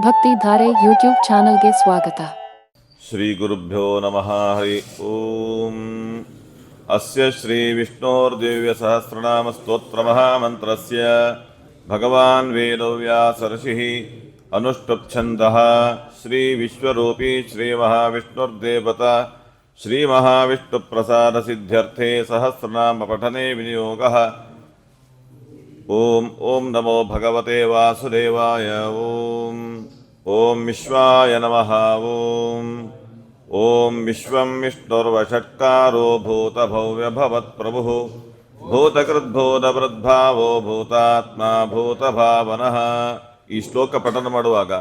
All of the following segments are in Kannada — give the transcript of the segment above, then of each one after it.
ಭಕ್ತಿಧಾರೆ ಯೂಟ್ಯೂಬ್ ಚಾನಲ್ಗೆ ಸ್ವಾಗತ. ಶ್ರೀ ಗುರುಭ್ಯೋ ನಮಃ. ಹರಿ ಓಂ. ಅಸ್ಯ ಶ್ರೀ ವಿಷ್ಣೋರ್ದಿವ್ಯ ಸಹಸ್ರನಾಮ ಸ್ತೋತ್ರ ಮಹಾಮಂತ್ರಸ್ಯ ಭಗವಾನ್ ವೇದವ್ಯಾಸ ಋಷಿಃ ಅನುಷ್ಠುಪ್ ಛಂದಃ ಶ್ರೀ ವಿಶ್ವರೂಪಿ ಶ್ರೀ ಮಹಾವಿಷ್ಣುರ್ದೇವತಾ ಶ್ರೀ ಮಹಾವಿಷ್ಣು ಪ್ರಸಾದ ಸಿದ್ಧ್ಯರ್ಥೇ ಸಹಸ್ರನಾಮ ಪಠನೆ ವಿನಿಯೋಗಃ. ಓಂ ಓಂ ನಮೋ ಭಗವತೆ ವಾಸುದೇವಾಯ. ಓಂ ಓಂ ವಿಶ್ವಾಯ ನಮಃ. ಓಂ ಓಂ ವಿಶ್ವಂ ವಿಷ್ಣುರ್ವಷಟ್ಕಾರೋ ಭೂತಭವ್ಯಭವತ್ಪ್ರಭುಃ ಭೂತಕೃದ್ಭೂತವೃದ್ಭಾವೋ ಭೂತಾತ್ಮ ಭೂತಭಾವನಃ. ಈ ಶ್ಲೋಕ ಪಠನ ಮಾಡುವಾಗ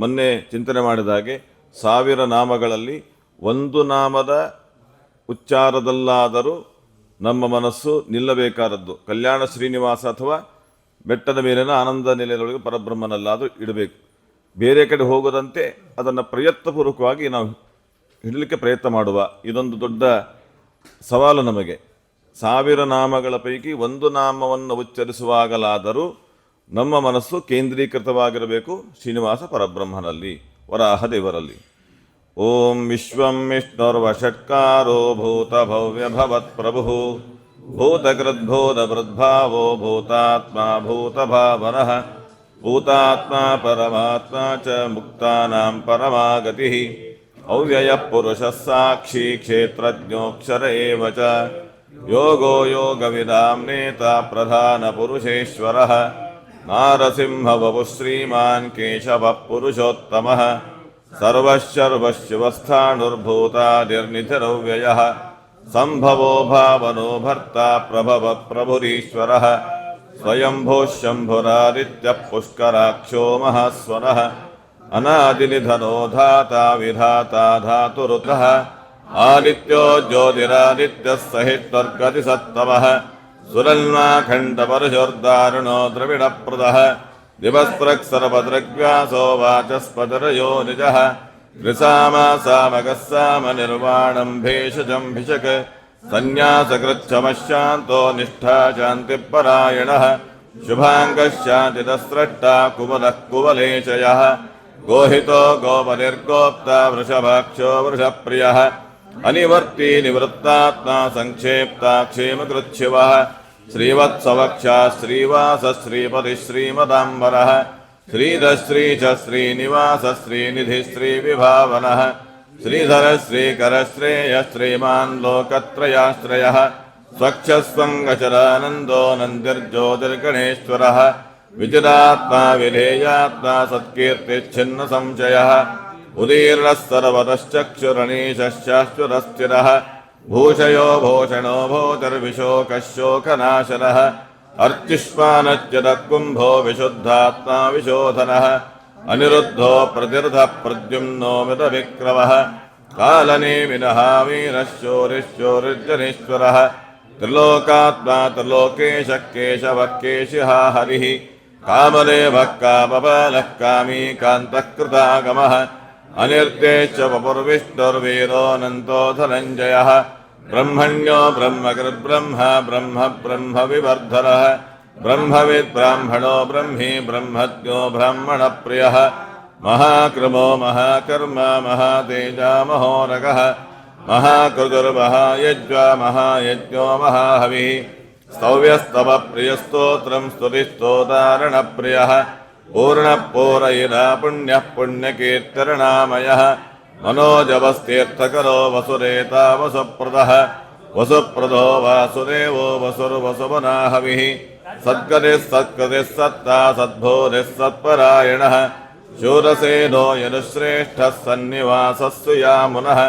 ಮೊನ್ನೆ ಚಿಂತನೆ ಮಾಡಿದ ಹಾಗೆ 1000 ನಾಮಗಳಲ್ಲಿ ಒಂದು ನಾಮದ ಉಚ್ಚಾರದಲ್ಲಾದರೂ ನಮ್ಮ ಮನಸ್ಸು ನಿಲ್ಲಬೇಕಾದದ್ದು. ಕಲ್ಯಾಣ ಶ್ರೀನಿವಾಸ ಅಥವಾ ಬೆಟ್ಟದ ಮೇಲಿನ ಆನಂದ ನಿಲಯದೊಳಗೆ ಪರಬ್ರಹ್ಮನಲ್ಲಾದರೂ ಇಡಬೇಕು. ಬೇರೆ ಕಡೆ ಹೋಗದಂತೆ ಅದನ್ನು ಪ್ರಯತ್ನಪೂರ್ವಕವಾಗಿ ನಾವು ಹಿಡಲಿಕ್ಕೆ ಪ್ರಯತ್ನ ಮಾಡುವ. ಇದೊಂದು ದೊಡ್ಡ ಸವಾಲು ನಮಗೆ. 1000 ನಾಮಗಳ ಪೈಕಿ ಒಂದು ನಾಮವನ್ನು ಉಚ್ಚರಿಸುವಾಗಲಾದರೂ ನಮ್ಮ ಮನಸ್ಸು ಕೇಂದ್ರೀಕೃತವಾಗಿರಬೇಕು ಶ್ರೀನಿವಾಸ ಪರಬ್ರಹ್ಮನಲ್ಲಿ, ವರಾಹ ದೇವರಲ್ಲಿ. ಓಂ ವಿಶ್ವಂ ವಿಷ್ಣುರ್ವಷಟ್ಕಾರೋ ಭೂತಭವ್ಯಭವತ್ಪ್ರಭುಃ ಭೂತಕೃದ್ಭೂತವೃದ್ಭಾವೋ ಭೂತಾತ್ಮ ಭೂತಭಾವನಃ ಭೂತಾತ್ಮ ಪರಮಾತ್ಮ ಚ ಮುಕ್ತಾನಾಂ ಪರಮಾಗತಿಃ ಅವ್ಯಯಃ ಪುರುಷಃ ಸಾಕ್ಷಿ ಕ್ಷೇತ್ರಜ್ಞೋಕ್ಷರ ಏವ ಚ ಯೋಗೋ ಯೋಗವಿದಾಂ ನೇತಾ ಪ್ರಧಾನ ಪುರುಷೇಶ್ವರಃ ನಾರಸಿಂಹ ವಪುಃ ಶ್ರೀಮಾನ್ ಕೇಶವಃ ಪುರುಷೋತ್ತಮಃ ಸರ್ವಶ್ಚರ್ವಶ್ಚಿವಸ್ಥಾಣುರ್ಭೂತಾದಿರ್ನಿಧಿರವ್ಯಯಃ ಸಂಭವೋ ಭಾವನೋ ಭರ್ತಾ ಪ್ರಭವ ಪ್ರಭುರೀಶ್ವರಃ ಸ್ವಯಂಭೋ ಶಂಭುರಾದಿತ್ಯಃ ಪುಷ್ಕರಾಕ್ಷೋ ಮಹಾಸ್ವನಃ ಅನಾದಿನಿಧನೋ ಧಾತಾ ವಿಧಾತಾ ಧಾತುರುತಃ ಆದಿತ್ಯೋ ಜ್ಯೋತಿರಾದಿತ್ಯಃ ಸಹಿತ್ವರ್ಗತಿಸತ್ತಮಃ ಸುರಲ್ಮಾಖಂಡಪರುಷೋರ್ದಾರುಣೋ ದ್ರವಿಡಪ್ರದಃ ದಿವಸ್ಪೃಕ್ಸರ್ವದೃಗ್ವ್ಯಾಸೋ ವಾಚಸ್ಪತಿರಯೋ ನಿಜಃ ತ್ರಿಸಾಮಾಸಾಮಗಃ ಸಾಮನಿರ್ವಾಣಂ ಭೇಷಜಂ ಭಿಷಕ್ ಸನ್ಯಾಸಕೃಚ್ಛಮಶಾಂತೋ ನಿಷ್ಠಾ ಶಾಂತಿಪರಾಯಣಃ ಶುಭಾಂಗಶಾಂತಿದಸ್ರಷ್ಟಾ ಕುಮುದಃ ಕುವಲೇಶಯಃ ಗೋಹಿತೋ ಗೋಪನಿರ್ಗೋಪ್ತಾ ವೃಷಭಾಕ್ಷೋ ವೃಷಪ್ರಿಯಃ ಅನಿವರ್ತಿ ನಿವೃತ್ತಾತ್ಮಾ ಸಂಕ್ಷೇಪ್ತಾ ಕ್ಷೇಮಕೃಚ್ಛಿವಃ ಶ್ರೀವತ್ಸವಕ್ಷಾ ಶ್ರೀವಾಸ ಶ್ರೀಪತಿ ಶ್ರೀಮದಾಂಬರಃ ಶ್ರೀಧಶ್ರೀ ಚ ಶ್ರೀನಿವಾಸ ಶ್ರೀನಿಧಿ ಶ್ರೀವಿಭಾವನಃ ಶ್ರೀಧರ ಶ್ರೀಕರ ಶ್ರೇಯ ಶ್ರೀಮಾನ್ ಲೋಕತ್ರಯಾಶ್ರಯಃ ಸ್ವಚ್ಛಸ್ವಂಗಚರಾನಂದೋ ನಂದಿರ್ಜ್ಯೋತಿರ್ಗಣೇಶ್ವರಃ ವಿಚಿರಾತ್ಮ ವಿಧೇಯಾತ್ಮ ಸತ್ಕೀರ್ತಿಚ್ಛಿನ್ನ ಸಂಶಯಃ ಉದೀರ್ಣಃ ಸರ್ವತಶ್ಚಕ್ಷುರಣೀಶಶ್ಚಾಶ್ವತಸ್ಥಿರಃ ಭೂಷಯೋ ಭೂಷಣೋ ಭೂತಿರ್ವಿಶೋಕಶೋಕನಾಶನಃ ಅರ್ಚಿಷ್ಮಾನಚ್ಯದಕುಂಭೋ ವಿಶುದ್ಧಾತ್ಮಾ ವಿಶೋಧನಃ ಅನಿರುದ್ಧೋ ಪ್ರತಿರ್ಧಃ ಪ್ರದ್ಯುಮ್ನೋ ಮಿತವಿಕ್ರಮಃ ಕಾಲನೇಮಿನಃ ವೀರಃ ಶೂರಿಶ್ಚೂರಿರ್ಜನೇಶ್ವರಃ ತ್ರಿಲೋಕಾತ್ಮಾ ತ್ರಿಲೋಕೇಶಃ ಕೇಶವಃ ಕೇಶಿಃ ಹರಿಃ ಕಾಮದೇವಃ ಕಾಮಪಾಲಃ ಕಾಮೀ ಕಾಂತಃ ಕೃತಾಗಮಃ ಅನಿರ್ದೇಶ್ಯ ವಪುರ್ವಿಷ್ಣುರ್ವೀರೋऽನಂತೋ ಧನಂಜಯಃ ಬ್ರಹ್ಮಣ್ಯೋ ಬ್ರಹ್ಮಕೃದ್ಬ್ರಹ್ಮ ಬ್ರಹ್ಮ ಬ್ರಹ್ಮ ವಿವರ್ಧನಃ ಬ್ರಹ್ಮವಿದ್ ಬ್ರಾಹ್ಮಣೋ ಬ್ರಹ್ಮಿ ಬ್ರಹ್ಮಜ್ಞೋ ಬ್ರಾಹ್ಮಣಪ್ರಿಯಃ ಮಹಾಕ್ರಮೋ ಮಹಾಕರ್ಮ ಮಹಾತೇಜ ಮಹೋರಗಃ ಮಹಾಕೃತುರ್ಮಹಾಯಜ್ವಾ ಮಹಾಯಜ್ಞೋ ಮಹಾಹವಿಃ ಸ್ತವ್ಯಸ್ತವ ಪ್ರಿಯಸ್ತೋತ್ರಂ ಸ್ತುತಿಸ್ತೋದಾರಣಪ್ರಿಯಃ ಪೂರ್ಣಪೂರಯಿನ ಪುಣ್ಯಃ ಪುಣ್ಯಕೀರ್ತಿರ್ನಾಮಯಃ ಮನೋಜವಸ್ತೀರ್ಥಕರೋ ವಸುರೇತಾ ವಸುಪ್ರದಃ ವಸುಪ್ರದೋ ವಾಸುದೇವೋ ವಸುರ್ವಸುವನಾಹವಿಃ ಸದ್ಗತಿಃ ಸತ್ಕೃತಿಃ ಸತ್ತಾ ಸದ್ಬೋಧಿಃ ಸತ್ಪರಾಯಣಃ ಶೂರಸೇನೋ ಯನುಶ್ರೇಷ್ಠಃ ಸನ್ನಿವಾಸಸ್ಸು ಯಾಮುನಃ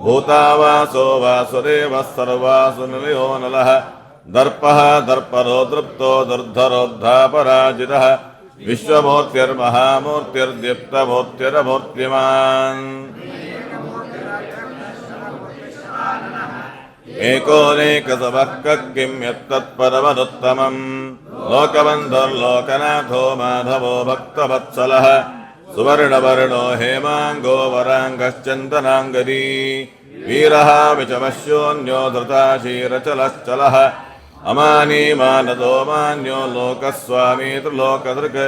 ಭೂತಾವಾಸೋ ವಾಸುದೇವಃ ಸರ್ವಾಸುನಿಲಯೋ ನಲಃ ದರ್ಪಃ ದರ್ಪರೋ ದೃಪ್ತೋ ದುರ್ಧರೋದ್ಧಾಪರಾಜಿತಃ ವಿಶ್ವಮೂರ್ತಿರ್ಮಹಾಮೂರ್ತಿರ್ದೀಪ್ತಮೂರ್ತಿರಮೂರ್ತಿಮಾನ್ ಏಕೋನೇಕಸವಃ ಕಿಂ ಯತ್ತತ್ಪರಮನುತ್ತಮಂ ಲೋಕಬಂಧುರ್ಲೋಕನಾಥೋ ಮಾಧವೋ ಭಕ್ತವತ್ಸಲಃ ಸುವರ್ಣವರ್ಣೋ ಹೇಮಾಂಗೋ ವರಾಂಗಶ್ಚಂದನಾಂಗದೀ ವೀರಃ ವಿಚಮಶ್ಯೋನ್ಯೋ ಧೃತಾಶೀರಚಲಶ್ಚಲಃ ಅಮಾನಿ ಮಾನದೋ ಮಾನ್ಯೋ ಲೋಕಸ್ವಾಮಿ ತ್ರಿಲೋಕದೃಕ್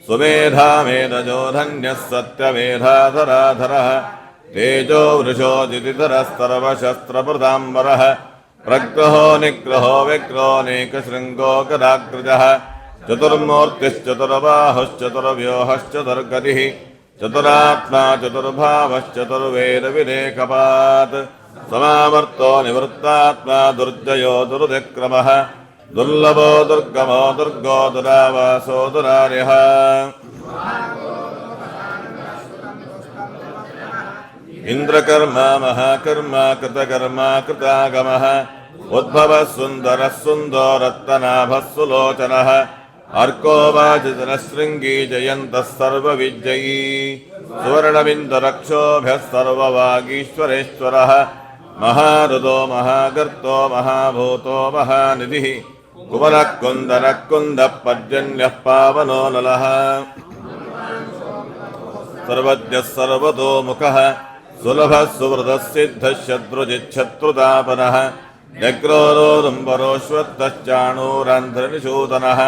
सुमेधा मेधजो धन्यः सत्यमेधाधराधरः तेजो वृषो जितिधरस्तर्वशस्त्रप्रदाम्बरः प्रग्रहो निग्रहो विग्रहोऽनेकशृङ्गो गदाग्रजः चतुर्मूर्तिश्चतुर्बाहुश्चतुर्व्यूहश्चतुर्गतिः चतुरात्मा चतुर्वेदविलेखपात् समावर्तो निवृत्तात्मा दुर्जयो दुर्विक्रमः दुर्लभो दुर्गमो दुर्गो दुरावासो दुरार्यः इंद्रकर्मा महाकर्मा कृतकर्मा कृतागमः उद्भवः सुन्दरः सुन्दरत्तनाभः सुलोचनः अर्को वाजितनशृङ्गी जयन्तः सर्वविजयी सुवर्णबिन्दुरक्षोभ्यः सर्ववागीश्वरेश्वरः महारुदो महागर्तो महाभूतो महानिधिः कुमरः कुन्दरः कुन्दः पर्जन्यः पावनो नलः सर्वज्ञः सर्वतोमुखः सुलभः सुवृतः सिद्धः शत्रुजिच्छत्रुतापनः जग्रोरोरुम्बरोऽश्वत्थश्चाणूरान्ध्रनिषूदनः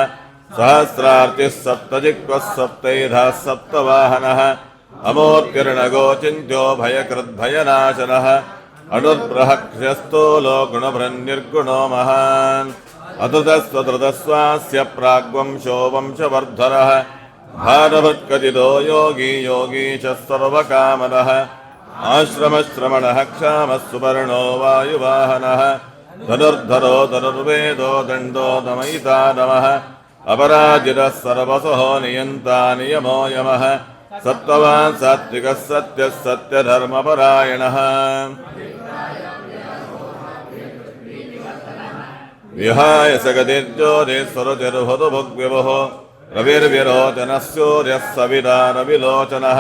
सहस्रार्तिः सप्तजिह्वः सप्तैधः सप्तवाहनः अमोत्किरणगोचिन्त्यो भयकृद्भयनाशनः अणुर्बृहक्षस्थूलो गुणभृन्निर्गुणो महान् अतृतस्वतृतस्वास्य प्राग्वंशो वंशवर्धनः भारभत्कथितो योगी योगीशः सर्वकामदः आश्रमश्रमणः क्षामः सुवर्णो वायुवाहनः धनुर्धरो धनुर्वेदो दण्डो दमयिता नमः अपराजितः सर्वसहो नियन्ता नियमो यमः सत्त्ववान् सात्विकः सत्यः सत्यधर्मपरायणः विहाय सगतिर्ज्योतिस्वरतिर्हुतभुग्विभुः रविर्विरोचनः सूर्यः सविता रविलोचनः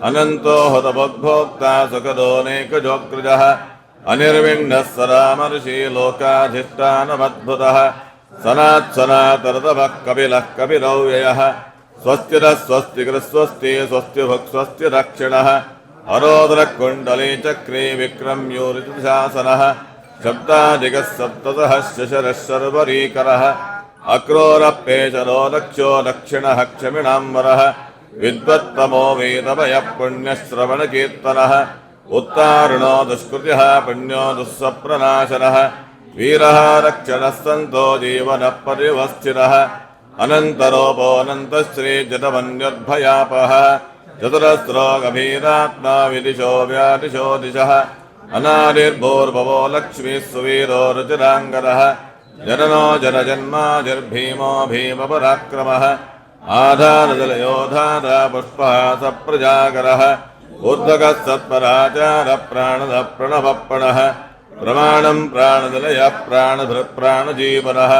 अनन्तो हुतभुग्भोक्ता सुखदोऽनेकजोग्रजः अनिर्विण्णः सदामर्षि लोकाधिष्ठानमद्भुतः सनात्सनातरतभः कपिलः कपिलौ व्ययः स्वस्तिरः स्वस्तिकृस्वस्ति स्वस्तिभुक् स्वस्तिरक्षिणः अरोदरः कुण्डली चक्रे विक्रम्योरिशासनः शब्दादिकः सप्ततः शशरः शर्वरीकरः अक्रोरः पेचरो दक्षो दक्षिणः क्षमिणाम्बरः विद्वत्तमो वेदभयः पुण्यश्रवणकीर्तनः उत्तारुणो दुष्कृतिः पुण्यो दुःस्वप्रनाशनः वीरः रक्षणः सन्तो जीवनः परिवस्थितः अनन्तरोपोऽनन्तश्रीजटवन्यर्भयापः चतुरस्रो गभीरात्मा विदिशो व्यादिशो दिशः अनादिर्भूर्भवो लक्ष्मीः सुवीरो रुचिराङ्गरः जननो जनजन्मादिर्भीमो भीमपराक्रमः आधारजलयोधार पुष्पः सप्रजागरः ऊर्ध्वगः सत्पराचारः प्राणदः प्रणवप्रणः प्रमाणं प्राणनिलयः प्राणधृत्प्राणजीवनः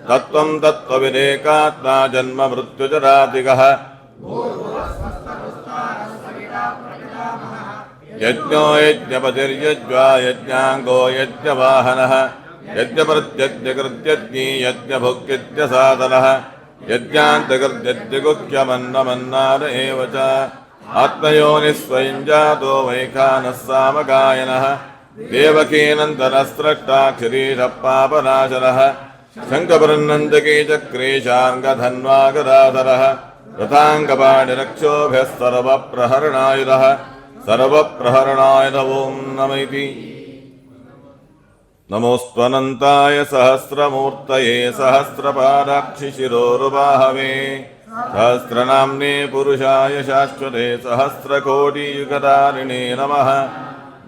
तत्त्वं तत्त्वविदेकात्मा जन्म मृत्युजरातिगः यज्ञो यज्ञपतिर्यज्वा यज्ञाङ्गो यज्ञवाहनः यज्ञप्रत्यज्ञकृत्यज्ञी यज्ञभुक्यज्ञसाधनः यज्ञान्तकृत्यज्ञगुह्यमन्नमन्नाद एव च आत्मयोनिः स्वयं जातो वैखानः सामगायनः देवकीनन्दनस्रष्टा क्षिरीशः पापनाशनः शङ्खपृन्नन्दकी चक्रेशाङ्गधन्वागदाधरः रथाङ्गपाणिरक्षोभ्यः सर्वप्रहरणायुधः सर्वप्रहरणायुध ॐ नम इति नमोऽस्त्वनन्ताय सहस्रमूर्तये सहस्रपादाक्षिशिरोरुबाहवे सहस्रनाम्ने पुरुषाय शाश्वते सहस्रकोटियुगधारिणे नमः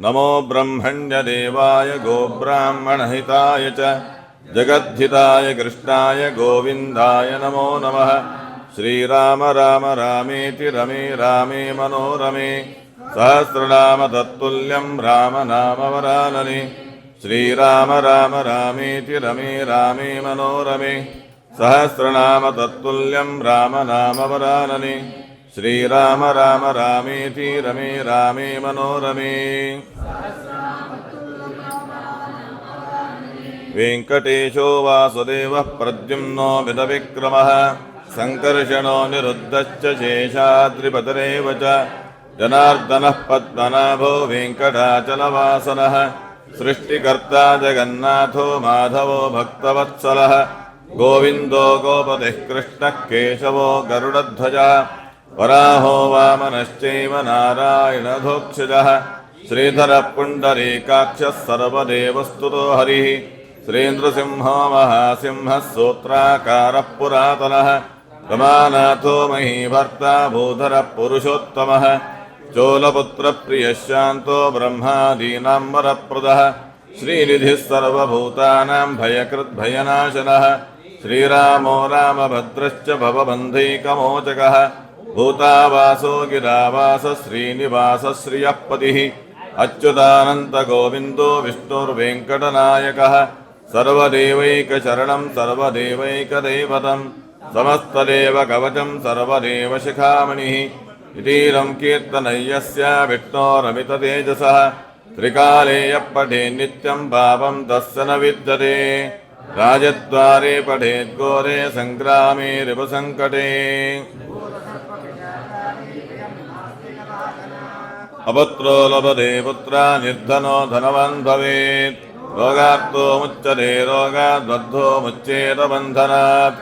नमो ब्रह्मण्यदेवाय गोब्राह्मणहिताय च जगद्धिताय कृष्णाय गोविन्दाय नमो नमः श्रीराम राम रामेति रमे रामे मनोरमे सहस्रनाम तत्तुल्यं राम नाम वरानने श्रीराम राम रामेति रमे रामे मनोरमे सहस्रनाम तत्तुल्यं राम नाम वरानने श्रीराम राम रामेति रमे रामे मनोरमे वेङ्कटेशो वासुदेवः प्रद्युम्नो विदविक्रमः सङ्कर्षणो निरुद्धश्च शेषाद्रिपतरेव च जनार्दनः पद्मनाभो वेङ्कटाचलवासनः सृष्टिकर्ता जगन्नाथो माधवो भक्तवत्सलः ಗೋವಿಂದೋ ಗೋಪತಿಃ ಕೃಷ್ಣಃ ಕೇಶವೋ ಗರುಡಧ್ವಜಃ ವರಾಹೋ ವಾಮನಶ್ಚೈವ ನಾರಾಯಣಧೋಕ್ಷಜಃ ಶ್ರೀಧರಃ ಪುಂಡರೀಕಾಕ್ಷಃ ಸರ್ವದೇವಸ್ತುತೋ ಹರಿಃ ಶ್ರೀನೃಸಿಂಹೋ ಮಹಾಸಿಂಹಃ ಸೂತ್ರಾಕಾರಃ ಪುರಾತನಃ ರಮಾನಾಥೋ ಮಹೀಭರ್ತಾ ಭೂಧರಃ ಪುರುಷೋತ್ತಮಃ ಚೋಲಪುತ್ರಪ್ರಿಯಃ ಶಾಂತೋ ಬ್ರಹ್ಮಾದೀನಾಂ ವರಪ್ರದಃ ಶ್ರೀನಿಧಿಃ ಸರ್ವಭೂತಾನಾಂ ಭಯಕೃದ್ಭಯನಾಶನಃ ಶ್ರೀರಾಮೋ ರಾಮಭದ್ರಶ್ಚ ಭವಬಂಧೈಕಮೋಚಕಃ ಭೂತಾವಾಸೋ ಗಿರಾವಾಸ ಶ್ರೀನಿವಾಸ ಶ್ರಿಯಃ ಪತಿಃ ಅಚ್ಯುತಾನಂತಗೋವಿಂದೋ ವಿಷ್ಣುರ್ವೆಂಕಟನಾಯಕಃ ಸರ್ವದೇವೈಕಶರಣಂ ಸರ್ವದೇವೈಕದೈವತಂ ಸಮಸ್ತದೇವ ಕವಚಂ ಸರ್ವದೇವ ಶಿಖಾಮಣಿಃ ಇತೀರಂ ಕೀರ್ತನಯ್ಯಸ್ಯ ವಿಷ್ಣೋರಮಿತತೇಜಸಃ ತ್ರಿಕಾಲೇಯ ಪಠೇ ನಿತ್ಯಂ ಪಾಪಂ ತಸ್ಯ ನ ವಿದ್ಯತೆ ರಾಜದ್ವಾರೆ ಪಠೇದ್ಘೋರೆ ಸಂಗ್ರಾಮೇ ರಿಪುಸಂಕಟೇ ಅಪುತ್ರೋ ಲಭತೆ ಪುತ್ರ ನಿರ್ಧನೋ ಧನವಾನ್ ಭವೇತ್ ರೋಗಾರ್ಥೋ ಮುಚ್ಯತೆ ರೋಗಾದ್ಬದ್ಧೋ ಮುಚ್ಯೇತ ಬಂಧನಾತ್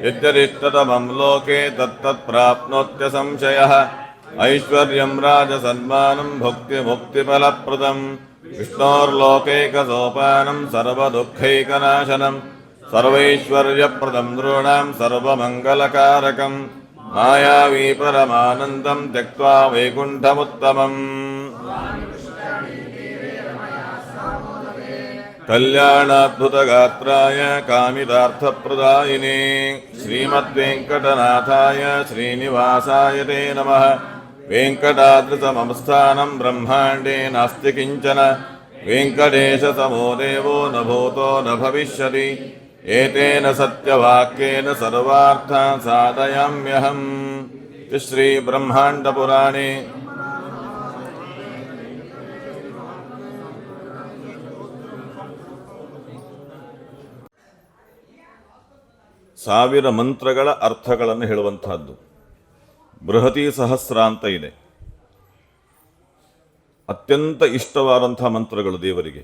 ಯದ್ಯರಿಷ್ಟತಮಂ ಲೋಕೆ ತತ್ತತ್ ಪ್ರಾಪ್ನೋತ್ಯ ಸಂಶಯಃ ಐಶ್ವರ್ಯಂ ರಾಜಸನ್ಮಾನಂ ಭುಕ್ತಿ ಮುಕ್ತಿಫಲಪ್ರದಂ ವಿಷ್ಣೋರ್ಲೋಕೈಕಸೋಪಾನಂ ಸರ್ವದುಃಖೈಕನಾಶನಂ ಸರ್ವೈಶ್ವರ್ಯಪ್ರದಂ ನೃಣಾಂ ಸರ್ವಮಂಗಲಕಾರಕಂ ಮಾಯಾವಿ ಪರಮಾನಂದಂ ತ್ಯಕ್ತ್ವಾ ವೈಕುಂಠಮುತ್ತಮಂ ಕಲ್ಯಾಣಾದ್ಭುತಗಾತ್ರಾಯ ಕಾಮಿತಾರ್ಥಪ್ರದಾಯಿನೇ ಶ್ರೀಮದ್ವೆಂಕಟನಾಥಾಯ ಶ್ರೀನಿವಾಸಾಯ ತೇ ನಮಃ ವೆಂಕಟಾದ್ರಿಸಮಸ್ಥಾನಂ ಬ್ರಹ್ಮಾಂಡೇ ನಾಸ್ತಿ ಕಿಂಚನ ವೆಂಕಟೇಶಸಮೋ ದೇವೋ ನ ಭೂತೋ ನ ಭವಿಷ್ಯತಿ ಏತೇನ ಸತ್ಯವಾಕ್ಯೇನ ಸರ್ವಾರ್ಥಾನ್ ಸಾಧಯಾಮ್ಯಹಂ. ಶ್ರೀ ಬ್ರಹ್ಮಾಂಡ ಪುರಾಣೇ ಸಾವಿರ ಮಂತ್ರಗಳ ಅರ್ಥಗಳನ್ನು ಹೇಳುವಂತಹದ್ದು. ಬೃಹತಿ ಸಹಸ್ರ ಅಂತ ಇದೆ. ಅತ್ಯಂತ ಇಷ್ಟವಾದಂಥ ಮಂತ್ರಗಳು ದೇವರಿಗೆ.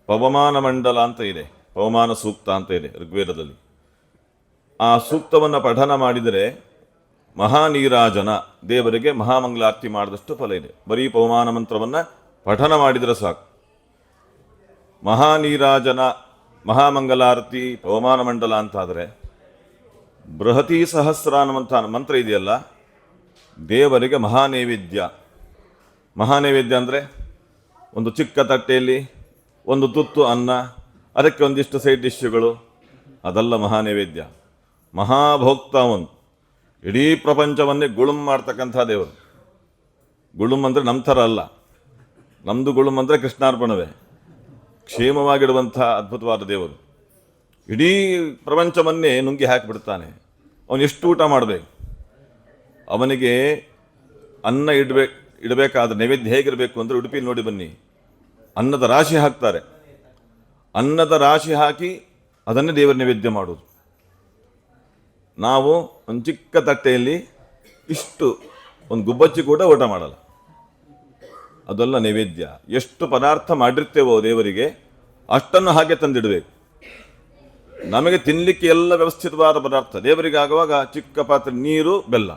ಪವಮಾನ ಮಂಡಲ ಅಂತ ಇದೆ, ಪವಮಾನ ಸೂಕ್ತ ಅಂತ ಇದೆ ಋಗ್ವೇದದಲ್ಲಿ. ಆ ಸೂಕ್ತವನ್ನು ಪಠನ ಮಾಡಿದರೆ ಮಹಾನೀರಾಜನ, ದೇವರಿಗೆ ಮಹಾಮಂಗಳಾರತಿ ಮಾಡಿದಷ್ಟು ಫಲ ಇದೆ. ಬರೀ ಪವಮಾನ ಮಂತ್ರವನ್ನು ಪಠನ ಮಾಡಿದರೆ ಸಾಕು. ಮಹಾನೀರಾಜನ, ಮಹಾಮಂಗಲಾರತಿ, ಪವಮಾನ ಮಂಡಲ ಅಂತಾದರೆ ಬೃಹತಿ ಸಹಸ್ರ ಅನ್ನುವಂಥ ಮಂತ್ರ ಇದೆಯಲ್ಲ, ದೇವರಿಗೆ ಮಹಾನೈವೇದ್ಯ. ಮಹಾನೈವೇದ್ಯ ಅಂದರೆ ಒಂದು ಚಿಕ್ಕ ತಟ್ಟೆಯಲ್ಲಿ ಒಂದು ತುತ್ತು ಅನ್ನ, ಅದಕ್ಕೆ ಒಂದಿಷ್ಟು ಸೈಡ್ ಡಿಶ್ಗಳು, ಅದಲ್ಲ ಮಹಾನೈವೇದ್ಯ. ಮಹಾಭೋಕ್ತಾವನು, ಇಡೀ ಪ್ರಪಂಚವನ್ನೇ ಗುಳುಮ್ ಮಾಡ್ತಕ್ಕಂಥ ದೇವರು. ಗುಳುಮ್ ಅಂದರೆ ನಮ್ಮ ಥರ ಅಲ್ಲ, ನಮ್ಮದು ಗುಳುಮ್ ಅಂದರೆ ಕೃಷ್ಣಾರ್ಪಣವೇ. ಕ್ಷೇಮವಾಗಿಡುವಂಥ ಅದ್ಭುತವಾದ ದೇವರು. ಇಡೀ ಪ್ರಪಂಚವನ್ನೇ ನುಂಗಿ ಹಾಕಿಬಿಡ್ತಾನೆ. ಅವನು ಎಷ್ಟು ಊಟ ಮಾಡಬೇಕು, ಅವನಿಗೆ ಅನ್ನ ಇಡಬೇಕಾದ್ರೆ ನೈವೇದ್ಯ ಹೇಗಿರಬೇಕು ಅಂದರೆ, ಉಡುಪಿ ನೋಡಿ ಬನ್ನಿ, ಅನ್ನದ ರಾಶಿ ಹಾಕ್ತಾರೆ. ಅನ್ನದ ರಾಶಿ ಹಾಕಿ ಅದನ್ನೇ ದೇವರ ನೈವೇದ್ಯ ಮಾಡೋದು. ನಾವು ಒಂದು ಚಿಕ್ಕ ತಟ್ಟೆಯಲ್ಲಿ ಇಷ್ಟು ಒಂದು ಗುಬ್ಬಚ್ಚಿ ಕೂಡ ಊಟ ಮಾಡಲ್ಲ. ಅದೆಲ್ಲ ನೈವೇದ್ಯ. ಎಷ್ಟು ಪದಾರ್ಥ ಮಾಡಿರ್ತೇವೋ ದೇವರಿಗೆ ಅಷ್ಟನ್ನು ಹಾಗೆ ತಂದಿಡಬೇಕು. ನಮಗೆ ತಿನ್ನಲಿಕ್ಕೆ ಎಲ್ಲ ವ್ಯವಸ್ಥಿತವಾದ ಪದಾರ್ಥ. ದೇವರಿಗೆ ಆಗುವಾಗ ಚಿಕ್ಕ ಪಾತ್ರೆ ನೀರು, ಬೆಲ್ಲ.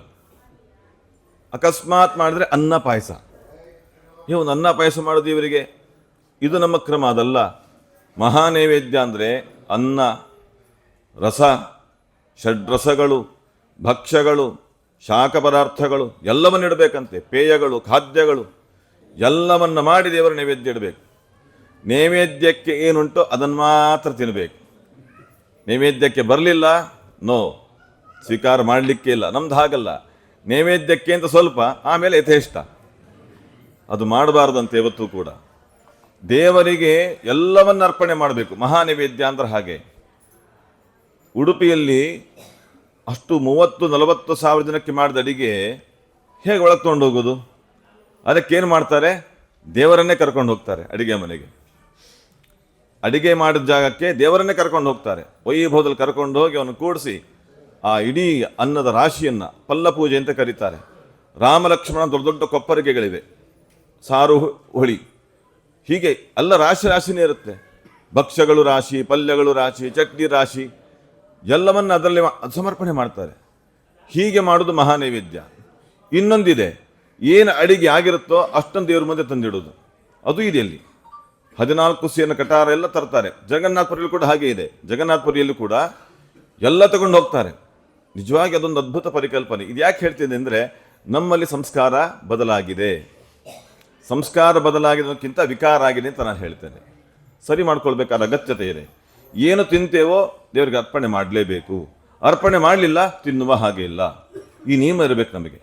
ಅಕಸ್ಮಾತ್ ಮಾಡಿದ್ರೆ ಅನ್ನ ಪಾಯಸ. ಒಂದು ಅನ್ನ ಪಾಯಸ ಮಾಡೋ ದೇವರಿಗೆ, ಇದು ನಮ್ಮ ಕ್ರಮ. ಅದಲ್ಲ. ಮಹಾನೈವೇದ್ಯ ಅಂದರೆ ಅನ್ನ, ರಸ, ಷಡ್ರಸಗಳು, ಭಕ್ಷ್ಯಗಳು, ಶಾಖ ಪದಾರ್ಥಗಳು ಎಲ್ಲವನ್ನು ಇಡಬೇಕಂತೆ. ಪೇಯಗಳು, ಖಾದ್ಯಗಳು ಎಲ್ಲವನ್ನು ಮಾಡಿ ದೇವರ ನೈವೇದ್ಯ ಇಡಬೇಕು. ನೈವೇದ್ಯಕ್ಕೆ ಏನುಂಟೋ ಅದನ್ನು ಮಾತ್ರ ತಿನ್ನಬೇಕು. ನೈವೇದ್ಯಕ್ಕೆ ಬರಲಿಲ್ಲ, ನೋ, ಸ್ವೀಕಾರ ಮಾಡಲಿಕ್ಕೆ ಇಲ್ಲ. ನಮ್ದು ಹಾಗಲ್ಲ. ನೈವೇದ್ಯಕ್ಕೆ ಅಂತ ಸ್ವಲ್ಪ, ಆಮೇಲೆ ಯಥೇಷ್ಟ. ಅದು ಮಾಡಬಾರ್ದಂತೆ ಯಾವತ್ತೂ ಕೂಡ. ದೇವರಿಗೆ ಎಲ್ಲವನ್ನು ಅರ್ಪಣೆ ಮಾಡಬೇಕು. ಮಹಾನೈವೇದ್ಯ ಅಂದ್ರೆ ಹಾಗೆ. ಉಡುಪಿಯಲ್ಲಿ ಅಷ್ಟು 30-40 ಸಾವಿರ ಜನಕ್ಕೆ ಮಾಡಿದ ಅಡಿಗೆ ಹೇಗೆ ಒಳಗೆ ತೊಗೊಂಡು ಹೋಗೋದು? ಅದಕ್ಕೇನು ಮಾಡ್ತಾರೆ? ದೇವರನ್ನೇ ಕರ್ಕೊಂಡು ಹೋಗ್ತಾರೆ ಅಡಿಗೆ ಮನೆಗೆ. ಅಡಿಗೆ ಮಾಡಿದ ಜಾಗಕ್ಕೆ ದೇವರನ್ನೇ ಕರ್ಕೊಂಡು ಹೋಗ್ತಾರೆ. ವೈಭವದಲ್ಲಿ ಕರ್ಕೊಂಡು ಹೋಗಿ ಅವನು ಕೂಡಿಸಿ ಆ ಇಡೀ ಅನ್ನದ ರಾಶಿಯನ್ನು ಪಲ್ಲಪೂಜೆ ಅಂತ ಕರೀತಾರೆ. ರಾಮ ಲಕ್ಷ್ಮಣ ದೊಡ್ಡ ದೊಡ್ಡ ಕೊಪ್ಪರಿಗೆಗಳಿವೆ, ಸಾರು ಹುಳಿ, ಹೀಗೆ ಎಲ್ಲ ರಾಶಿ ರಾಶಿನೇ ಇರುತ್ತೆ. ಭಕ್ಷ್ಯಗಳು ರಾಶಿ, ಪಲ್ಯಗಳು ರಾಶಿ, ಚಟ್ನಿ ರಾಶಿ, ಎಲ್ಲವನ್ನ ಅದರಲ್ಲಿ ಸಮರ್ಪಣೆ ಮಾಡ್ತಾರೆ. ಹೀಗೆ ಮಾಡೋದು ಮಹಾನೈವೇದ್ಯ. ಇನ್ನೊಂದಿದೆ, ಏನು ಅಡಿಗೆ ಆಗಿರುತ್ತೋ ಅಷ್ಟೊಂದು ದೇವ್ರ ಮುಂದೆ ತಂದಿಡೋದು. ಅದು ಇದೆ ಅಲ್ಲಿ 14 ಸೇನ ಕಟಾರ ಎಲ್ಲ ತರ್ತಾರೆ. ಜಗನ್ನಾಥಪುರಿಯಲ್ಲಿ ಕೂಡ ಹಾಗೆ ಇದೆ. ಜಗನ್ನಾಥಪುರಿಯಲ್ಲೂ ಕೂಡ ಎಲ್ಲ ತಗೊಂಡು ಹೋಗ್ತಾರೆ. ನಿಜವಾಗಿ ಅದೊಂದು ಅದ್ಭುತ ಪರಿಕಲ್ಪನೆ. ಇದು ಯಾಕೆ ಹೇಳ್ತಿದೆ ಅಂದರೆ, ನಮ್ಮಲ್ಲಿ ಸಂಸ್ಕಾರ ಬದಲಾಗಿದೆ. ಸಂಸ್ಕಾರ ಬದಲಾಗಿರೋದಕ್ಕಿಂತ ವಿಕಾರ ಆಗಿದೆ ಅಂತ ನಾನು ಹೇಳ್ತೇನೆ. ಸರಿ ಮಾಡ್ಕೊಳ್ಬೇಕಾದ ಅಗತ್ಯತೆ ಇದೆ. ಏನು ತಿಂತೇವೋ ದೇವರಿಗೆ ಅರ್ಪಣೆ ಮಾಡಲೇಬೇಕು. ಅರ್ಪಣೆ ಮಾಡಲಿಲ್ಲ ತಿನ್ನುವ ಹಾಗೆ ಇಲ್ಲ. ಈ ನಿಯಮ ಇರಬೇಕು ನಮಗೆ.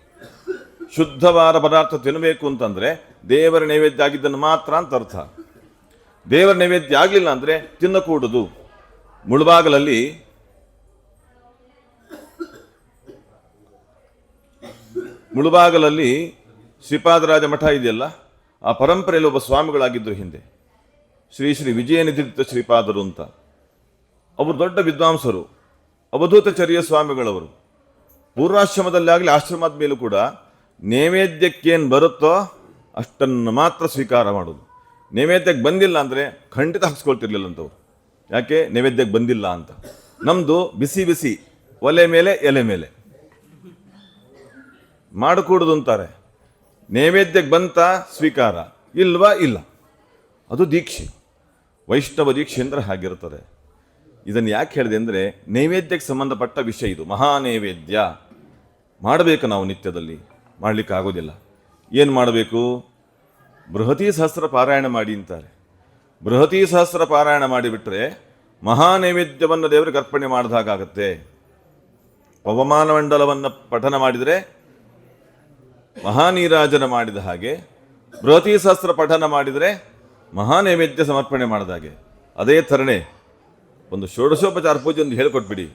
ಶುದ್ಧವಾದ ಪದಾರ್ಥ ತಿನ್ನಬೇಕು ಅಂತಂದ್ರೆ ದೇವರ ನೈವೇದ್ಯ ಆಗಿದ್ದನ್ನು ಮಾತ್ರ ಅಂತ ಅರ್ಥ. ದೇವರ ನೈವೇದ್ಯ ಆಗಲಿಲ್ಲ ಅಂದರೆ ತಿನ್ನಕೂಡದು. ಮುಳುಬಾಗಲಲ್ಲಿ ಶ್ರೀಪಾದರಾಜ ಮಠ ಇದೆಯಲ್ಲ, ಆ ಪರಂಪರೆಯಲ್ಲಿ ಒಬ್ಬ ಸ್ವಾಮಿಗಳಾಗಿದ್ದರು ಹಿಂದೆ, ಶ್ರೀ ಶ್ರೀ ವಿಜಯನಿಧಿ ಶ್ರೀಪಾದರು ಅಂತ. ಅವರು ದೊಡ್ಡ ವಿದ್ವಾಂಸರು, ಅವಧೂತಚರ್ಯ ಸ್ವಾಮಿಗಳವರು. ಪೂರ್ವಾಶ್ರಮದಲ್ಲಾಗಲಿ ಆಶ್ರಮದ ಮೇಲೂ ಕೂಡ ನೈವೇದ್ಯಕ್ಕೇನು ಬರುತ್ತೋ ಅಷ್ಟನ್ನು ಮಾತ್ರ ಸ್ವೀಕಾರ ಮಾಡೋದು. ನೈವೇದ್ಯಕ್ಕೆ ಬಂದಿಲ್ಲ ಅಂದರೆ ಖಂಡಿತ ಹಾಕ್ಸ್ಕೊಳ್ತಿರ್ಲಿಲ್ಲಂಥವ್ರು. ಯಾಕೆ? ನೈವೇದ್ಯಕ್ಕೆ ಬಂದಿಲ್ಲ ಅಂತ. ನಮ್ಮದು ಬಿಸಿ ಬಿಸಿ ಒಲೆ ಮೇಲೆ ಎಲೆ ಮೇಲೆ ಮಾಡಕೂಡದು ಅಂತಾರೆ. ನೈವೇದ್ಯಕ್ಕೆ ಬಂತ ಸ್ವೀಕಾರ, ಇಲ್ವಾ ಇಲ್ಲ. ಅದು ದೀಕ್ಷೆ. ವೈಷ್ಣವ ದೀಕ್ಷೆ ಅಂದರೆ ಹಾಗಿರ್ತದೆ. ಇದನ್ನು ಯಾಕೆ ಹೇಳಿದೆ ಅಂದರೆ, ನೈವೇದ್ಯಕ್ಕೆ ಸಂಬಂಧಪಟ್ಟ ವಿಷಯ ಇದು. ಮಹಾನೈವೇದ್ಯ ಮಾಡಬೇಕು ನಾವು ನಿತ್ಯದಲ್ಲಿ, ಮಾಡಲಿಕ್ಕೆ ಆಗೋದಿಲ್ಲ. ಏನು ಮಾಡಬೇಕು? ಬೃಹತಿ ಸಹಸ್ರ ಪಾರಾಯಣ ಮಾಡಿ ಅಂತಾರೆ. ಬೃಹತಿ ಸಹಸ್ರ ಪಾರಾಯಣ ಮಾಡಿಬಿಟ್ರೆ ಮಹಾನೈವೇದ್ಯವನ್ನು ದೇವರಿಗೆ ಅರ್ಪಣೆ ಮಾಡಿದಾಗತ್ತೆ. ಪವಮಾನ ಮಂಡಲವನ್ನು ಪಠನ ಮಾಡಿದರೆ ಮಹಾನೀರಾಜನ ಮಾಡಿದ ಹಾಗೆ, ಬೃಹತಿ ಸಹಸ್ರ ಪಠನ ಮಾಡಿದರೆ ಮಹಾನೈವೇದ್ಯ ಸಮರ್ಪಣೆ ಮಾಡಿದ ಹಾಗೆ. ಅದೇ ಥರನೇ ಒಂದು ಷೋಡಶೋಪಚಾರ ಪೂಜೆ ಒಂದು ಹೇಳ್ಕೊಟ್ಬಿಡಿ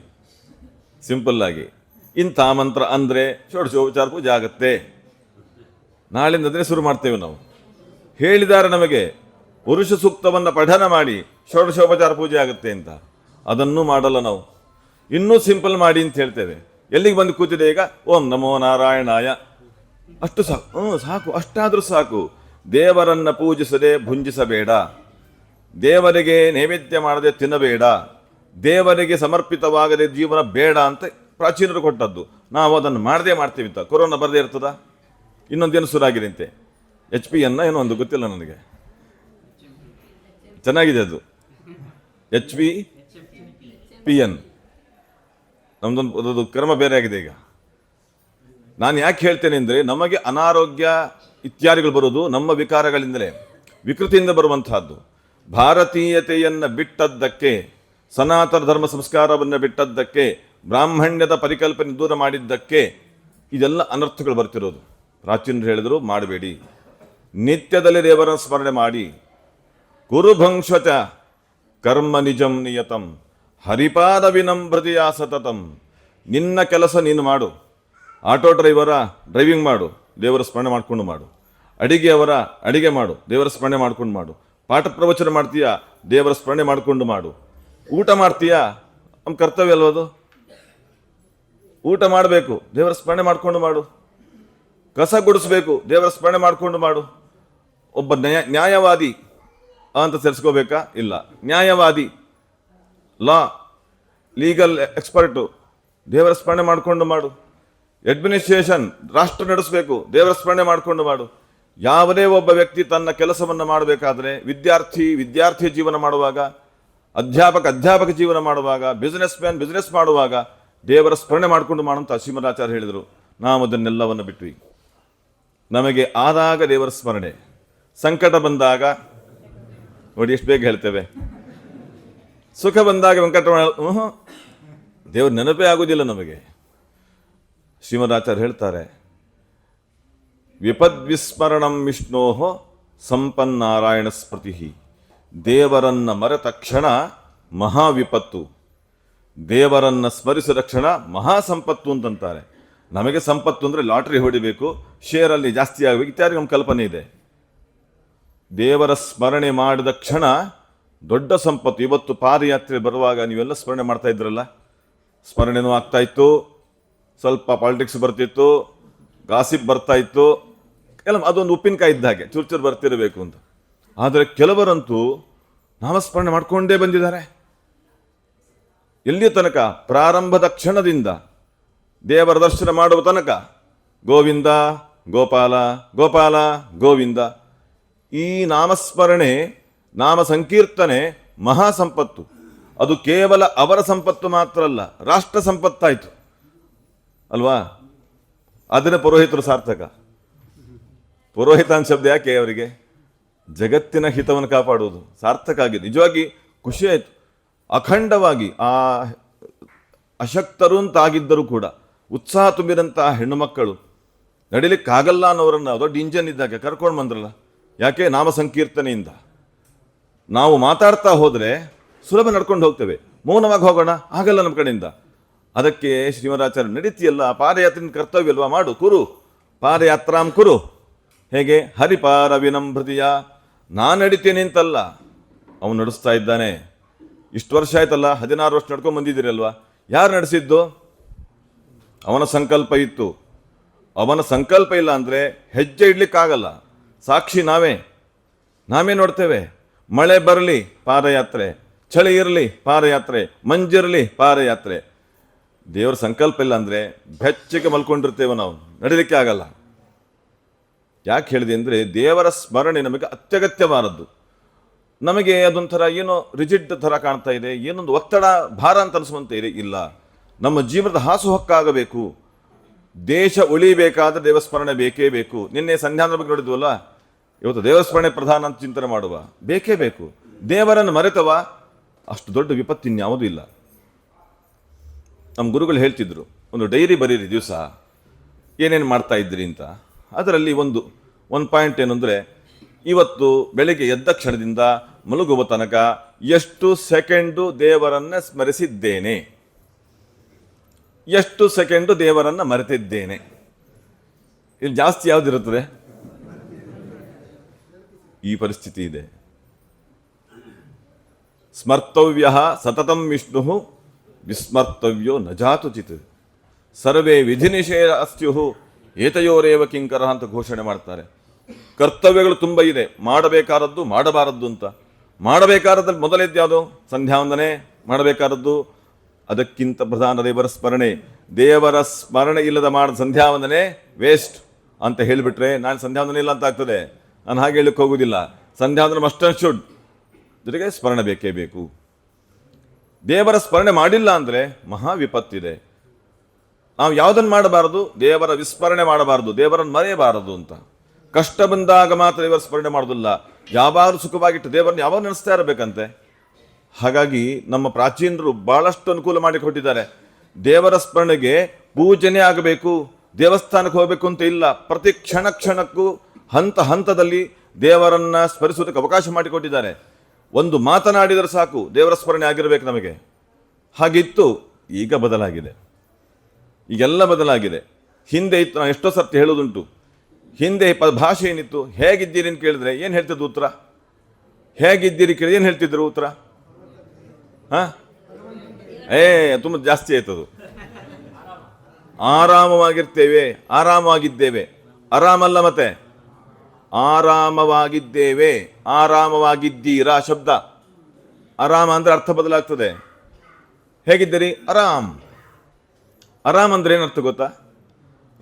ಸಿಂಪಲ್ಲಾಗಿ. ಇಂಥ ಮಂತ್ರ ಅಂದರೆ ಷೋಡಶೋಪಚಾರ ಪೂಜೆ ಆಗತ್ತೆ. ನಾಳಿಂದ ಅದನ್ನೇ ಶುರು ಮಾಡ್ತೇವೆ ನಾವು. ಹೇಳಿದ್ದಾರೆ ನಮಗೆ ಪುರುಷ ಸೂಕ್ತವನ್ನು ಪಠನ ಮಾಡಿ ಷೋಡಶೋಪಚಾರ ಪೂಜೆ ಆಗುತ್ತೆ ಅಂತ. ಅದನ್ನು ಮಾಡಲ್ಲ ನಾವು. ಇನ್ನೂ ಸಿಂಪಲ್ ಮಾಡಿ ಅಂತ ಹೇಳ್ತೇವೆ. ಎಲ್ಲಿಗೆ ಬಂದು ಕೂತಿದೆ ಈಗ? ಓಂ ನಮೋ ನಾರಾಯಣಾಯ. ಅಷ್ಟು ಸಾಕು. ಸಾಕು, ಅಷ್ಟಾದರೂ ಸಾಕು. ದೇವರನ್ನ ಪೂಜಿಸದೆ ಭುಂಜಿಸಬೇಡ. ದೇವರಿಗೆ ನೈವೇದ್ಯ ಮಾಡದೆ ತಿನ್ನಬೇಡ. ದೇವರಿಗೆ ಸಮರ್ಪಿತವಾಗದೆ ಜೀವನ ಬೇಡ ಅಂತ ಪ್ರಾಚೀನರು ಕೊಟ್ಟದ್ದು. ನಾವು ಅದನ್ನು ಮಾಡದೇ ಮಾಡ್ತೀವಿ ಅಂತ. ಕೊರೋನಾ ಬರದೇ ಇರ್ತದ? ಇನ್ನೊಂದೇನು ಶುರುವಾಗಿದೆ ಅಂತೆ, HP ಏನೋ ಒಂದು ಗೊತ್ತಿಲ್ಲ ನನಗೆ. ಚೆನ್ನಾಗಿದೆ ಅದು, HVPN. ನಮ್ದೊಂದು ಕ್ರಮ ಬೇರೆ ಆಗಿದೆ ಈಗ. ನಾನು ಯಾಕೆ ಹೇಳ್ತೇನೆ ಅಂದರೆ, ನಮಗೆ ಅನಾರೋಗ್ಯ ಇತ್ಯಾದಿಗಳು ಬರೋದು ನಮ್ಮ ವಿಕಾರಗಳಿಂದಲೇ, ವಿಕೃತಿಯಿಂದ ಬರುವಂತಹದ್ದು. ಭಾರತೀಯತೆಯನ್ನು ಬಿಟ್ಟದ್ದಕ್ಕೆ, ಸನಾತನ ಧರ್ಮ ಸಂಸ್ಕಾರವನ್ನು ಬಿಟ್ಟದ್ದಕ್ಕೆ, ಬ್ರಾಹ್ಮಣ್ಯದ ಪರಿಕಲ್ಪನೆ ದೂರ ಮಾಡಿದ್ದಕ್ಕೆ ಇದೆಲ್ಲ ಅನರ್ಥಗಳು ಬರ್ತಿರೋದು. ಪ್ರಾಚೀನರು ಹೇಳಿದರು ಮಾಡಬೇಡಿ. ನಿತ್ಯದಲ್ಲಿ ದೇವರ ಸ್ಮರಣೆ ಮಾಡಿ. ಕುರುಭಂಶ್ವಚ ಕರ್ಮ ನಿಜಂ ನಿಯತಂ ಹರಿಪಾದ ವಿನಮ್ರತೆಯ ಸತತಂ. ನಿನ್ನ ಕೆಲಸ ನೀನು ಮಾಡು. ಆಟೋ ಡ್ರೈವರ ಡ್ರೈವಿಂಗ್ ಮಾಡು, ದೇವರ ಸ್ಮರಣೆ ಮಾಡಿಕೊಂಡು ಮಾಡು. ಅಡಿಗೆಯವರ ಅಡಿಗೆ ಮಾಡು, ದೇವರ ಸ್ಮರಣೆ ಮಾಡ್ಕೊಂಡು ಮಾಡು. ಪಾಠ ಪ್ರವಚನ ಮಾಡ್ತೀಯಾ, ದೇವರ ಸ್ಮರಣೆ ಮಾಡಿಕೊಂಡು ಮಾಡು. ಊಟ ಮಾಡ್ತೀಯಾ, ನಮ್ಮ ಕರ್ತವ್ಯ ಅಲ್ವದು. ಊಟ ಮಾಡಬೇಕು, ದೇವರ ಸ್ಮರಣೆ ಮಾಡಿಕೊಂಡು ಮಾಡು. ಕಸ ಗುಡಿಸ್ಬೇಕು, ದೇವರ ಸ್ಮರಣೆ ಮಾಡಿಕೊಂಡು ಮಾಡು. ಒಬ್ಬ ನ್ಯಾಯವಾದಿ ಅಂತ ಸೇರಿಸ್ಕೋಬೇಕಾ? ಇಲ್ಲ. ನ್ಯಾಯವಾದಿ, ಲೀಗಲ್ ಎಕ್ಸ್ಪರ್ಟು, ದೇವರ ಸ್ಮರಣೆ ಮಾಡಿಕೊಂಡು ಮಾಡು. ಅಡ್ಮಿನಿಸ್ಟ್ರೇಷನ್, ರಾಷ್ಟ್ರ ನಡೆಸಬೇಕು, ದೇವರ ಸ್ಮರಣೆ ಮಾಡಿಕೊಂಡು ಮಾಡು. ಯಾವುದೇ ಒಬ್ಬ ವ್ಯಕ್ತಿ ತನ್ನ ಕೆಲಸವನ್ನು ಮಾಡಬೇಕಾದ್ರೆ, ವಿದ್ಯಾರ್ಥಿ ಜೀವನ ಮಾಡುವಾಗ, ಅಧ್ಯಾಪಕ ಜೀವನ ಮಾಡುವಾಗ, ಬಿಸ್ನೆಸ್ ಮ್ಯಾನ್ ಬಿಸ್ನೆಸ್ ಮಾಡುವಾಗ ದೇವರ ಸ್ಮರಣೆ ಮಾಡಿಕೊಂಡು ಮಾಡುವಂತ ಶ್ರೀಮದಾಚಾರ್ಯ ಹೇಳಿದರು. ನಾವು ಅದನ್ನೆಲ್ಲವನ್ನು ಬಿಟ್ವಿ. ನಮಗೆ ಆದಾಗ ದೇವರ ಸ್ಮರಣೆ, ಸಂಕಟ ಬಂದಾಗ ನೋಡಿ ಎಷ್ಟು ಬೇಗ ಹೇಳ್ತೇವೆ, ಸುಖ ಬಂದಾಗ ವೆಂಕಟ ದೇವರ ನೆನಪೇ ಆಗುವುದಿಲ್ಲ ನಮಗೆ. ಶ್ರೀಮದಾಚಾರ್ಯ ಹೇಳ್ತಾರೆ, ವಿಪದ್ವಿಸ್ಮರಣಂ ವಿಷ್ಣೋಹೋ ಸಂಪನ್ನಾರಾಯಣ ಸ್ಮೃತಿ. ದೇವರನ್ನ ಮರೆತ ಕ್ಷಣ ಮಹಾವಿಪತ್ತು, ದೇವರನ್ನ ಸ್ಮರಿಸಿದ ಕ್ಷಣ ಮಹಾಸಂಪತ್ತು ಅಂತಂತಾರೆ. ನಮಗೆ ಸಂಪತ್ತು ಅಂದರೆ ಲಾಟ್ರಿ ಹೊಡಿಬೇಕು, ಶೇರಲ್ಲಿ ಜಾಸ್ತಿ ಆಗಬೇಕು ಇತ್ಯಾದಿ ನಮ್ಮ ಕಲ್ಪನೆ ಇದೆ. ದೇವರ ಸ್ಮರಣೆ ಮಾಡಿದ ಕ್ಷಣ ದೊಡ್ಡ ಸಂಪತ್ತು. ಇವತ್ತು ಪಾದಯಾತ್ರೆ ಬರುವಾಗ ನೀವೆಲ್ಲ ಸ್ಮರಣೆ ಮಾಡ್ತಾ ಇದ್ರಲ್ಲ, ಸ್ಮರಣೆನೂ ಆಗ್ತಾ ಇತ್ತು, ಸ್ವಲ್ಪ ಪಾಲಿಟಿಕ್ಸ್ ಬರ್ತಿತ್ತು, ಗಾಸಿಪ್ ಬರ್ತಾ ಇತ್ತು, ಅದೊಂದು ಉಪ್ಪಿನಕಾಯಿ ಇದ್ದ ಹಾಗೆ ಚೂರು ಬರ್ತಿರಬೇಕು ಅಂತ. ಆದರೆ ಕೆಲವರಂತೂ ನಾಮಸ್ಮರಣೆ ಮಾಡ್ಕೊಂಡೇ ಬಂದಿದ್ದಾರೆ. ಎಲ್ಲಿಯ ತನಕ? ಪ್ರಾರಂಭದ ಕ್ಷಣದಿಂದ ದೇವರ ದರ್ಶನ ಮಾಡುವ ತನಕ ಗೋವಿಂದ ಗೋಪಾಲ ಗೋಪಾಲ ಗೋವಿಂದ. ಈ ನಾಮಸ್ಮರಣೆ, ನಾಮ ಸಂಕೀರ್ತನೆ ಮಹಾ ಸಂಪತ್ತು. ಅದು ಕೇವಲ ಅವರ ಸಂಪತ್ತು ಮಾತ್ರ ಅಲ್ಲ, ರಾಷ್ಟ್ರ ಸಂಪತ್ತಾಯಿತು ಅಲ್ವಾ? ಅದನ್ನ ಪುರೋಹಿತರು ಸಾರ್ಥಕ. ಪುರೋಹಿತ ಅಂತ ಶಬ್ದ ಯಾಕೆ ಅವರಿಗೆ? ಜಗತ್ತಿನ ಹಿತವನ್ನು ಕಾಪಾಡುವುದು ಸಾರ್ಥಕ ಆಗಿದೆ. ನಿಜವಾಗಿ ಖುಷಿ ಆಯಿತು. ಅಖಂಡವಾಗಿ ಆ ಅಶಕ್ತರು ಅಂತಾಗಿದ್ದರೂ ಕೂಡ ಉತ್ಸಾಹ ತುಂಬಿದಂತಹ ಹೆಣ್ಣು ಮಕ್ಕಳು ನಡಿಲಿಕ್ಕಾಗಲ್ಲ ಅನ್ನೋರನ್ನು ದೊಡ್ಡ ಇಂಜನ್ ಇದ್ದಾಗ ಕರ್ಕೊಂಡು ಬಂದ್ರಲ್ಲ. ಯಾಕೆ? ನಾಮ ಸಂಕೀರ್ತನೆಯಿಂದ. ನಾವು ಮಾತಾಡ್ತಾ ಹೋದರೆ ಸುಲಭ ನಡ್ಕೊಂಡು ಹೋಗ್ತೇವೆ, ಮೌನವಾಗಿ ಹೋಗೋಣ ಆಗಲ್ಲ ನಮ್ಮ ಕಡೆಯಿಂದ. ಅದಕ್ಕೆ ಶ್ರೀಮದಾಚಾರ್ಯ ನಡೀತಿಯಲ್ಲ, ಪಾದಯಾತ್ರೆ ಕರ್ತವ್ಯ ಅಲ್ವಾ, ಮಾಡು ಕುರು ಪಾದಯಾತ್ರಾಂ ಕುರು. ಹೇಗೆ? ಹರಿಪಾರ ವಿನಮ್ರತಿಯ. ನಾನು ನಡಿತೇನೆ ಅಂತಲ್ಲ, ಅವನು ನಡೆಸ್ತಾ ಇದ್ದಾನೆ. ಇಷ್ಟು ವರ್ಷ ಆಯ್ತಲ್ಲ, 16 ವರ್ಷ ನಡ್ಕೊಂಡು ಬಂದಿದ್ದೀರಲ್ವಾ? ಯಾರು ನಡೆಸಿದ್ದು? ಅವನ ಸಂಕಲ್ಪ ಇತ್ತು. ಅವನ ಸಂಕಲ್ಪ ಇಲ್ಲ ಅಂದರೆ ಹೆಜ್ಜೆ ಇಡ್ಲಿಕ್ಕಾಗಲ್ಲ. ಸಾಕ್ಷಿ ನಾವೇ ನೋಡ್ತೇವೆ. ಮಳೆ ಬರಲಿ ಪಾದಯಾತ್ರೆ, ಚಳಿ ಇರಲಿ ಪಾದಯಾತ್ರೆ, ಮಂಜಿರಲಿ ಪಾದಯಾತ್ರೆ. ದೇವರ ಸಂಕಲ್ಪ ಇಲ್ಲ ಅಂದರೆ ಬೆಚ್ಚಗೆ ಮಲ್ಕೊಂಡಿರ್ತೇವೆ, ನಾವು ನಡೀಲಿಕ್ಕೆ ಆಗಲ್ಲ. ಯಾಕೆ ಹೇಳಿದೆ ಅಂದರೆ ದೇವರ ಸ್ಮರಣೆ ನಮಗೆ ಅತ್ಯಗತ್ಯವಾದದ್ದು. ನಮಗೆ ಅದೊಂಥರ ಏನೋ ರಿಜಿಡ್ ಥರ ಕಾಣ್ತಾ ಇದೆ, ಏನೊಂದು ಒತ್ತಡ ಭಾರ ಅಂತ ಅನಿಸುವಂತೆ ಇದೆ. ಇಲ್ಲ, ನಮ್ಮ ಜೀವನದ ಹಾಸುಹೊಕ್ಕಾಗಬೇಕು. ದೇಶ ಉಳಿಬೇಕಾದ್ರೆ ದೇವಸ್ಮರಣೆ ಬೇಕೇ ಬೇಕು. ನಿನ್ನೆ ಸಂಧ್ಯಾನ ಬಗ್ಗೆ ನೋಡಿದ್ವಲ್ಲ, ಇವತ್ತು ದೇವಸ್ಮರಣೆ ಪ್ರಧಾನ ಅಂತ ಚಿಂತನೆ ಮಾಡುವ, ಬೇಕೇ ಬೇಕು. ದೇವರನ್ನು ಮರೆತವ ಅಷ್ಟು ದೊಡ್ಡ ವಿಪತ್ತಿನ್ಯಾವುದೂ ಇಲ್ಲ. ನಮ್ಮ ಗುರುಗಳು ಹೇಳ್ತಿದ್ರು, ಒಂದು ಡೈರಿ ಬರೀರಿ ದಿವಸ ಏನೇನು ಮಾಡ್ತಾ ಇದ್ರಿ ಅಂತ. ಅದರಲ್ಲಿ ಒಂದು ಪಾಯಿಂಟ್ ಏನು ಅಂದರೆ, ಇವತ್ತು ಬೆಳಿಗ್ಗೆ ಎದ್ದ ಕ್ಷಣದಿಂದ ಮಲಗುವ ತನಕ ಎಷ್ಟು ಸೆಕೆಂಡು ದೇವರನ್ನು ಸ್ಮರಿಸಿದ್ದೇನೆ, ಎಷ್ಟು ಸೆಕೆಂಡು ದೇವರನ್ನು ಮರೆತಿದ್ದೇನೆ. ಇಲ್ಲಿ ಜಾಸ್ತಿ ಯಾವುದಿರುತ್ತದೆ? ಈ ಪರಿಸ್ಥಿತಿ ಇದೆ. ಸ್ಮರ್ತವ್ಯ ಸತತಂ ವಿಷ್ಣು ವಿಸ್ಮರ್ತವ್ಯೋ ನ ಜಾತುಚಿತ್ ಸರ್ವೇ ವಿಧಿ ನಿಷೇಧ ಅಸ್ತ್ಯು ಏತಯೋರೇವ ಕಿಂಕರ ಅಂತ ಘೋಷಣೆ ಮಾಡ್ತಾರೆ. ಕರ್ತವ್ಯಗಳು ತುಂಬ ಇದೆ, ಮಾಡಬೇಕಾದದ್ದು ಮಾಡಬಾರದ್ದು ಅಂತ. ಮಾಡಬೇಕಾದದ್ರಲ್ಲಿ ಮೊದಲೇದ್ದು ಯಾವುದು? ಸಂಧ್ಯಾವಂದನೆ ಮಾಡಬೇಕಾದದ್ದು. ಅದಕ್ಕಿಂತ ಪ್ರಧಾನ ದೇವರ ಸ್ಮರಣೆ. ದೇವರ ಸ್ಮರಣೆ ಇಲ್ಲದ ಮಾಡಿದ ಸಂಧ್ಯಾವಂದನೆ ವೇಸ್ಟ್ ಅಂತ ಹೇಳಿಬಿಟ್ರೆ, ನಾನು ಸಂಧ್ಯಾವಂದನೆ ಇಲ್ಲ ಅಂತ ಆಗ್ತದೆ. ನಾನು ಹಾಗೆ ಹೇಳಕ್ಕೆ ಹೋಗುವುದಿಲ್ಲ. ಸಂಧ್ಯಾವಂದನೆ ಮಸ್ಟ್ ಅಂಡ್ ಶುಡ್, ಜೊತೆಗೆ ಸ್ಮರಣೆ ಬೇಕೇ ಬೇಕು. ದೇವರ ಸ್ಮರಣೆ ಮಾಡಿಲ್ಲ ಅಂದರೆ ಮಹಾ ವಿಪತ್ತಿದೆ. ನಾವು ಯಾವುದನ್ನು ಮಾಡಬಾರದು? ದೇವರ ವಿಸ್ಮರಣೆ ಮಾಡಬಾರದು, ದೇವರನ್ನು ಮರೆಯಬಾರದು ಅಂತ. ಕಷ್ಟ ಬಂದಾಗ ಮಾತ್ರ ದೇವರ ಸ್ಮರಣೆ ಮಾಡೋದಿಲ್ಲ, ಯಾವಾಗಲೂ ಸುಖವಾಗಿಟ್ಟು ದೇವರನ್ನು ಯಾವಾಗ ನೆನೆಸ್ತಾ ಇರಬೇಕಂತೆ. ಹಾಗಾಗಿ ನಮ್ಮ ಪ್ರಾಚೀನರು ಬಹಳಷ್ಟು ಅನುಕೂಲ ಮಾಡಿಕೊಟ್ಟಿದ್ದಾರೆ. ದೇವರ ಸ್ಮರಣೆಗೆ ಪೂಜನೆ ಆಗಬೇಕು, ದೇವಸ್ಥಾನಕ್ಕೆ ಹೋಗಬೇಕು ಅಂತ ಇಲ್ಲ. ಪ್ರತಿ ಕ್ಷಣ ಕ್ಷಣಕ್ಕೂ ಹಂತ ಹಂತದಲ್ಲಿ ದೇವರನ್ನು ಸ್ಮರಿಸುವುದಕ್ಕೆ ಅವಕಾಶ ಮಾಡಿಕೊಟ್ಟಿದ್ದಾರೆ. ಒಂದು ಮಾತನಾಡಿದರೆ ಸಾಕು ದೇವರ ಸ್ಮರಣೆ ಆಗಿರಬೇಕು ನಮಗೆ. ಹಾಗಿತ್ತು, ಈಗ ಬದಲಾಗಿದೆ. ಈಗೆಲ್ಲ ಬದಲಾಗಿದೆ. ಹಿಂದೆ ಇತ್ತು, ನಾನು ಎಷ್ಟೋ ಸರ್ತಿ ಹೇಳೋದುಂಟು, ಹಿಂದೆ ಭಾಷೆ ಏನಿತ್ತು, ಹೇಗಿದ್ದೀರಿ ಅಂತ ಕೇಳಿದ್ರೆ ಏನು ಹೇಳ್ತಿದ್ರು ಉತ್ತರ? ಹೇಗಿದ್ದೀರಿ ಕೇಳಿದ್ರೆ ಏನು ಹೇಳ್ತಿದ್ರು ಉತ್ತರ? ತುಂಬ ಜಾಸ್ತಿ ಆಯ್ತದು. ಆರಾಮವಾಗಿರ್ತೇವೆ, ಆರಾಮವಾಗಿದ್ದೇವೆ. ಆರಾಮಲ್ಲ, ಮತ್ತೆ ಆರಾಮವಾಗಿದ್ದೇವೆ, ಆರಾಮವಾಗಿದ್ದೀರಾ ಶಬ್ದ. ಆರಾಮ ಅಂದ್ರೆ ಅರ್ಥ ಬದಲಾಗ್ತದೆ. ಹೇಗಿದ್ದೀರಿ? ಆರಾಮ್. ಆರಾಮ್ ಅಂದ್ರೆ ಏನರ್ಥ ಗೊತ್ತಾ?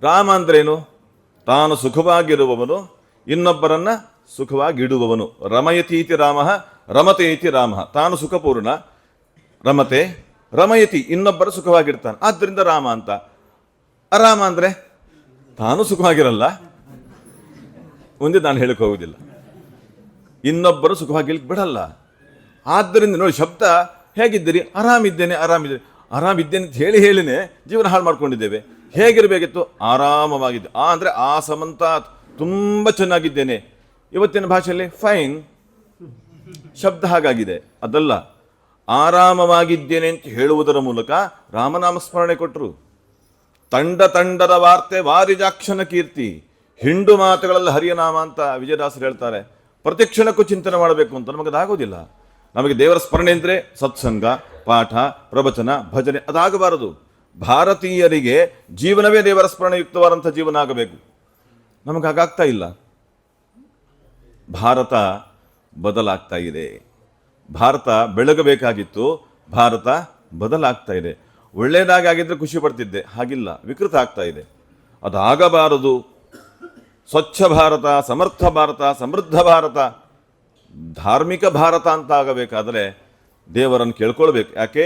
ರಾಮ ಅಂದ್ರೇನು? ತಾನು ಸುಖವಾಗಿರುವವನು, ಇನ್ನೊಬ್ಬರನ್ನ ಸುಖವಾಗಿಡುವವನು. ರಮಯತೀತಿ ರಾಮ ರಮತೇತಿ ರಾಮ. ತಾನು ಸುಖಪೂರ್ಣ, ರಮತೆ ರಮಯತಿ, ಇನ್ನೊಬ್ಬರು ಸುಖವಾಗಿರ್ತಾನೆ, ಆದ್ದರಿಂದ ರಾಮ ಅಂತ. ಅರಾಮ ಅಂದ್ರೆ ತಾನು ಸುಖವಾಗಿರಲ್ಲ, ಮುಂದೆ ನಾನು ಹೇಳಕ್ಕೆ ಹೋಗುವುದಿಲ್ಲ, ಇನ್ನೊಬ್ಬರು ಸುಖವಾಗಿರ್ಲಿಕ್ಕೆ ಬಿಡಲ್ಲ. ಆದ್ದರಿಂದ ನೋಡಿ, ಶಬ್ದ ಹೇಗಿದ್ದೀರಿ? ಆರಾಮಿದ್ದೇನೆ, ಆರಾಮಿದ್ದೇನೆ. ಆರಾಮಿದ್ದೇನೆ ಅಂತ ಹೇಳಿನೇ ಜೀವನ ಹಾಳು ಮಾಡ್ಕೊಂಡಿದ್ದೇವೆ. ಹೇಗಿರಬೇಕಿತ್ತು? ಆರಾಮವಾಗಿದ್ದೆ. ಆ ಅಂದರೆ ಆ ಸಮಂತ ತುಂಬ ಚೆನ್ನಾಗಿದ್ದೇನೆ. ಇವತ್ತಿನ ಭಾಷೆಯಲ್ಲಿ ಫೈನ್ ಶಬ್ದ ಹಾಗಾಗಿದೆ. ಅದಲ್ಲ, ಆರಾಮವಾಗಿದ್ದೇನೆ ಅಂತ ಹೇಳುವುದರ ಮೂಲಕ ರಾಮನಾಮ ಸ್ಮರಣೆ ಕೊಟ್ಟರು. ತಂಡದ ವಾರ್ತೆ ವಾರಿಜಾಕ್ಷನ ಕೀರ್ತಿ. ಹಿಂಡು ಮಾತುಗಳಲ್ಲಿ ಹರಿಯನಾಮ ಅಂತ ವಿಜಯದಾಸರು ಹೇಳ್ತಾರೆ. ಪ್ರತಿಕ್ಷಣಕ್ಕೂ ಚಿಂತನೆ ಮಾಡಬೇಕು ಅಂತ ನಮಗದಾಗೋದಿಲ್ಲ. ನಮಗೆ ದೇವರ ಸ್ಮರಣೆ ಅಂದರೆ ಸತ್ಸಂಗ, ಪಾಠ, ಪ್ರವಚನ, ಭಜನೆ ಅದಾಗಬಾರದು. ಭಾರತೀಯರಿಗೆ ಜೀವನವೇ ದೇವರ ಸ್ಮರಣೆಯುಕ್ತವಾದಂಥ ಜೀವನ ಆಗಬೇಕು. ನಮಗೆ ಹಾಗಾಗ್ತಾ ಇಲ್ಲ. ಭಾರತ ಬದಲಾಗ್ತಾ ಇದೆ. ಭಾರತ ಬೆಳಗಬೇಕಾಗಿತ್ತು, ಭಾರತ ಬದಲಾಗ್ತಾ ಇದೆ. ಒಳ್ಳೆಯದಾಗಿ ಆಗಿದ್ರೆ ಖುಷಿ ಪಡ್ತಿದ್ದೆ, ಹಾಗಿಲ್ಲ, ವಿಕೃತ ಆಗ್ತಾ ಇದೆ. ಅದಾಗಬಾರದು. ಸ್ವಚ್ಛ ಭಾರತ, ಸಮರ್ಥ ಭಾರತ, ಸಮೃದ್ಧ ಭಾರತ, ಧಾರ್ಮಿಕ ಭಾರತ ಅಂತ ಆಗಬೇಕಾದರೆ ದೇವರನ್ನು ಕೇಳ್ಕೊಳ್ಬೇಕು. ಯಾಕೆ?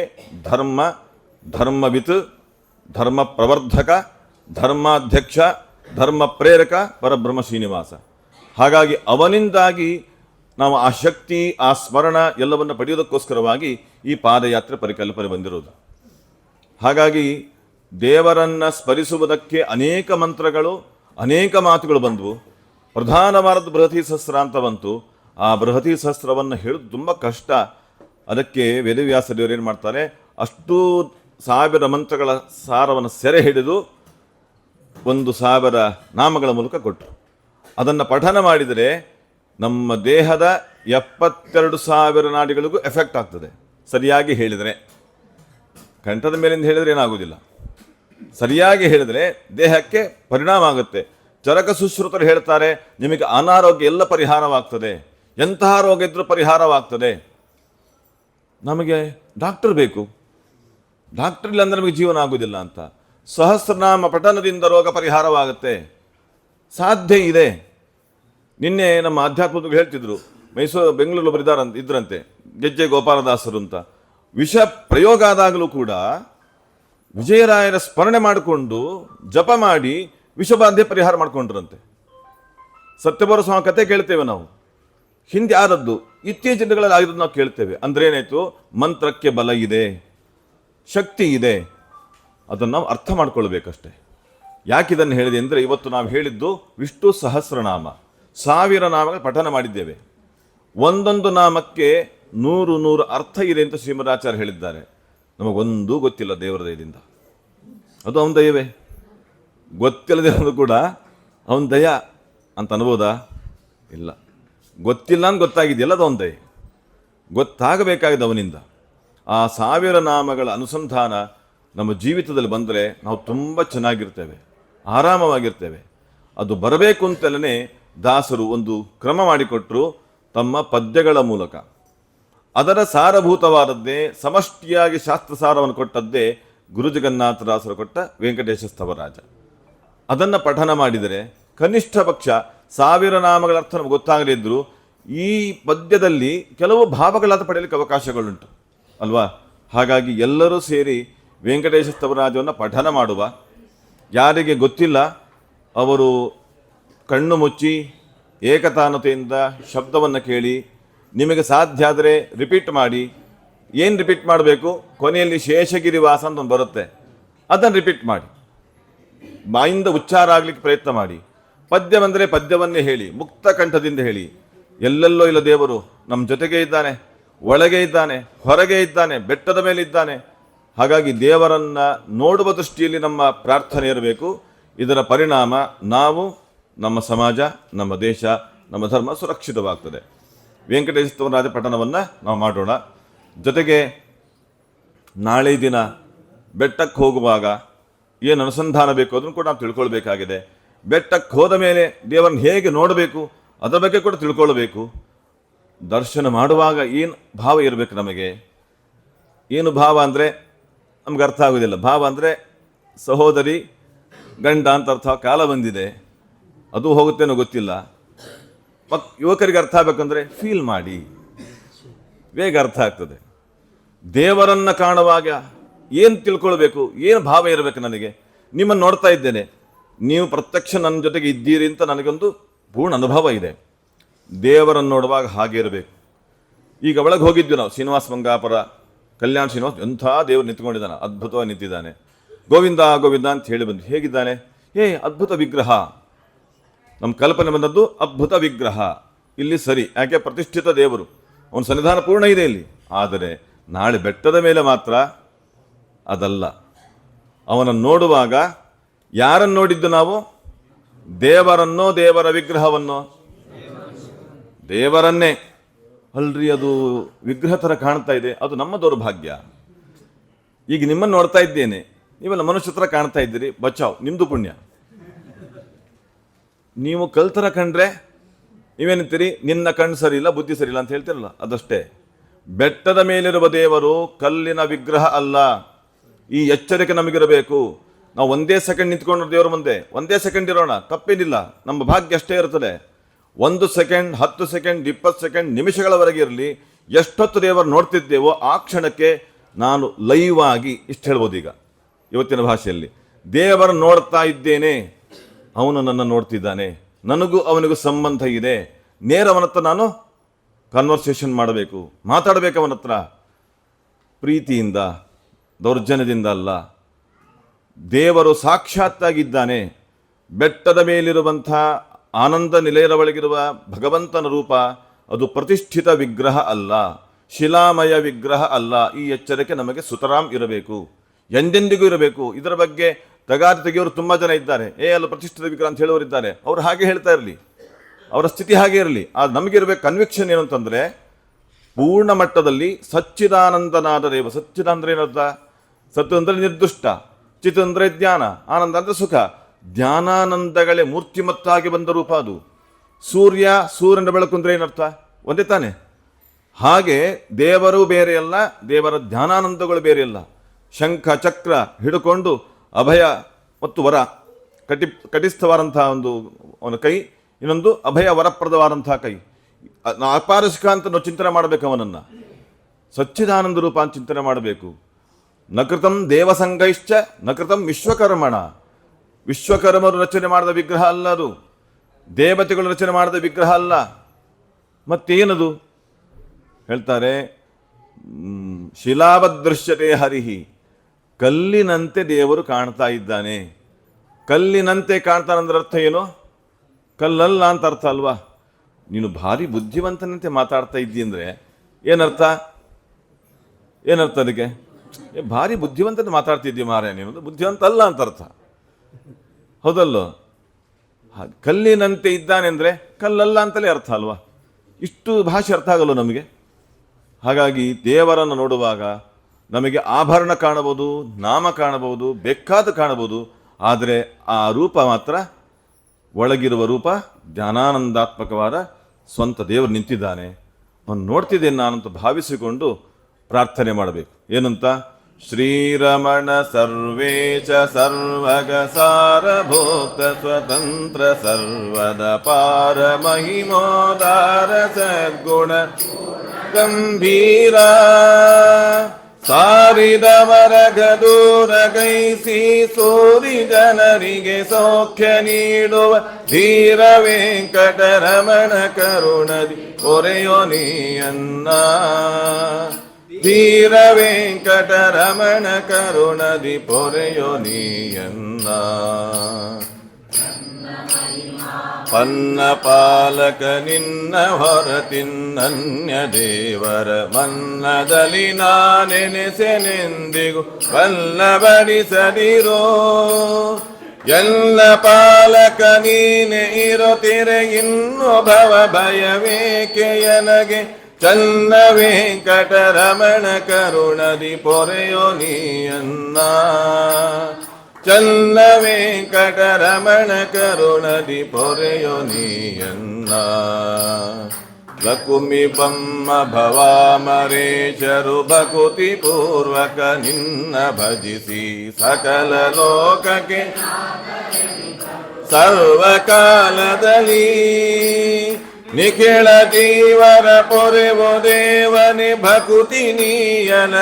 ಧರ್ಮವಿತ್, ಧರ್ಮ ಪ್ರವರ್ಧಕ, ಧರ್ಮಾಧ್ಯಕ್ಷ, ಧರ್ಮ ಪ್ರೇರಕ ಪರಬ್ರಹ್ಮ ಶ್ರೀನಿವಾಸ. ಹಾಗಾಗಿ ಅವನಿಂದಾಗಿ ನಾವು ಆ ಶಕ್ತಿ, ಆ ಸ್ಮರಣ ಎಲ್ಲವನ್ನು ಪಡೆಯೋದಕ್ಕೋಸ್ಕರವಾಗಿ ಈ ಪಾದಯಾತ್ರೆ ಪರಿಕಲ್ಪನೆ ಬಂದಿರೋದು. ಹಾಗಾಗಿ ದೇವರನ್ನು ಸ್ಮರಿಸುವುದಕ್ಕೆ ಅನೇಕ ಮಂತ್ರಗಳು, ಅನೇಕ ಮಾತುಗಳು ಬಂದವು. ಪ್ರಧಾನವಾದ ಬೃಹತಿ ಸಹಸ್ರ ಅಂತ ಬಂತು. ಆ ಬೃಹತಿ ಸಹಸ್ರವನ್ನು ಹೇಳೋದು ತುಂಬ ಕಷ್ಟ. ಅದಕ್ಕೆ ವೇದವ್ಯಾಸ ದೇವರು ಏನು ಮಾಡ್ತಾರೆ, ಅಷ್ಟು 1000 ಮಂತ್ರಗಳ ಸಾರವನ್ನು ಸೆರೆ ಹಿಡಿದು 1000 ನಾಮಗಳ ಮೂಲಕ ಕೊಟ್ಟರು. ಅದನ್ನು ಪಠನ ಮಾಡಿದರೆ ನಮ್ಮ ದೇಹದ 72,000 ನಾಡಿಗಳಿಗೂ ಎಫೆಕ್ಟ್ ಆಗ್ತದೆ. ಸರಿಯಾಗಿ ಹೇಳಿದರೆ, ಕಂಠದ ಮೇಲಿಂದ ಹೇಳಿದರೆ ಏನಾಗುವುದಿಲ್ಲ, ಸರಿಯಾಗಿ ಹೇಳಿದರೆ ದೇಹಕ್ಕೆ ಪರಿಣಾಮ ಆಗುತ್ತೆ. ಚರಕ ಸುಶ್ರುತರು ಹೇಳ್ತಾರೆ, ನಿಮಗೆ ಅನಾರೋಗ್ಯ ಎಲ್ಲ ಪರಿಹಾರವಾಗ್ತದೆ, ಎಂತಹ ರೋಗ ಇದ್ರೂ ಪರಿಹಾರವಾಗ್ತದೆ. ನಮಗೆ ಡಾಕ್ಟರ್ ಬೇಕು, ಡಾಕ್ಟರ್ ಇಲ್ಲ ಅಂದರೆ ನಮಗೆ ಜೀವನ ಆಗುವುದಿಲ್ಲ ಅಂತ. ಸಹಸ್ರನಾಮ ಪಠನದಿಂದ ರೋಗ ಪರಿಹಾರವಾಗುತ್ತೆ, ಸಾಧ್ಯ ಇದೆ. ನಿನ್ನೆ ನಮ್ಮ ಆಧ್ಯಾತ್ಮಗಳು ಹೇಳ್ತಿದ್ರು, ಬೆಂಗಳೂರು ಇದ್ರಂತೆ ಗೆಜ್ಜೆ ಗೋಪಾಲದಾಸರು ಅಂತ. ವಿಷ ಪ್ರಯೋಗ ಆದಾಗಲೂ ಕೂಡ ವಿಜಯರಾಯರ ಸ್ಮರಣೆ ಮಾಡಿಕೊಂಡು ಜಪ ಮಾಡಿ ವಿಷಬಾಧೆ ಪರಿಹಾರ ಮಾಡಿಕೊಂಡ್ರಂತೆ. ಸತ್ಯಭರ ಸ್ವಾಮಿ ಕತೆ ಕೇಳ್ತೇವೆ ನಾವು, ಹಿಂದೆ ಆದದ್ದು, ಇತ್ತೀಚಿನ ದಿನಗಳಲ್ಲಿ ಆಗಿದ್ದು ನಾವು ಕೇಳ್ತೇವೆ. ಅಂದ್ರೆ ಏನಾಯ್ತು? ಮಂತ್ರಕ್ಕೆ ಬಲ ಇದೆ, ಶಕ್ತಿ ಇದೆ. ಅದನ್ನು ನಾವು ಅರ್ಥ ಮಾಡ್ಕೊಳ್ಬೇಕಷ್ಟೆ. ಯಾಕಿದನ್ನು ಹೇಳಿದೆ ಅಂದರೆ, ಇವತ್ತು ನಾವು ಹೇಳಿದ್ದು ವಿಷ್ಣು ಸಹಸ್ರನಾಮ, 1000 ನಾಮಗಳು ಪಠನ ಮಾಡಿದ್ದೇವೆ. ಒಂದೊಂದು ನಾಮಕ್ಕೆ 100 ಅರ್ಥ ಇದೆ ಅಂತ ಶ್ರೀಮದಾಚಾರ್ಯ ಹೇಳಿದ್ದಾರೆ. ನಮಗೊಂದೂ ಗೊತ್ತಿಲ್ಲ ದೇವರ ದಯದಿಂದ. ಅದು ಅವನ ದಯವೇ. ಗೊತ್ತಿಲ್ಲದೆ ಕೂಡ ಅವನ ದಯ ಅಂತ ಅನ್ಬೋದಾ? ಇಲ್ಲ. ಗೊತ್ತಿಲ್ಲ ಅಂತ ಗೊತ್ತಾಗಿದೆಯಲ್ಲ, ಅದು ಅವನ ದಯ. ಗೊತ್ತಾಗಬೇಕಾಗಿದೆ ಅವನಿಂದ. ಆ 1000 ನಾಮಗಳ ಅನುಸಂಧಾನ ನಮ್ಮ ಜೀವಿತದಲ್ಲಿ ಬಂದರೆ ನಾವು ತುಂಬ ಚೆನ್ನಾಗಿರ್ತೇವೆ, ಆರಾಮವಾಗಿರ್ತೇವೆ. ಅದು ಬರಬೇಕು ಅಂತಲೇ ದಾಸರು ಒಂದು ಕ್ರಮ ಮಾಡಿಕೊಟ್ರು ತಮ್ಮ ಪದ್ಯಗಳ ಮೂಲಕ. ಅದರ ಸಾರಭೂತವಾದದ್ದೇ, ಸಮಷ್ಟಿಯಾಗಿ ಶಾಸ್ತ್ರಸಾರವನ್ನು ಕೊಟ್ಟದ್ದೇ ಗುರುಜಗನ್ನಾಥದಾಸರು ಕೊಟ್ಟ ವೆಂಕಟೇಶ ಸ್ತವರಾಜ. ಅದನ್ನು ಪಠನ ಮಾಡಿದರೆ ಕನಿಷ್ಠ ಪಕ್ಷ 1000 ನಾಮಗಳ ಅರ್ಥ ನಮಗೆ ಗೊತ್ತಾಗದೇ ಇದ್ದರೂ ಈ ಪದ್ಯದಲ್ಲಿ ಕೆಲವು ಭಾವಗಳಾದ ಪಡೆಯಲಿಕ್ಕೆ ಅವಕಾಶಗಳುಂಟು ಅಲ್ವಾ? ಹಾಗಾಗಿ ಎಲ್ಲರೂ ಸೇರಿ ವೆಂಕಟೇಶ ಸ್ತವರಾಜವನ್ನು ಪಠನ ಮಾಡುವ. ಯಾರಿಗೆ ಗೊತ್ತಿಲ್ಲ ಅವರು ಕಣ್ಣು ಮುಚ್ಚಿ ಏಕತಾನತೆಯಿಂದ ಶಬ್ದವನ್ನು ಕೇಳಿ, ನಿಮಗೆ ಸಾಧ್ಯ ಆದರೆ ರಿಪೀಟ್ ಮಾಡಿ. ಏನು ರಿಪೀಟ್ ಮಾಡಬೇಕು? ಕೊನೆಯಲ್ಲಿ ಶೇಷಗಿರಿವಾಸ ಅಂತ ಒಂದು ಬರುತ್ತೆ, ಅದನ್ನು ರಿಪೀಟ್ ಮಾಡಿ. ಬಾಯಿಂದ ಉಚ್ಚಾರ ಆಗಲಿಕ್ಕೆ ಪ್ರಯತ್ನ ಮಾಡಿ. ಪದ್ಯ ಬಂದರೆ ಪದ್ಯವನ್ನೇ ಹೇಳಿ, ಮುಕ್ತ ಕಂಠದಿಂದ ಹೇಳಿ. ಎಲ್ಲೆಲ್ಲೋ ಇಲ್ಲ ದೇವರು, ನಮ್ಮ ಜೊತೆಗೆ ಇದ್ದಾನೆ, ಒಳಗೆ ಇದ್ದಾನೆ, ಹೊರಗೆ ಇದ್ದಾನೆ, ಬೆಟ್ಟದ ಮೇಲೆ ಇದ್ದಾನೆ. ಹಾಗಾಗಿ ದೇವರನ್ನು ನೋಡುವ ದೃಷ್ಟಿಯಲ್ಲಿ ನಮ್ಮ ಪ್ರಾರ್ಥನೆ ಇರಬೇಕು. ಇದರ ಪರಿಣಾಮ ನಾವು, ನಮ್ಮ ಸಮಾಜ, ನಮ್ಮ ದೇಶ, ನಮ್ಮ ಧರ್ಮ ಸುರಕ್ಷಿತವಾಗ್ತದೆ. ವೆಂಕಟೇಶ ಸ್ತವರಾಜ ಪಠಣವನ್ನು ನಾವು ಮಾಡೋಣ. ಜೊತೆಗೆ ನಾಳೆ ದಿನ ಬೆಟ್ಟಕ್ಕೆ ಹೋಗುವಾಗ ಏನು ಅನುಸಂಧಾನ ಬೇಕು ಅದನ್ನು ಕೂಡ ನಾವು ತಿಳ್ಕೊಳ್ಬೇಕಾಗಿದೆ. ಬೆಟ್ಟಕ್ಕೆ ಹೋದ ಮೇಲೆ ದೇವರನ್ನು ಹೇಗೆ ನೋಡಬೇಕು ಅದರ ಬಗ್ಗೆ ಕೂಡ ತಿಳ್ಕೊಳ್ಬೇಕು. ದರ್ಶನ ಮಾಡುವಾಗ ಏನು ಭಾವ ಇರಬೇಕು ನಮಗೆ? ಏನು ಭಾವ ಅಂದರೆ ನಮ್ಗೆ ಅರ್ಥ ಆಗೋದಿಲ್ಲ. ಭಾವ ಅಂದರೆ ಸಹೋದರಿ, ಗಂಡ ಅಂತ ಅರ್ಥ. ಕಾಲ ಬಂದಿದೆ, ಅದು ಹೋಗುತ್ತೇನೋ ಗೊತ್ತಿಲ್ಲ. ಯುವಕರಿಗೆ ಅರ್ಥ ಆಗಬೇಕಂದ್ರೆ ಫೀಲ್ ಮಾಡಿ, ಬೇಗ ಅರ್ಥ ಆಗ್ತದೆ. ದೇವರನ್ನು ಕಾಣುವಾಗ ಏನು ತಿಳ್ಕೊಳ್ಬೇಕು, ಏನು ಭಾವ ಇರಬೇಕು? ನನಗೆ ನಿಮ್ಮನ್ನು ನೋಡ್ತಾ ಇದ್ದೇನೆ, ನೀವು ಪ್ರತ್ಯಕ್ಷ ನನ್ನ ಜೊತೆಗೆ ಇದ್ದೀರಿ ಅಂತ ನನಗೊಂದು ಪೂರ್ಣ ಅನುಭವ ಇದೆ. ದೇವರನ್ನು ನೋಡುವಾಗ ಹಾಗೆ ಇರಬೇಕು. ಈಗ ಒಳಗೆ ಹೋಗಿದ್ವಿ ನಾವು, ಶ್ರೀನಿವಾಸ ಮಂಗಾಪುರ ಕಲ್ಯಾಣ ಶ್ರೀನಿವಾಸ, ಎಂಥ ದೇವರು ನಿಂತ್ಕೊಂಡಿದ್ದಾನೆ, ಅದ್ಭುತವಾಗಿ ನಿಂತಿದ್ದಾನೆ. ಗೋವಿಂದ ಗೋವಿಂದ ಅಂತ ಹೇಳಿ ಬಂದು ಹೇಗಿದ್ದಾನೆ? ಅದ್ಭುತ ವಿಗ್ರಹ. ನಮ್ಮ ಕಲ್ಪನೆ ಬಂದದ್ದು ಅದ್ಭುತ ವಿಗ್ರಹ. ಇಲ್ಲಿ ಸರಿ, ಯಾಕೆ? ಪ್ರತಿಷ್ಠಿತ ದೇವರು, ಅವನ ಸನ್ನಿಧಾನ ಪೂರ್ಣ ಇದೆ ಇಲ್ಲಿ. ಆದರೆ ನಾಳೆ ಬೆಟ್ಟದ ಮೇಲೆ ಮಾತ್ರ ಅದಲ್ಲ. ಅವನನ್ನು ನೋಡುವಾಗ ಯಾರನ್ನು ನೋಡಿದ್ದು ನಾವು? ದೇವರನ್ನೋ ದೇವರ ವಿಗ್ರಹವನ್ನೋ? ದೇವರನ್ನೇ. ಅಲ್ರಿ, ಅದು ವಿಗ್ರಹ ಥರ ಕಾಣ್ತಾ ಇದೆ, ಅದು ನಮ್ಮ ದೌರ್ಭಾಗ್ಯ. ಈಗ ನಿಮ್ಮನ್ನು ನೋಡ್ತಾ ಇದ್ದೇನೆ, ನೀವೆಲ್ಲ ಮನುಷ್ಯ ಥರ ಕಾಣ್ತಾ ಇದ್ದೀರಿ, ಬಚಾವ್, ನಿಮ್ಮದು ಪುಣ್ಯ. ನೀವು ಕಲ್ತರ ಕಂಡ್ರೆ ನೀವೇನಿರ್ತೀರಿ? ನಿನ್ನ ಕಣ್ಣು ಸರಿ ಇಲ್ಲ, ಬುದ್ಧಿ ಸರಿ ಇಲ್ಲ ಅಂತ ಹೇಳ್ತಿರಲ್ಲ, ಅದಷ್ಟೇ. ಬೆಟ್ಟದ ಮೇಲಿರುವ ದೇವರು ಕಲ್ಲಿನ ವಿಗ್ರಹ ಅಲ್ಲ. ಈ ಎಚ್ಚರಿಕೆ ನಮಗಿರಬೇಕು. ನಾವು ಒಂದೇ ಸೆಕೆಂಡ್ ನಿಂತ್ಕೊಂಡು ದೇವರ ಮುಂದೆ ಒಂದೇ ಸೆಕೆಂಡ್ ಇರೋಣ, ತಪ್ಪೇನಿಲ್ಲ, ನಮ್ಮ ಭಾಗ್ಯ ಅಷ್ಟೇ ಇರ್ತದೆ. 1 ಸೆಕೆಂಡ್, 10 ಸೆಕೆಂಡ್, 20 ಸೆಕೆಂಡ್, ನಿಮಿಷಗಳವರೆಗೆ ಇರಲಿ, ಎಷ್ಟೊತ್ತು ದೇವರು ನೋಡ್ತಿದ್ದೇವೋ ಆ ಕ್ಷಣಕ್ಕೆ ನಾನು ಲೈವ್ ಆಗಿ ಇಷ್ಟು ಹೇಳ್ಬೋದು. ಈಗ ಇವತ್ತಿನ ಭಾಷೆಯಲ್ಲಿ ದೇವರು ನೋಡ್ತಾ ಇದ್ದೇನೆ, ಅವನು ನನ್ನ ನೋಡ್ತಿದ್ದಾನೆ, ನನಗೂ ಅವನಿಗೂ ಸಂಬಂಧ ಇದೆ. ನೇರ ಅವನ ಹತ್ರ ನಾನು ಕನ್ವರ್ಸೇಷನ್ ಮಾಡಬೇಕು, ಮಾತಾಡಬೇಕು ಅವನ ಹತ್ರ, ಪ್ರೀತಿಯಿಂದ, ದೌರ್ಜನ್ಯದಿಂದ ಅಲ್ಲ. ದೇವರು ಸಾಕ್ಷಾತ್ತಾಗಿದ್ದಾನೆ. ಬೆಟ್ಟದ ಮೇಲಿರುವಂಥ ಆನಂದ ನಿಲಯದ ಒಳಗಿರುವ ಭಗವಂತನ ರೂಪ ಅದು ಪ್ರತಿಷ್ಠಿತ ವಿಗ್ರಹ ಅಲ್ಲ, ಶಿಲಾಮಯ ವಿಗ್ರಹ ಅಲ್ಲ. ಈ ಎಚ್ಚರಿಕೆ ನಮಗೆ ಸುತರಾಮ್ ಇರಬೇಕು, ಎಂದೆಂದಿಗೂ ಇರಬೇಕು. ಇದರ ಬಗ್ಗೆ ತಗಾದೆ ತೆಗೆಯೋರು ತುಂಬ ಜನ ಇದ್ದಾರೆ. ಅಲ್ಲ ಪ್ರತಿಷ್ಠಿತ ವಿಗ್ರಹ ಅಂತ ಹೇಳೋರಿದ್ದಾರೆ. ಅವರು ಹಾಗೆ ಹೇಳ್ತಾ ಇರಲಿ, ಅವರ ಸ್ಥಿತಿ ಹಾಗೆ ಇರಲಿ. ಅದು ನಮಗಿರಬೇಕು ಕನ್ವಿಕ್ಷನ್ ಏನು ಅಂತಂದರೆ, ಪೂರ್ಣ ಮಟ್ಟದಲ್ಲಿ ಸಚ್ಚಿದಾನಂದನಾದ ದೇವ. ಸಚ್ಚಿದಾನಂದ ಏನರ್ಥ? ಸತ್ತು ಅಂದರೆ ನಿರ್ದುಷ್ಟ, ಚಿತ್ ಅಂದರೆ ಜ್ಞಾನ, ಆನಂದ ಅಂದರೆ ಸುಖ. ಜ್ಞಾನಾನಂದಗಳೇ ಮೂರ್ತಿಮತ್ತಾಗಿ ಬಂದ ರೂಪ ಅದು. ಸೂರ್ಯನ ಬೆಳಕು ಅಂದರೆ ಏನರ್ಥ? ಒಂದೇ ತಾನೆ. ಹಾಗೆ ದೇವರು ಬೇರೆಯಲ್ಲ, ದೇವರ ಜ್ಞಾನಾನಂದಗಳು ಬೇರೆಯಲ್ಲ. ಶಂಖ ಚಕ್ರ ಹಿಡ್ಕೊಂಡು ಅಭಯ ಮತ್ತು ವರ ಕಟಿಸ್ಥವಾದಂತಹ ಒಂದು ಅವನ ಕೈ, ಇನ್ನೊಂದು ಅಭಯ ವರಪ್ರದವಾದಂತಹ ಕೈ. ಅಪಾರಸಿಕ ಅಂತ ನಾವು ಚಿಂತನೆ ಮಾಡಬೇಕು ಅವನನ್ನು. ಸಚ್ಚಿದಾನಂದ ರೂಪ ಅಂತ ಚಿಂತನೆ ಮಾಡಬೇಕು. ನಕೃತಂ ದೇವಸಂಗೈಶ್ಚ ನಕೃತಂ ವಿಶ್ವಕರ್ಮಣ. ವಿಶ್ವಕರ್ಮರು ರಚನೆ ಮಾಡಿದ ವಿಗ್ರಹ ಅಲ್ಲ ಅದು, ದೇವತೆಗಳು ರಚನೆ ಮಾಡಿದ ವಿಗ್ರಹ ಅಲ್ಲ. ಮತ್ತೇನದು ಹೇಳ್ತಾರೆ? ಶಿಲಾವದೃಶ್ಯತೆ ಹರಿಹಿ. ಕಲ್ಲಿನಂತೆ ದೇವರು ಕಾಣ್ತಾ ಇದ್ದಾನೆ. ಕಲ್ಲಿನಂತೆ ಕಾಣ್ತಾನಂದ್ರೆ ಅರ್ಥ ಏನು? ಕಲ್ಲಲ್ಲ ಅಂತ ಅರ್ಥ ಅಲ್ವಾ? ನೀನು ಭಾರಿ ಬುದ್ಧಿವಂತನಂತೆ ಮಾತಾಡ್ತಾ ಇದ್ದಿ ಅಂದರೆ ಏನರ್ಥ? ಅದಕ್ಕೆ? ಭಾರಿ ಬುದ್ಧಿವಂತನ ಮಾತಾಡ್ತಿದ್ದಿ ಮಾರೇ, ನೀನು ಬುದ್ಧಿವಂತ ಅಲ್ಲ ಅಂತ ಅರ್ಥ. ಹೌದಲ್ಲೋ? ಕಲ್ಲಿನಂತೆ ಇದ್ದಾನೆ ಅಂದರೆ ಕಲ್ಲಲ್ಲ ಅಂತಲೇ ಅರ್ಥ ಅಲ್ವಾ? ಇಷ್ಟು ಭಾಷೆ ಅರ್ಥ ಆಗಲ್ಲ ನಮಗೆ. ಹಾಗಾಗಿ ದೇವರನ್ನು ನೋಡುವಾಗ ನಮಗೆ ಆಭರಣ ಕಾಣಬಹುದು, ನಾಮ ಕಾಣಬಹುದು, ಬೇಕಾದ ಕಾಣಬಹುದು. ಆದರೆ ಆ ರೂಪ ಮಾತ್ರ, ಒಳಗಿರುವ ರೂಪ ಜ್ಞಾನಾನಂದಾತ್ಮಕವಾದ ಸ್ವಂತ ದೇವರು ನಿಂತಿದ್ದಾನೆ, ಅವನು ನೋಡ್ತಿದ್ದೇನೆ ನಾನಂತ ಭಾವಿಸಿಕೊಂಡು ಪ್ರಾರ್ಥನೆ ಮಾಡಬೇಕು. ಏನಂತ? ಶ್ರೀರಮಣ ಸರ್ವೇಚ ಸರ್ವಗ ಸಾರಭೂತ ಸ್ವತಂತ್ರ ಸರ್ವದ ಪಾರ ಮಹಿಮೋದಾರ ಸದ್ಗುಣ ಗಂಭೀರ ಸಾರಿದವರ ಗದೂರ ಗೈಸಿ ಸೂರಿ ಜನರಿಗೆ ಸೌಖ್ಯ ನೀಡುವ ಧೀರ ವೆಂಕಟರಮಣ ಕರುಣದಿ ಪೊರೆಯೋ ನೀಯನ್ನ. ಧೀರ ವೆಂಕಟರಮಣ ಕರುಣದಿ ಪೊರೆಯೋ ನೀಯನ್ನ. ಪನ್ನ ಪಾಲಕ ನಿನ್ನ ಹೊರತಿನ್ನನ್ಯ ದೇವರ ಮನ್ನದಲ್ಲಿ ನಾನೆನೆಸೆನೆಂದಿಗೂ ಬಲ್ಲಬಡಿಸದಿರೋ. ಎಲ್ಲ ಪಾಲಕ ನೀನೆ ಇರುತ್ತಿರೆ ಇನ್ನು ಭವ ಭಯವೇಕೆ ಎನಗೆ. ಚನ್ನ ವೆಂಕಟರಮಣ ಕರುಣದಿ ಪೊರೆಯೋ ನೀಯನ್ನ. ಚನ್ನ ವೆಂಕಟರಮಣ ಕರುಣದಿ ಪೊರೆಯೋ ನೀಯನ್ನ. ಲಕುಮಿ ಬಮ್ಮ ಭವಾಮರೇಶರು ಭಕುತಿ ಪೂರ್ವಕ ನಿನ್ನ ಭಜಿಸಿ ಸಕಲ ಲೋಕಕ್ಕೆ ಸರ್ವಕಾಲದಲ್ಲಿ ನಿಖಿಳ ಜೀವರ ಪೊರೆವೋ ದೇವನೇ ಭಕುತಿ ನೀಯನಗೀಯದಿರಲು.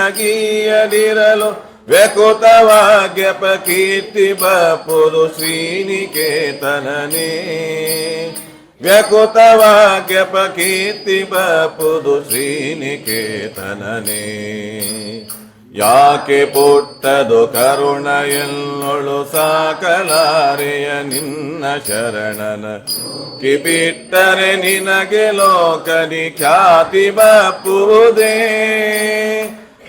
ವ್ಯಕುತವಾಗ್ಯಪ ಕೀರ್ತಿ ಬಪುದು ಶ್ರೀನಿಕೇತನನೇ. ವ್ಯಕುತವಾಗ್ಯಪ ಕೀರ್ತಿ ಬಪುದು ಶ್ರೀನಿಕೇತನನೇ. ಯಾಕೆ ಪುಟ್ಟದು ಕರುಣ ಎನ್ನೊಳು ಸಾಕಲಾರೆಯ ನಿನ್ನ ಶರಣನ ಕಿಬಿಟ್ಟರೆ ನಿನಗೆ ಲೋಕನಿ ಖ್ಯಾತಿ ಬಪ್ಪುವುದೇ.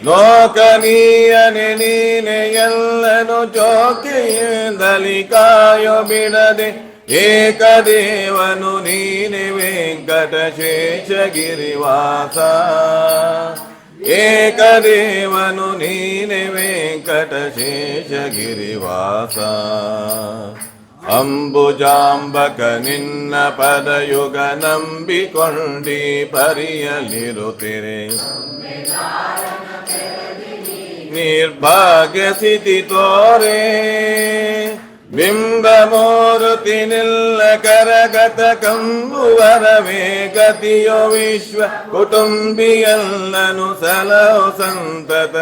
ಲೋಕನೀಯನೆ ನೀನೆ ಎಲ್ಲನು ಜೋಕಿಯಿಂದಲಿ ಕಾಯೋ ಬಿಡದೆ. ಏಕದೇವನು ನೀನೆ ವೆಂಕಟಶೇಷಗಿರಿವಾಸ. ಏಕದೇವನು ನೀನೆ ವೆಂಕಟಶೇಷಗಿರಿವಾಸ. ಅಂಬುಜಾಂಬಕ ನಿನ್ನ ಪದಯುಗ ನಂಬಿಕೊಂಡಿ ಪರಿಯಲಿರುತ್ತಿರೆ ನಿರ್ಭಾಗ್ಯ ಸ್ಥಿತಿ ತೋರೆ ಬಿಂಬ ಮೂರುತಿ ನಿಲ್ಲ ಕರಗತ ಕಂಬುವರವೇ ಗತಿಯೋ ವಿಶ್ವ ಕುಟುಂಬಿಯಲ್ಲನು ಸಲಹು ಸಂತತ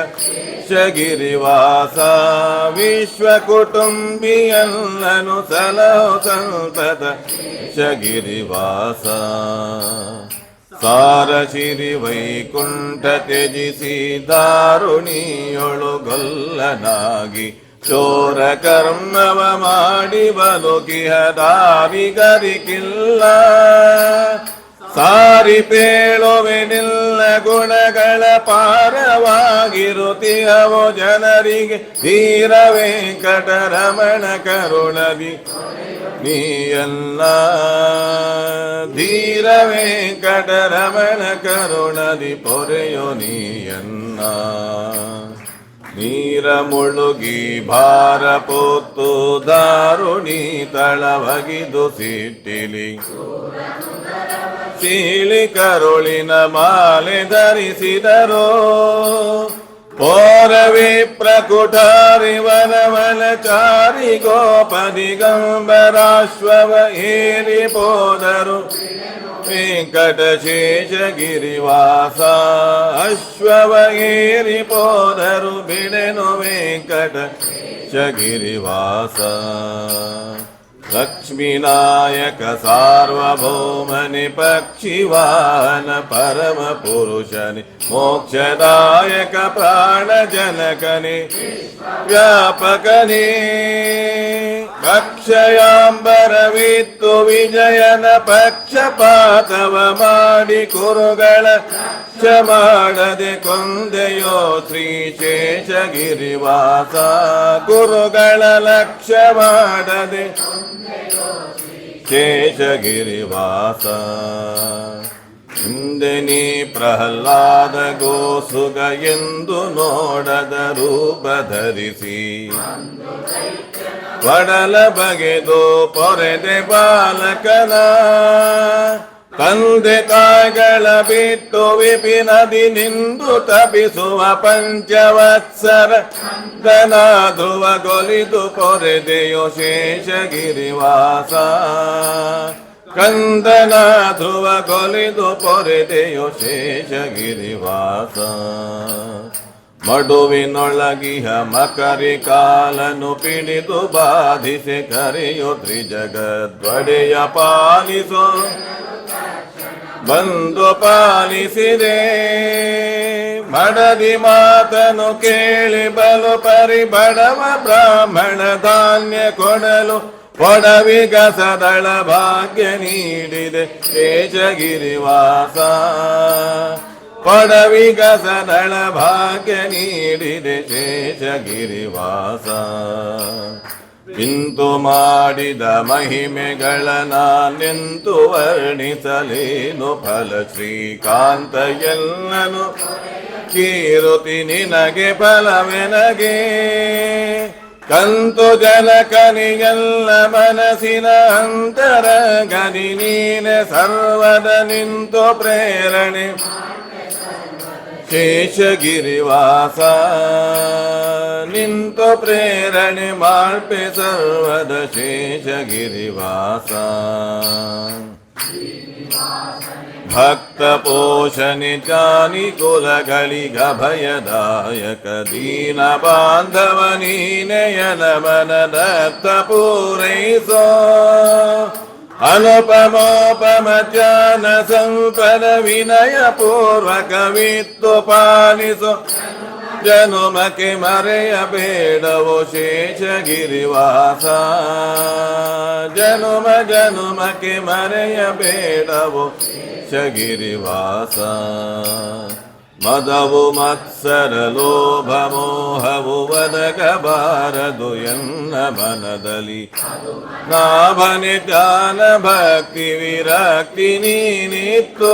ಶಗಿರಿವಾಸ ವಿಶ್ವ ಕುಟುಂಬಿಯಲ್ಲನು ಸಲಹು ಸಂತತ ಶಗಿರಿವಾಸ ಸಾರಶಿರಿ ವೈಕುಂಠ ತ್ಯಜಿಸಿ ದಾರುಣಿಯೊಳು ಗೊಲ್ಲನಾಗಿ ಚೋರ ಕರ್ಮವ ಮಾಡಿ ಬಲುಕಿಹ ದಾರಿಗರಿಕಿಲ್ಲ ಸಾರಿ ಪೇಳುವೆನಿಲ್ಲ ಗುಣಗಳ ಪಾರವಾಗಿರುತ್ತಿಹವೋ ಜನರಿಗೆ ಧೀರ ವೆಂಕಟರಮಣ ಕರುಣದಿ ನೀಯಲ್ಲ ಧೀರ ವೆಂಕಟರಮಣ ಕರುಣದಿ ಪೊರೆಯೋ ನೀಯನ್ನ ನೀರ ಮುಳುಗಿ ಭಾರ ಪೊತ್ತು ದಾರುಣಿ ತಳವಗಿದು ಸಿಟ್ಟಿಲಿ ಚೀಳಿ ಕರುಳಿನ ಮಾಲೆ ಧರಿಸಿದರೋ ಪೋರವಿ ಪ್ರಕುಟಾರಿ ವನವನ ಚಾರಿ ಗೋಪದಿಗಂಬರಾಶ್ವವ ಏರಿ ಪೋದರು ವೆಂಕಟಶೇಷಗಿರಿವಾಸ ಅಶ್ವವ ಏರಿ ಪೋದರು ಬಿಡೆನು ವೆಂಕಟಶಗಿರಿವಾಸ ಲಕ್ಷ್ಮೀನಾಯಕ ಸಾರ್ವಭೌಮನಿ ಪಕ್ಷಿವಾಹನ ಪರಮ ಪುರುಷನಿ ಮೋಕ್ಷದಾಯಕ ಪ್ರಾಣ ಜನಕನಿ ವ್ಯಾಪಕನೇ ಅಕ್ಷಯಾಂಬರವಿತ್ತು ವಿಜಯನ ಪಕ್ಷಪಾತವ ಮಾಡಿ ಕುರುಗಳ ಮಾಡದೆ ಕೊಂದೆಯೋ ಶ್ರೀ ಶೇಷಗಿರಿವಾಸ ಕುರುಗಳ ಲಕ್ಷ್ಯ ಮಾಡದೆ ಶೇಷಗಿರಿವಾಸ ಹಿಂದೆ ನೀ ಪ್ರಹ್ಲಾದ ಗೋಸುಗ ಎಂದು ನೋಡದ ರೂಪ ಧರಿಸಿ ಒಡಲ ಬಗೆದು ಪೊರೆದೆ ಬಾಲಕನ ತಂದೆ ತಾಯಿಗಳ ಬಿಟ್ಟು ವಿಪಿನದಿ ನಿಂದು ತಪಿಸುವ ಪಂಚವತ್ಸರ ದನ ಧ್ರುವಗೊಲಿದು ಪೊರೆದೆಯೋ ಶೇಷಗಿರಿವಾಸ ಕಂದನ ಧ್ರುವಗೊಲಿದು ಪೊರೆದೆಯೋ ಶೇಷಗಿರಿವಾಸ ಮಡುವಿನೊಳಗಿಹ ಮಕರಿ ಕಾಲನು ಪಿಡಿದು ಬಾಧಿಸಿ ಕರೆಯೋ ತ್ರಿಜಗದ್ವಡೆಯ ಪಾಲಿಸೋ ಬಂದು ಪಾಲಿಸಿದೆ ಮಡದಿ ಮಾತನು ಕೇಳಿ ಬಲು ಪರಿಬಡವ ಬ್ರಾಹ್ಮಣ ಧಾನ್ಯ ಕೊಡಲು ಕೊಡವಿಗಸದಳ ಭಾಗ್ಯ ನೀಡಿದೆ ಶೇಷಗಿರಿವಾಸ ಕೊಡವಿಗಸದಳ ಭಾಗ್ಯ ನೀಡಿದೆ ಶೇಷಗಿರಿವಾಸ ಇಂತು ಮಾಡಿದ ಮಹಿಮೆಗಳ ನಾನೆಂತು ವರ್ಣಿಸಲೇನು ಫಲ ಶ್ರೀಕಾಂತ ಎಲ್ಲನು ಕೀರುತಿ ನಿನಗೆ ಫಲವೆನಗೆ ಕಂತು ಜನಕನಿಗೆಲ್ಲ ಮನಸ್ಸಿನ ಅಂತರ ಗನಿ ನೀನೆ ಸರ್ವದ ನಿಂತು ಪ್ರೇರಣೆ ಶೇಷಗಿರಿವಾಸ ನಿಂತು ಪ್ರೇರಣೆ ಮಾಳ್ಪೆ ಸರ್ವದ ಶೇಷಗಿರಿವಾಸ ಭಕ್ತ ಪೋಷಣೆ ಜಾನಿ ಕುಲಗಳಿಗ ಭಯದಾಯಕ ದೀನ ಬಾಂಧವ ನೀನೆಯನ ಮನದತ್ತ ಪೂರೈಸೋ ಅನುಪಮೋಪಮ ಜ್ಞಾನ ಸಂಪದ ವಿನಯ ಪೂರ್ವಕವಿತ್ತು ಪಾಲಿಸೋ ಜನುಮಕ್ಕೆ ಮರೆಯಬೇಡವೋ ಶೇಷಗಿರಿವಾಸ ಜನುಮ ಜನುಮಕ್ಕೆ ಮರೆಯಬೇಡವೋ ಶೇಷಗಿರಿವಾಸ ಮದವು ಮತ್ಸರ ಲೋಭ ಮೋಹವು ಒದಗಬಾರದು ಎನ್ನ ಮನದಲ್ಲಿ ನಾಭನೆ ಜ್ಞಾನ ಭಕ್ತಿ ವಿರಕ್ತಿ ನೀನಿತ್ತು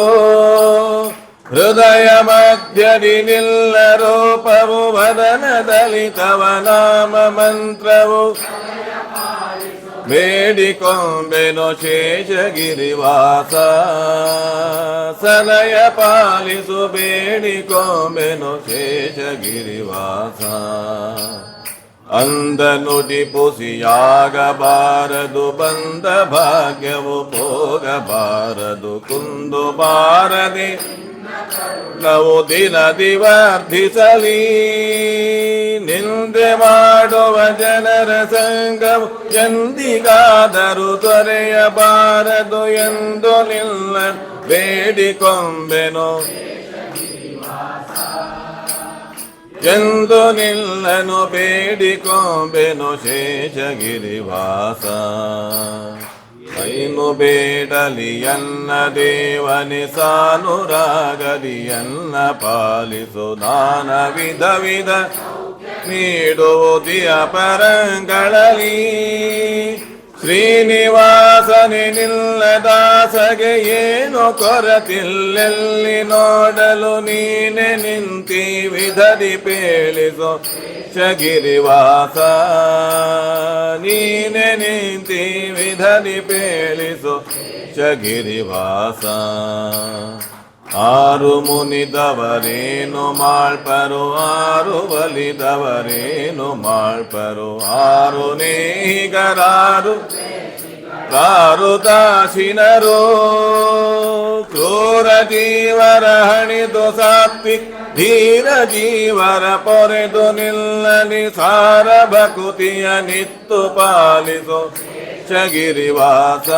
ಹೃದಯ ಮಧ್ಯದಿ ನಿಲ್ಲ ರೂಪವು ವದನದಲ್ಲಿ ತವ ನಾಮ ಮಂತ್ರವು ಬೇಡಿಕೊಂಬೆನು ಶೇಷಗಿರಿವಾಸ ಸಲಯ ಪಾಲಿಸು ಬೇಡಿಕೊಂಬೆನು ಶೇಷಗಿರಿವಾಸ ಅಂದ ನುಡಿ ಪುಸಿಯಾಗಬಾರದು ಬಂದ ಭಾಗ್ಯವು ಹೋಗಬಾರದು ಕುಂದು ಬಾರದೆ ನಾವು ದಿನ ದಿವರ್ಧಿಸಲಿ ನಿಂದೆ ಮಾಡುವ ಜನರ ಸಂಗವು ಎಂದಿಗಾದರೂ ದೊರೆಯಬಾರದು ಎಂದು ನಿಲ್ಲ ಬೇಡಿಕೊಂಬೆನು ಎಂದು ನಿಲ್ಲನು ಬೇಡಿಕೊಂಬೆನು ಶೇಷಗಿರಿವಾಸ ಐನು ಬೇಡಲಿಯನ್ನ ದೇವನಿ ಸಾನುರಾಗಲಿಯನ್ನ ಪಾಲಿಸು ನಾನ ವಿಧ ವಿಧ ನೀಡುವುದಿಯ ಪರಂಗಳಲ್ಲಿ ಶ್ರೀನಿವಾಸನೆ ನಿಲ್ಲದಾಸಗೆ ಏನು ಕೊರತಿಲ್ಲೆಲ್ಲಿ ನೋಡಲು ನೀನೆ ನಿಂತಿ ವಿಧದಿ ಪೇಳಿಸೋ ಶಗಿರಿವಾಸ ನೀನೆ ನಿಂತಿ ವಿಧದಿ ಪೇಳಿಸೋ ಶಗಿರಿವಾಸ ಆರು ಮುನಿದವರೇನು ಮಾಳ್ಪರು ಆರು ಬಲಿದವರೇನು ಮಾಳ್ಪರು ಆರು ನೇಹಿಗರಾರು ರಾರು ದಾಸಿನರು ಕ್ರೂರ ಜೀವರ ಹಣಿದು ಸಾತ್ವಿಕ್ ಧೀರ ಜೀವರ ಪೊರೆದು ನಿಲ್ಲಲಿ ಸಾರ ಭಕುತಿಯ ನಿತ್ತು ಪಾಲಿಸೋ ಶಗಿರಿವಾಸ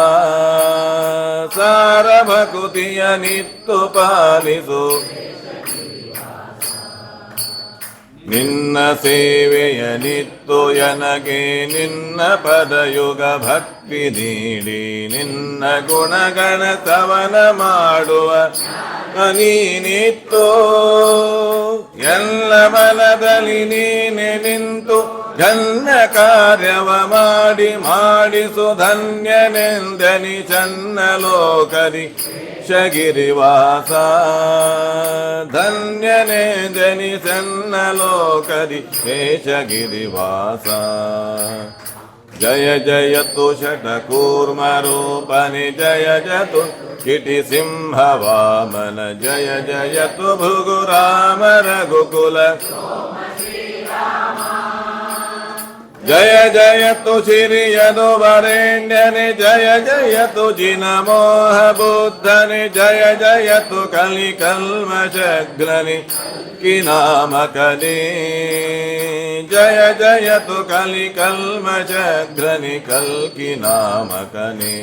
ಸಾರ ಭಕುತಿಯ ನಿತ್ತು ಪಾಲಿಸು ನಿನ್ನ ಸೇವೆಯ ನಿತ್ತು ಎನಗೆ ನಿನ್ನ ಪದಯುಗ ಭಕ್ತಿ ನೀಡಿ ನಿನ್ನ ಗುಣಗಣ ಸವನ ಮಾಡುವ ನೀನಿತ್ತು ಎಲ್ಲ ಮನದಲ್ಲಿ ನೀನೆ ನಿಂತು ಘನ್ನ ಕಾರ್ಯವ ಮಾಡಿಸು ಧನ್ಯನೆಂದನಿ ಚನ್ನ ಲೋಕದಿ ಶಗಿರಿವಾಸ ಧನ್ಯನೆಂದನಿ ಚನ್ನ ಲೋಕದಿ ಹೇ ಶಗಿರಿವಾಸ ಜಯ ಜಯತು ಷಟಕೂರ್ಮರೂಪನಿ ಜಯ ಜತು ಕಿಟಿ ಸಿಂಹ ವಾಮನ ಜಯ ಜಯತು ಭೃಗುರಾಮ ರಘುಕುಲ ಜಯ ಜಯತು ಸಿರಿಯದು ವರೇಣ್ಯನೆ ಜಯ ಜಯತು ಜಿನ ಮೋಹ ಬುದ್ಧನೆ ಜಯ ಜಯತು ಕಲಿ ಕಲ್ಮಶಗ್ರನಿ ಕಿನಾಮಕನೇ ಜಯ ಜಯತು ಕಲಿ ಕಲ್ಮಶಗ್ರನಿ ಕಲ್ಕಿನಾಮಕನೇ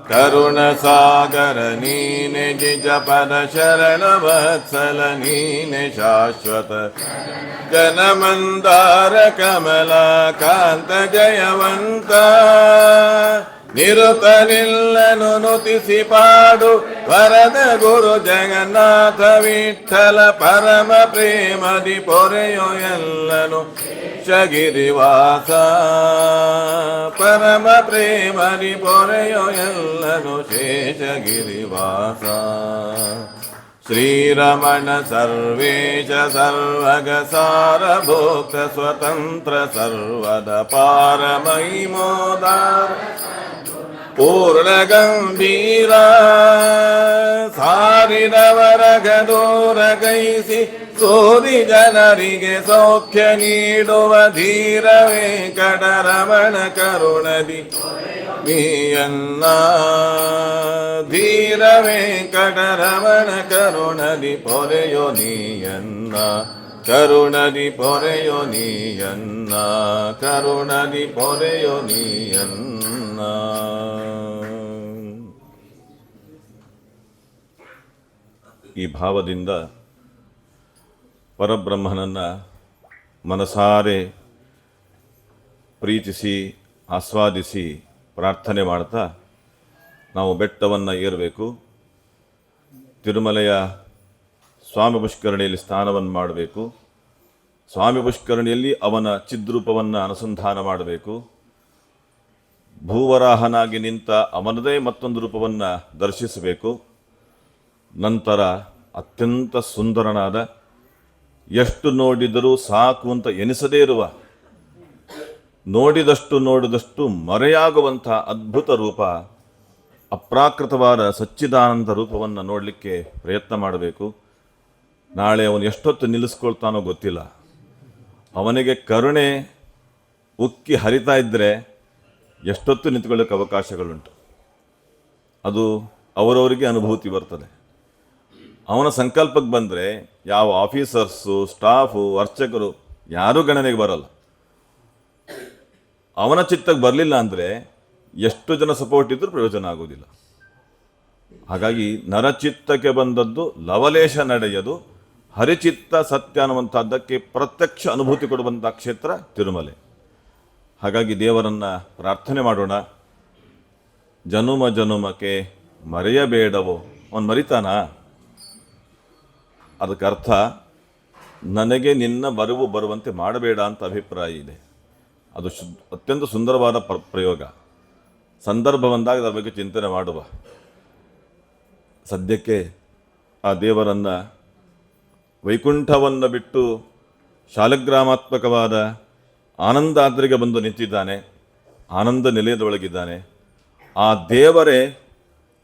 ಕರುಣ ಸಾಗರ ನೀನೆ ನಿಜ ಪದ ಶರಣ ವತ್ಸಲ ನೀನೆ ಶಾಶ್ವತ ಜನಮಂದಾರ ಕಮಲ ಕಾಂತ ಜಯವಂತ ನಿರುತ ನಿಲ್ಲನು ನುತಿಸಿ ಪಾಡು ವರದ ಗುರು ಜಗನ್ನಾಥ ವಿಠಲ ಪರಮ ಪ್ರೇಮದಿ ಪೊರೆಯೋ ಎಲ್ಲನು ಶಗಿರಿವಾಸ ಪರಮ ಪ್ರೇಮದಿ ಪೊರೆಯೋ ಎಲ್ಲನು ಶೇಷಗಿರಿವಾಸ ಶ್ರೀರಮಣ ಸರ್ವೇಶ ಸರ್ವಗ ಸಾರಭೋಕ್ತ ಸ್ವತಂತ್ರ ಸರ್ವದ ಪಾರಮೈಮೋದಾರ ಪೂರ್ಣ ಗಂಭೀರ ಸಾರಿದವರ ಗದೋರ ಗೈಸಿ ಸೋರಿ ಜನರಿಗೆ ಸೌಖ್ಯ ನೀಡುವ ಧೀರ ವೆಂಕಟರಮಣ ಕರುಣದಿ ನೀಯನ್ನ ಧೀರ ವೆಂಕಟರಮಣ ಕರುಣದಿ ಪೊರೆಯೋ ನೀಯನ್ನ ಕರುಣದಿ ಪೊರೆಯೋ ನೀಯನ್ನ ಕರುಣದಿ ಪೊರೆಯೋ ನೀಯನ್ನ. ಈ ಭಾವದಿಂದ ಪರಬ್ರಹ್ಮನನ್ನು ಮನಸಾರೆ ಪ್ರೀತಿಸಿ ಆಸ್ವಾದಿಸಿ ಪ್ರಾರ್ಥನೆ ಮಾಡ್ತಾ ನಾವು ಬೆಟ್ಟವನ್ನು ಏರಬೇಕು. ತಿರುಮಲೆಯ ಸ್ವಾಮಿ ಪುಷ್ಕರಣಿಯಲ್ಲಿ ಸ್ನಾನವನ್ನು ಮಾಡಬೇಕು. ಸ್ವಾಮಿ ಪುಷ್ಕರಣಿಯಲ್ಲಿ ಅವನ ಚಿದ್ರೂಪವನ್ನು ಅನುಸಂಧಾನ ಮಾಡಬೇಕು. ಭೂವರಾಹನಾಗಿ ನಿಂತ ಅವನದೇ ಮತ್ತೊಂದು ರೂಪವನ್ನು ದರ್ಶಿಸಬೇಕು. ನಂತರ ಅತ್ಯಂತ ಸುಂದರನಾದ, ಎಷ್ಟು ನೋಡಿದರೂ ಸಾಕು ಅಂತ ಎನಿಸದೇ ಇರುವ ನೋಡಿದಷ್ಟು ಮರೆಯಾಗುವಂಥ ಅದ್ಭುತ ರೂಪ, ಅಪ್ರಾಕೃತವಾದ ಸಚ್ಚಿದಾನಂದ ರೂಪವನ್ನು ನೋಡಲಿಕ್ಕೆ ಪ್ರಯತ್ನ ಮಾಡಬೇಕು. ನಾಳೆ ಅವನು ಎಷ್ಟೊತ್ತು ನಿಲ್ಲಿಸ್ಕೊಳ್ತಾನೋ ಗೊತ್ತಿಲ್ಲ. ಅವನಿಗೆ ಕರುಣೆ ಉಕ್ಕಿ ಹರಿತಾ ಇದ್ದರೆ ಎಷ್ಟೊತ್ತು ನಿಂತ್ಕೊಳ್ಳೋಕ್ಕೆ ಅವಕಾಶಗಳುಂಟು. ಅದು ಅವರವರಿಗೆ ಅನುಭೂತಿ ಬರ್ತದೆ. ಅವನ ಸಂಕಲ್ಪಕ್ಕೆ ಬಂದರೆ ಯಾವ ಆಫೀಸರ್ಸು, ಸ್ಟಾಫು, ಅರ್ಚಕರು ಯಾರೂ ಗಣನೆಗೆ ಬರಲ್ಲ. ಅವನ ಚಿತ್ತಕ್ಕೆ ಬರಲಿಲ್ಲ ಅಂದರೆ ಎಷ್ಟು ಜನ ಸಪೋರ್ಟ್ ಇದ್ರೂ ಪ್ರಯೋಜನ ಆಗೋದಿಲ್ಲ. ಹಾಗಾಗಿ ನರಚಿತ್ತಕ್ಕೆ ಬಂದದ್ದು ಲವಲೇಶ ನಡೆಯದು, ಹರಿಚಿತ್ತ ಸತ್ಯ ಅನ್ನುವಂಥದ್ದಕ್ಕೆ ಪ್ರತ್ಯಕ್ಷ ಅನುಭೂತಿ ಕೊಡುವಂಥ ಕ್ಷೇತ್ರ ತಿರುಮಲೆ. ಹಾಗಾಗಿ ದೇವರನ್ನು ಪ್ರಾರ್ಥನೆ ಮಾಡೋಣ. ಜನುಮ ಜನುಮಕ್ಕೆ ಮರೆಯಬೇಡವೋ. ಅವನು ಮರಿತಾನ? ಅದಕ್ಕೆ ಅರ್ಥ ನನಗೆ ನಿನ್ನ ಬರುವಂತೆ ಮಾಡಬೇಡ ಅಂತ ಅಭಿಪ್ರಾಯ ಇದೆ. ಅದು ಅತ್ಯಂತ ಸುಂದರವಾದ ಪ್ರಯೋಗ. ಸಂದರ್ಭ ಬಂದಾಗ ಅದರ ಬಗ್ಗೆ ಚಿಂತನೆ ಮಾಡುವ. ಸದ್ಯಕ್ಕೆ ಆ ದೇವರನ್ನು ವೈಕುಂಠವನ್ನು ಬಿಟ್ಟು ಶಾಲಗ್ರಾಮಾತ್ಮಕವಾದ ಆನಂದಾದ್ರಿಗೆ ಬಂದು ನಿಂತಿದ್ದಾನೆ, ಆನಂದ ನಿಲಯದೊಳಗಿದ್ದಾನೆ. ಆ ದೇವರೇ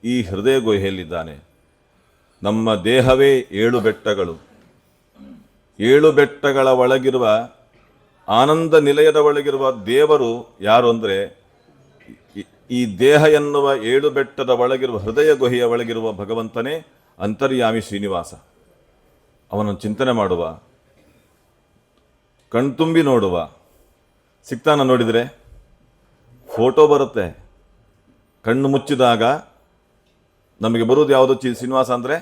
ಈ ಹೃದಯ ಗುಹೆಯಲ್ಲಿದ್ದಾನೆ. ನಮ್ಮ ದೇಹವೇ 7 ಬೆಟ್ಟಗಳು. 7 ಬೆಟ್ಟಗಳ ಒಳಗಿರುವ ಆನಂದ ನಿಲಯದ ಒಳಗಿರುವ ದೇವರು ಯಾರು ಅಂದರೆ, ಈ ದೇಹ ಎನ್ನುವ 7 ಬೆಟ್ಟದ ಒಳಗಿರುವ ಹೃದಯ ಗುಹೆಯ ಒಳಗಿರುವ ಭಗವಂತನೇ ಅಂತರ್ಯಾಮಿ ಶ್ರೀನಿವಾಸ. ಅವನನ್ನು ಚಿಂತನೆ ಮಾಡುವ, ಕಣ್ತುಂಬಿ ನೋಡುವ. ಸಿಗ್ತಾನ ನೋಡಿದರೆ ಫೋಟೋ ಬರುತ್ತೆ. ಕಣ್ಣು ಮುಚ್ಚಿದಾಗ ನಮಗೆ ಬರುವುದು ಯಾವುದು ಶ್ರೀನಿವಾಸ ಅಂದರೆ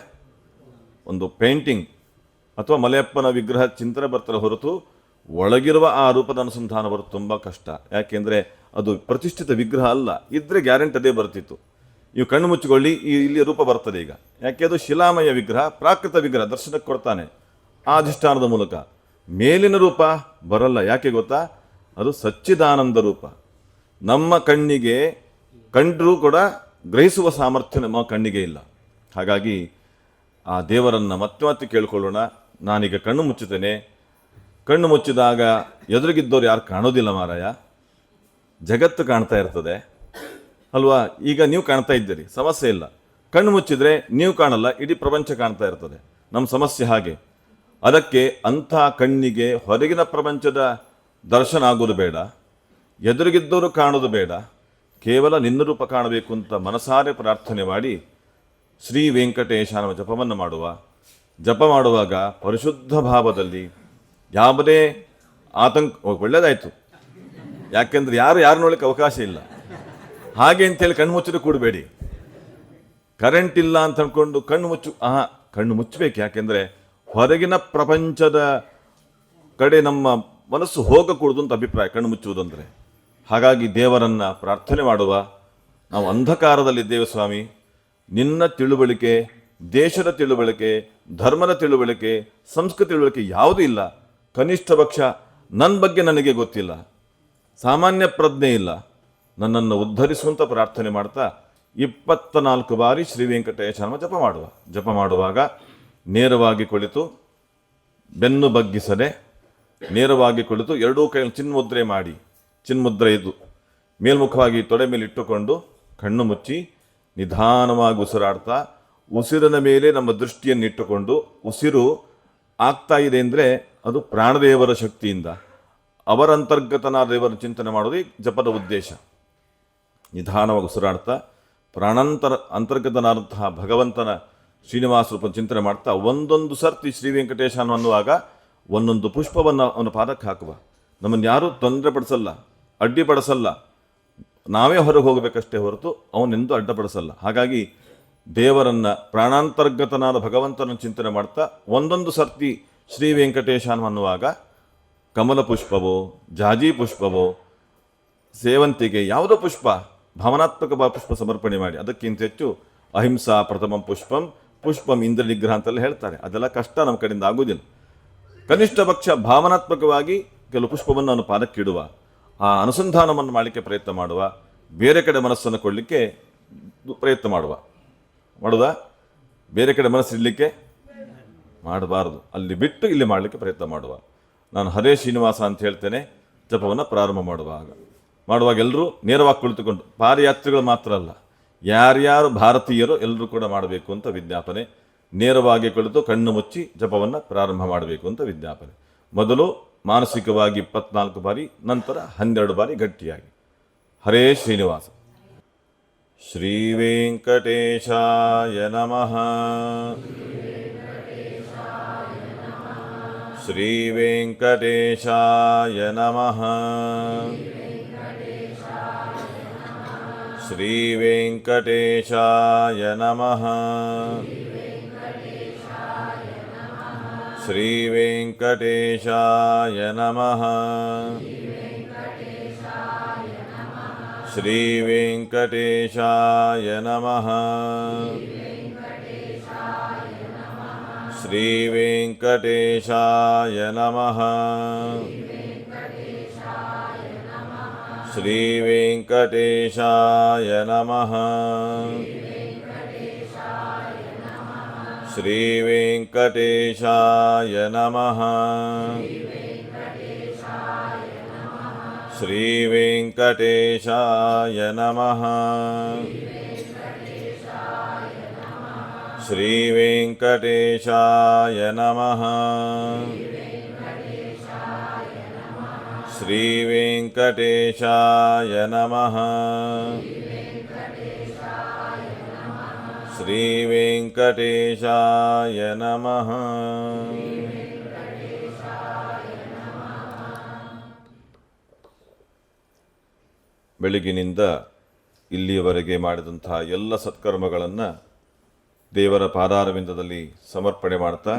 ಒಂದು ಪೇಂಟಿಂಗ್ ಅಥವಾ ಮಲೆಯಪ್ಪನ ವಿಗ್ರಹ ಚಿಂತನೆ ಬರ್ತಾರೆ ಹೊರತು ಒಳಗಿರುವ ಆ ರೂಪದ ಅನುಸಂಧಾನ ಬರೋದು ತುಂಬ ಕಷ್ಟ. ಯಾಕೆಂದರೆ ಅದು ಪ್ರತಿಷ್ಠಿತ ವಿಗ್ರಹ ಅಲ್ಲ. ಇದ್ರೆ ಗ್ಯಾರಂಟಿ ಅದೇ ಬರ್ತಿತ್ತು. ನೀವು ಕಣ್ಣು ಮುಚ್ಚಿಕೊಳ್ಳಿ, ಇಲ್ಲಿ ರೂಪ ಬರ್ತದೆ ಈಗ. ಯಾಕೆ ಅದು ಶಿಲಾಮಯ ವಿಗ್ರಹ, ಪ್ರಾಕೃತ ವಿಗ್ರಹ, ದರ್ಶನಕ್ಕೆ ಕೊಡ್ತಾನೆ ಆ ಅಧಿಷ್ಠಾನದ ಮೂಲಕ. ಮೇಲಿನ ರೂಪ ಬರಲ್ಲ. ಯಾಕೆ ಗೊತ್ತಾ? ಅದು ಸಚ್ಚಿದಾನಂದ ರೂಪ. ನಮ್ಮ ಕಣ್ಣಿಗೆ ಕಂಡರೂ ಕೂಡ ಗ್ರಹಿಸುವ ಸಾಮರ್ಥ್ಯ ನಮ್ಮ ಕಣ್ಣಿಗೆ ಇಲ್ಲ. ಹಾಗಾಗಿ ಆ ದೇವರನ್ನು ಮತ್ತೆ ಮತ್ತೆ ಕೇಳ್ಕೊಳ್ಳೋಣ. ನಾನೀಗ ಕಣ್ಣು ಮುಚ್ಚುತ್ತೇನೆ. ಕಣ್ಣು ಮುಚ್ಚಿದಾಗ ಎದುರಿಗಿದ್ದವ್ರು ಯಾರು ಕಾಣೋದಿಲ್ಲ ಮಾರಾಯ, ಜಗತ್ತು ಕಾಣ್ತಾ ಇರ್ತದೆ ಅಲ್ವಾ? ಈಗ ನೀವು ಕಾಣ್ತಾ ಇದ್ದೀರಿ, ಸಮಸ್ಯೆ ಇಲ್ಲ. ಕಣ್ಣು ಮುಚ್ಚಿದ್ರೆ ನೀವು ಕಾಣಲ್ಲ, ಇಡೀ ಪ್ರಪಂಚ ಕಾಣ್ತಾ ಇರ್ತದೆ. ನಮ್ಮ ಸಮಸ್ಯೆ ಹಾಗೆ. ಅದಕ್ಕೆ ಅಂಥ ಕಣ್ಣಿಗೆ ಹೊರಗಿನ ಪ್ರಪಂಚದ ದರ್ಶನ ಆಗೋದು ಬೇಡ, ಎದುರಿಗಿದ್ದವರು ಕಾಣೋದು ಬೇಡ, ಕೇವಲ ನಿನ್ನ ರೂಪ ಕಾಣಬೇಕು ಅಂತ ಮನಸಾರೆ ಪ್ರಾರ್ಥನೆ ಮಾಡಿ ಶ್ರೀ ವೆಂಕಟೇಶನ ಜಪವನ್ನು ಮಾಡುವ. ಜಪ ಮಾಡುವಾಗ ಪರಿಶುದ್ಧ ಭಾವದಲ್ಲಿ ಯಾವುದೇ ಆತಂಕ. ಒಳ್ಳೆಯದಾಯಿತು, ಯಾಕೆಂದ್ರೆ ಯಾರು ನೋಡಲಿಕ್ಕೆ ಅವಕಾಶ ಇಲ್ಲ. ಹಾಗೆ ಅಂತೇಳಿ ಕಣ್ಣು ಮುಚ್ಚಿದ್ರೆ ಕೂಡಬೇಡಿ. ಕರೆಂಟ್ ಇಲ್ಲ ಅಂತ ಅಂದ್ಕೊಂಡು ಕಣ್ಣು ಮುಚ್ಚಬೇಕು. ಯಾಕೆಂದರೆ ಹೊರಗಿನ ಪ್ರಪಂಚದ ಕಡೆ ನಮ್ಮ ಮನಸ್ಸು ಹೋಗಕೂಡದು ಅಂತ ಅಭಿಪ್ರಾಯ ಕಣ್ಣು ಮುಚ್ಚುವುದಂದರೆ. ಹಾಗಾಗಿ ದೇವರನ್ನು ಪ್ರಾರ್ಥನೆ ಮಾಡುವ. ನಾವು ಅಂಧಕಾರದಲ್ಲಿದ್ದೇವೆ ಸ್ವಾಮಿ, ನಿನ್ನ ತಿಳುವಳಿಕೆ, ದೇಶದ ತಿಳುವಳಿಕೆ, ಧರ್ಮದ ತಿಳುವಳಿಕೆ, ಸಂಸ್ಕೃತಿ ತಿಳುವಳಿಕೆ ಯಾವುದೂ ಇಲ್ಲ. ಕನಿಷ್ಠ ಪಕ್ಷ ನನ್ನ ಬಗ್ಗೆ ನನಗೆ ಗೊತ್ತಿಲ್ಲ, ಸಾಮಾನ್ಯ ಪ್ರಜ್ಞೆ ಇಲ್ಲ. ನನ್ನನ್ನು ಉದ್ಧರಿಸುವಂತ ಪ್ರಾರ್ಥನೆ ಮಾಡ್ತಾ 24 ಬಾರಿ ಶ್ರೀ ವೆಂಕಟೇಶನ ಜಪ ಮಾಡುವಾಗ ನೇರವಾಗಿ ಕುಳಿತು, ಬೆನ್ನು ಬಗ್ಗಿಸದೆ ನೇರವಾಗಿ ಕುಳಿತು, ಎರಡೂ ಕೈ ಚಿನ್ಮುದ್ರೆ ಮಾಡಿ, ಚಿನ್ಮುದ್ರೆ ಇದು ಮೇಲ್ಮುಖವಾಗಿ ತೊಡೆ ಮೇಲೆ ಇಟ್ಟುಕೊಂಡು ಕಣ್ಣು ಮುಚ್ಚಿ ನಿಧಾನವಾಗಿ ಉಸಿರಾಡ್ತಾ, ಉಸಿರಿನ ಮೇಲೆ ನಮ್ಮ ದೃಷ್ಟಿಯನ್ನು ಇಟ್ಟುಕೊಂಡು, ಉಸಿರು ಆಗ್ತಾ ಇದೆ ಅಂದರೆ ಅದು ಪ್ರಾಣದೇವರ ಶಕ್ತಿಯಿಂದ, ಅವರ ಅಂತರ್ಗತನಾದ ದೇವರ ಚಿಂತನೆ ಮಾಡೋದು ಈ ಜಪದ ಉದ್ದೇಶ. ನಿಧಾನವಾಗಿ ಉಸಿರಾಡ್ತಾ ಅಂತರ್ಗತನಾದಂತಹ ಭಗವಂತನ ಶ್ರೀನಿವಾಸ ರೂಪ ಚಿಂತನೆ ಮಾಡ್ತಾ, ಒಂದೊಂದು ಸರ್ತಿ ಶ್ರೀ ವೆಂಕಟೇಶನ ಅನ್ನುವಾಗ ಒಂದೊಂದು ಪುಷ್ಪವನ್ನು ಅವನ ಪಾದಕ್ಕೆ ಹಾಕುವ. ನಮ್ಮನ್ನು ಯಾರೂ ತೊಂದರೆ ಪಡಿಸಲ್ಲ, ಅಡ್ಡಿಪಡಿಸಲ್ಲ. ನಾವೇ ಹೊರಗೆ ಹೋಗಬೇಕಷ್ಟೇ ಹೊರತು ಅವನೆಂದೂ ಅಡ್ಡಪಡಿಸಲ್ಲ. ಹಾಗಾಗಿ ದೇವರನ್ನು, ಪ್ರಾಣಾಂತರ್ಗತನಾದ ಭಗವಂತನ ಚಿಂತನೆ ಮಾಡ್ತಾ ಒಂದೊಂದು ಸರ್ತಿ ಶ್ರೀ ವೆಂಕಟೇಶನ ಅನ್ನುವಾಗ ಕಮಲ ಪುಷ್ಪವೋ, ಜಾಜಿ ಪುಷ್ಪವೋ, ಸೇವಂತಿಗೆ, ಯಾವುದೋ ಪುಷ್ಪ, ಭಾವನಾತ್ಮಕ ಪುಷ್ಪ ಸಮರ್ಪಣೆ ಮಾಡಿ. ಅದಕ್ಕಿಂತ ಹೆಚ್ಚು ಅಹಿಂಸಾ ಪ್ರಥಮಂ ಪುಷ್ಪಂ ಇಂದ್ರ ನಿಗ್ರಹ ಅಂತೆಲ್ಲ ಹೇಳ್ತಾರೆ. ಅದೆಲ್ಲ ಕಷ್ಟ, ನಮ್ಮ ಕಡೆಯಿಂದ ಆಗುವುದಿಲ್ಲ. ಕನಿಷ್ಠ ಪಕ್ಷ ಭಾವನಾತ್ಮಕವಾಗಿ ಕೆಲವು ಪುಷ್ಪವನ್ನು ಅವನು ಪಾದಕ್ಕಿಡುವ, ಆ ಅನುಸಂಧಾನವನ್ನು ಮಾಡಲಿಕ್ಕೆ ಪ್ರಯತ್ನ ಮಾಡುವ. ಬೇರೆ ಕಡೆ ಮನಸ್ಸನ್ನು ಕೊಡಲಿಕ್ಕೆ ಪ್ರಯತ್ನ ಮಾಡುವುದಾ? ಬೇರೆ ಕಡೆ ಮನಸ್ಸಿರಲಿಕ್ಕೆ ಮಾಡಬಾರದು. ಅಲ್ಲಿ ಬಿಟ್ಟು ಇಲ್ಲಿ ಮಾಡಲಿಕ್ಕೆ ಪ್ರಯತ್ನ ಮಾಡುವ. ನಾನು ಹರೇ ಶ್ರೀನಿವಾಸ ಅಂತ ಹೇಳ್ತೇನೆ. ಜಪವನ್ನು ಪ್ರಾರಂಭ ಮಾಡುವಾಗ ಎಲ್ಲರೂ ನೇರವಾಗಿ ಕುಳಿತುಕೊಂಡು, ಪಾದಯಾತ್ರಿಗಳು ಮಾತ್ರ ಅಲ್ಲ, ಯಾರ್ಯಾರು ಭಾರತೀಯರು ಎಲ್ಲರೂ ಕೂಡ ಮಾಡಬೇಕು ಅಂತ ವಿಜ್ಞಾಪನೆ. ನೇರವಾಗಿ ಕುಳಿತು ಕಣ್ಣು ಮುಚ್ಚಿ ಜಪವನ್ನು ಪ್ರಾರಂಭ ಮಾಡಬೇಕು ಅಂತ ವಿಜ್ಞಾಪನೆ. ಮೊದಲು ಮಾನಸಿಕವಾಗಿ 24 ಬಾರಿ, ನಂತರ 12 ಬಾರಿ ಗಟ್ಟಿಯಾಗಿ. ಹರೇ ಶ್ರೀನಿವಾಸ. ಶ್ರೀ ವೆಂಕಟೇಶಾಯ ನಮಃ. ಶ್ರೀ ವೆಂಕಟೇಶಾಯ ನಮಃ. ಶ್ರೀ ವೆಂಕಟೇಶಾಯ ನಮಃ. ಶ್ರೀ ವೆಂಕಟೇಶಾಯ ನಮಃ. ಶ್ರೀ ವೆಂಕಟೇಶಾಯ ನಮಃ. ಶ್ರೀ ವೆಂಕಟೇಶಾಯ ನಮಃ. ಶ್ರೀ ವೆಂಕಟೇಶಾಯ ನಮಃ. ಶ್ರೀ ವೆಂಕಟೇಶಾಯ ನಮಃ. ಶ್ರೀ ವೆಂಕಟೇಶಾಯ ನಮಃ. ಶ್ರೀ ವೆಂಕಟೇಶಾಯ ನಮಃ. ಶ್ರೀ ವೆಂಕಟೇಶಾಯ ನಮಃ. ಶ್ರೀ ವೆಂಕಟೇಶಾಯ ನಮಃ. ಬೆಳಗಿನಿಂದ ಇಲ್ಲಿಯವರೆಗೆ ಮಾಡಿದಂತಹ ಎಲ್ಲ ಸತ್ಕರ್ಮಗಳನ್ನು ದೇವರ ಪಾದಾರವಿಂದದಲ್ಲಿ ಸಮರ್ಪಣೆ ಮಾಡ್ತಾ,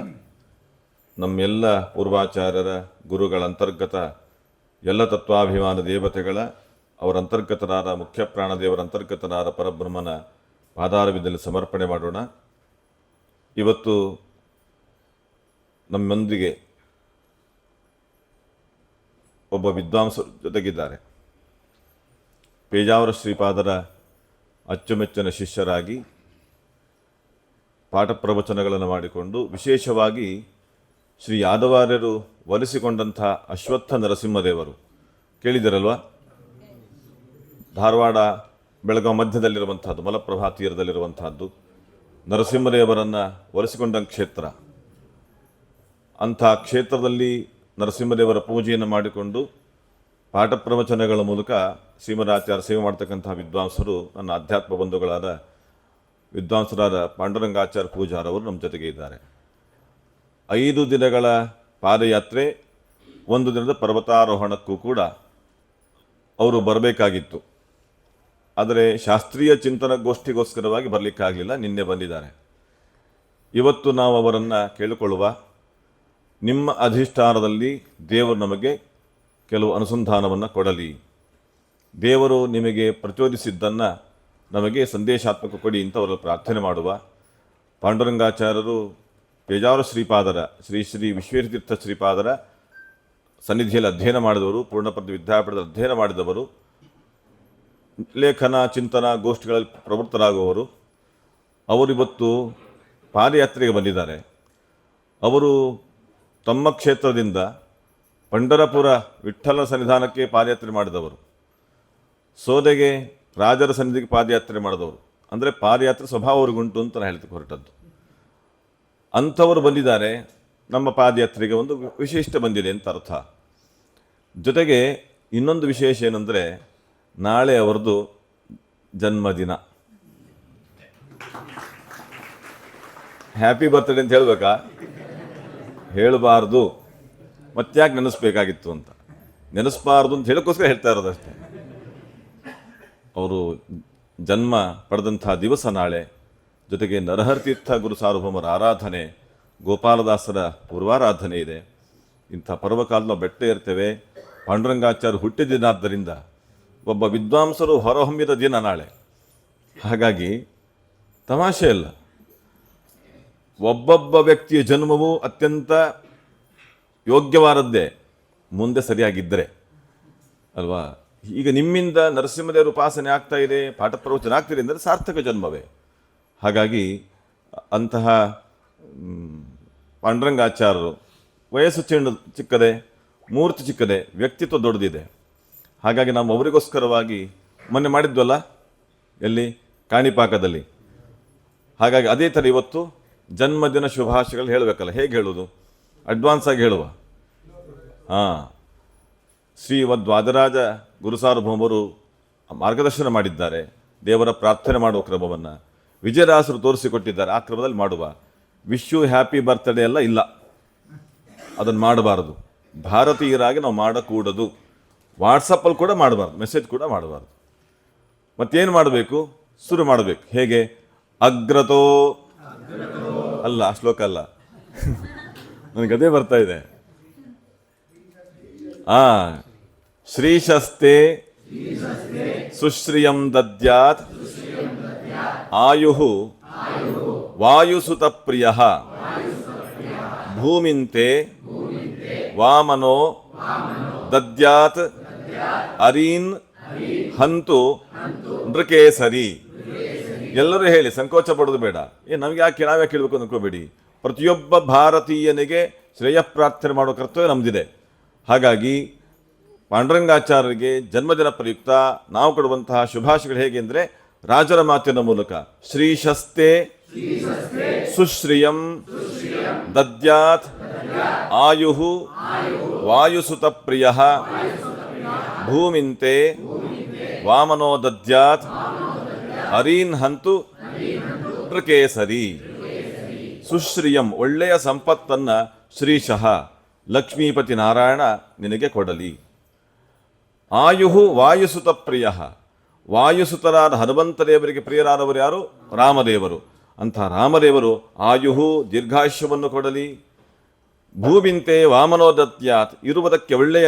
ನಮ್ಮೆಲ್ಲ ಪೂರ್ವಾಚಾರ್ಯರ ಗುರುಗಳ ಅಂತರ್ಗತ ಎಲ್ಲ ತತ್ವಾಭಿಮಾನ ದೇವತೆಗಳ ಅವರ ಅಂತರ್ಗತನಾದ ಮುಖ್ಯ ಪ್ರಾಣದೇವರ ಅಂತರ್ಗತನಾದ ಪರಬ್ರಹ್ಮನ ಪಾದಾರವಿಂದದಲ್ಲಿ ಸಮರ್ಪಣೆ ಮಾಡೋಣ. ಇವತ್ತು ನಮ್ಮೊಂದಿಗೆ ಒಬ್ಬ ವಿದ್ವಾಂಸರು ಜೊತೆಗಿದ್ದಾರೆ. ಪೇಜಾವರ ಶ್ರೀಪಾದರ ಅಚ್ಚುಮೆಚ್ಚಿನ ಶಿಷ್ಯರಾಗಿ ಪಾಠ ಪ್ರವಚನಗಳನ್ನು ಮಾಡಿಕೊಂಡು, ವಿಶೇಷವಾಗಿ ಶ್ರೀ ಯಾದವಾರ್ಯರು ಒಲಿಸಿಕೊಂಡಂಥ ಅಶ್ವತ್ಥ ನರಸಿಂಹದೇವರು ಕೇಳಿದಿರಲ್ವ? ಧಾರವಾಡ ಬೆಳಗಾವಿ ಮಧ್ಯದಲ್ಲಿರುವಂಥದ್ದು, ಮಲಪ್ರಭಾ ತೀರದಲ್ಲಿರುವಂಥದ್ದು ನರಸಿಂಹದೇವರನ್ನು ಒಲಿಸಿಕೊಂಡ ಕ್ಷೇತ್ರ. ಅಂಥ ಕ್ಷೇತ್ರದಲ್ಲಿ ನರಸಿಂಹದೇವರ ಪೂಜೆಯನ್ನು ಮಾಡಿಕೊಂಡು ಪಾಠ ಪ್ರವಚನಗಳ ಮೂಲಕ ಶ್ರೀಮದಾಚಾರ್ಯ ಸೇವೆ ಮಾಡ್ತಕ್ಕಂಥ ವಿದ್ವಾಂಸರು, ನನ್ನ ಅಧ್ಯಾತ್ಮ ಬಂಧುಗಳಾದ ವಿದ್ವಾಂಸರಾದ ಪಾಂಡುರಂಗಾಚಾರ್ಯ ಪೂಜಾರವರು ನಮ್ಮ ಜೊತೆಗೆ ಇದ್ದಾರೆ. 5 ದಿನಗಳ ಪಾದಯಾತ್ರೆ, 1 ದಿನದ ಪರ್ವತಾರೋಹಣಕ್ಕೂ ಕೂಡ ಅವರು ಬರಬೇಕಾಗಿತ್ತು. ಆದರೆ ಶಾಸ್ತ್ರೀಯ ಚಿಂತನ ಗೋಷ್ಠಿಗೋಸ್ಕರವಾಗಿ ಬರಲಿಕ್ಕಾಗಲಿಲ್ಲ, ನಿನ್ನೆ ಬಂದಿದ್ದಾರೆ. ಇವತ್ತು ನಾವು ಅವರನ್ನು ಕೇಳಿಕೊಳ್ಳುವ, ನಿಮ್ಮ ಅಧಿಷ್ಠಾನದಲ್ಲಿ ದೇವರು ನಮಗೆ ಕೆಲವು ಅನುಸಂಧಾನವನ್ನು ಕೊಡಲಿ, ದೇವರು ನಿಮಗೆ ಪ್ರಚೋದಿಸಿದ್ದನ್ನು ನಮಗೆ ಸಂದೇಶಾತ್ಮಕ ಕೊಡಿ ಅಂತ ಅವರಲ್ಲಿ ಪ್ರಾರ್ಥನೆ ಮಾಡುವ. ಪಾಂಡುರಂಗಾಚಾರ್ಯರು ಪೇಜಾವರ ಶ್ರೀಪಾದರ ಶ್ರೀ ಶ್ರೀ ವಿಶ್ವೇಶತೀರ್ಥ ಶ್ರೀಪಾದರ ಸನ್ನಿಧಿಯಲ್ಲಿ ಅಧ್ಯಯನ ಮಾಡಿದವರು, ಪೂರ್ಣಪ್ರಜ್ಞ ವಿದ್ಯಾಪೀಠದ ಅಧ್ಯಯನ ಮಾಡಿದವರು, ಲೇಖನ ಚಿಂತನ ಗೋಷ್ಠಿಗಳಲ್ಲಿ ಪ್ರವೃತ್ತರಾಗುವವರು. ಅವರಿವತ್ತು ಪಾದಯಾತ್ರೆಗೆ ಬಂದಿದ್ದಾರೆ. ಅವರು ತಮ್ಮ ಕ್ಷೇತ್ರದಿಂದ ಪಂಢರಪುರ ವಿಠ್ಠಲ ಸನ್ನಿಧಾನಕ್ಕೆ ಪಾದಯಾತ್ರೆ ಮಾಡಿದವರು, ಸೋದೆಗೆ ರಾಜರ ಸನ್ನಿಧಿಗೆ ಪಾದಯಾತ್ರೆ ಮಾಡಿದವರು. ಅಂದರೆ ಪಾದಯಾತ್ರೆ ಸ್ವಭಾವ ಅವ್ರಿಗುಂಟು ಅಂತ ನಾನು ಹೇಳ್ತಕ್ಕೆ ಹೊರಟದ್ದು. ಅಂಥವರು ಬಂದಿದ್ದಾರೆ. ನಮ್ಮ ಪಾದಯಾತ್ರೆಗೆ ಒಂದು ವಿಶಿಷ್ಟ ಬಂದಿದೆ ಅಂತ ಅರ್ಥ. ಜೊತೆಗೆ ಇನ್ನೊಂದು ವಿಶೇಷ ಏನಂದರೆ, ನಾಳೆ ಅವರದು ಜನ್ಮದಿನ. ಹ್ಯಾಪಿ ಬರ್ತ್ಡೇ ಅಂತ ಹೇಳಬೇಕಾ? ಹೇಳಬಾರ್ದು, ಮತ್ತ್ಯಾಕೆ ನೆನೆಸ್ಬೇಕಾಗಿತ್ತು ಅಂತ. ನೆನೆಸ್ಬಾರ್ದು ಅಂತ ಹೇಳೋಕ್ಕೋಸ್ಕರ ಹೇಳ್ತಾ ಇರೋದಷ್ಟೇ. ಅವರು ಜನ್ಮ ಪಡೆದಂಥ ದಿವಸ ನಾಳೆ. ಜೊತೆಗೆ ನರಹರಿತೀರ್ಥ ಗುರು ಸಾರ್ವಭೌಮರ ಆರಾಧನೆ, ಗೋಪಾಲದಾಸರ ಪೂರ್ವಾರಾಧನೆ ಇದೆ. ಇಂಥ ಪರ್ವಕಾಲ ನಾವು ಬೆಟ್ಟ ಇರ್ತೇವೆ. ಪಾಂಡುರಂಗಾಚಾರ್ಯ ಹುಟ್ಟಿದ ದಿನಾದ್ದರಿಂದ ಒಬ್ಬ ವಿದ್ವಾಂಸರು ಹೊರಹೊಮ್ಮಿದ ದಿನ ನಾಳೆ. ಹಾಗಾಗಿ ತಮಾಷೆ ಇಲ್ಲ. ಒಬ್ಬೊಬ್ಬ ವ್ಯಕ್ತಿಯ ಜನ್ಮವು ಅತ್ಯಂತ ಯೋಗ್ಯವಾದದ್ದೇ, ಮುಂದೆ ಸರಿಯಾಗಿದ್ದರೆ ಅಲ್ವಾ. ಈಗ ನಿಮ್ಮಿಂದ ನರಸಿಂಹದೇವರ ಉಪಾಸನೆ ಆಗ್ತಾ ಇದೆ, ಪಾಠ ಪ್ರವಚನ ಆಗ್ತಿದೆ ಅಂದರೆ ಸಾರ್ಥಕ ಜನ್ಮವೇ. ಹಾಗಾಗಿ ಅಂತಹ ಪಾಂಡುರಂಗಾಚಾರ್ಯರು ವಯಸ್ಸು ಚಿಕ್ಕದೆ, ಮೂರ್ತಿ ಚಿಕ್ಕದೆ, ವ್ಯಕ್ತಿತ್ವ ದೊಡ್ಡದಿದೆ. ಹಾಗಾಗಿ ನಾವು ಅವರಿಗೋಸ್ಕರವಾಗಿ ಮೊನ್ನೆ ಮಾಡಿದ್ವಲ್ಲ ಎಲ್ಲಿ, ಕಾಣಿಪಾಕದಲ್ಲಿ. ಹಾಗಾಗಿ ಅದೇ ಥರ ಇವತ್ತು ಜನ್ಮದಿನ ಶುಭಾಶಯಗಳು ಹೇಳಬೇಕಲ್ಲ. ಹೇಗೆ ಹೇಳೋದು? ಅಡ್ವಾನ್ಸ್ ಆಗಿ ಹೇಳುವ. ಶ್ರೀಮದ್ ವಾದರಾಜ ಗುರುಸಾರ್ವಭೌಮರು ಮಾರ್ಗದರ್ಶನ ಮಾಡಿದ್ದಾರೆ. ದೇವರ ಪ್ರಾರ್ಥನೆ ಮಾಡುವ ಕ್ರಮವನ್ನು ವಿಜಯದಾಸರು ತೋರಿಸಿಕೊಟ್ಟಿದ್ದಾರೆ. ಆ ಕ್ರಮದಲ್ಲಿ ಮಾಡುವ. ವಿಶ್ ಯು ಹ್ಯಾಪಿ ಬರ್ತ್ಡೇ ಎಲ್ಲ ಇಲ್ಲ, ಅದನ್ನು ಮಾಡಬಾರದು. ಭಾರತೀಯರಾಗಿ ನಾವು ಮಾಡಕೂಡದು. ವಾಟ್ಸಪ್ಪಲ್ಲಿ ಕೂಡ ಮಾಡಬಾರ್ದು, ಮೆಸೇಜ್ ಕೂಡ ಮಾಡಬಾರ್ದು. ಮತ್ತೇನು ಮಾಡಬೇಕು? ಶುರು ಮಾಡಬೇಕು. ಹೇಗೆ? ಅಗ್ರತೋ ಅಲ್ಲ, ಆ ಶ್ಲೋಕ ಅಲ್ಲ, ನನಗದೇ ಬರ್ತಾ ಇದೆ. ಶ್ರೀಶಸ್ತೆ ಸುಶ್ರಿಯಂ ದದ್ಯಾತ್ ಆಯುಹು ವಾಯುಸುತ ಪ್ರಿಯ ಭೂಮಿಂತೆ ವಾಮನೋ ದದ್ಯಾತ್ ಅರೀನ್ ಹಂತು ನೃಕೇಸರಿ. ಎಲ್ಲರೂ ಹೇಳಿ, ಸಂಕೋಚ ಪಡೋದು ಬೇಡ. ನಮ್ಗೆ ನಾವೇ ಕೇಳಬೇಕು ಅಂದ್ಕೋಬೇಡಿ. ಪ್ರತಿಯೊಬ್ಬ ಭಾರತೀಯನಿಗೆ ಶ್ರೇಯ ಪ್ರಾರ್ಥನೆ ಮಾಡೋ ಕರ್ತವ್ಯ ನಮ್ದಿದೆ. ಹಾಗಾಗಿ ಪಾಂಡುರಂಗಾಚಾರ್ಯರಿಗೆ ಜನ್ಮದಿನ ಪ್ರಯುಕ್ತ ನಾವು ಕೊಡುವಂತಹ ಶುಭಾಶಯಗಳು ಹೇಗೆ ಅಂದರೆ, ರಾಜರ ಮಾತಿನ ಮೂಲಕ ಶ್ರೀಶಸ್ತೆ ಸುಶ್ರಿಯಂ ದದ್ಯಾತ್ ಆಯುಹು ವಾಯುಸುತ ಪ್ರಿಯ ಭೂಮಿಂತೆ ವಾಮನೋ ದದ್ಯಾತ್ ಅರೀನ್ ಹಂತು ನೃಕೇಸರಿ. ಸುಶ್ರಿಯಂ, ಒಳ್ಳೆಯ ಸಂಪತ್ತನ್ನು ಶ್ರೀಶಃ ಲಕ್ಷ್ಮೀಪತಿ ನಾರಾಯಣ ನಿನಗೆ ಕೊಡಲಿ. ಆಯುಹು ವಾಯುಸುತ ಪ್ರಿಯ, ವಾಯುಸುತರಾದ ಹನುಮಂತದೇವರಿಗೆ ಪ್ರಿಯರಾದವರು ಯಾರು? ರಾಮದೇವರು. ಅಂತಹ ರಾಮದೇವರು ಆಯುಹು ದೀರ್ಘಾಯುಷ್ಯವನ್ನು ಕೊಡಲಿ. ಭೂಮಿಂತೆ ವಾಮನೋ ದದ್ಯಾತ್, ಇರುವುದಕ್ಕೆ ಒಳ್ಳೆಯ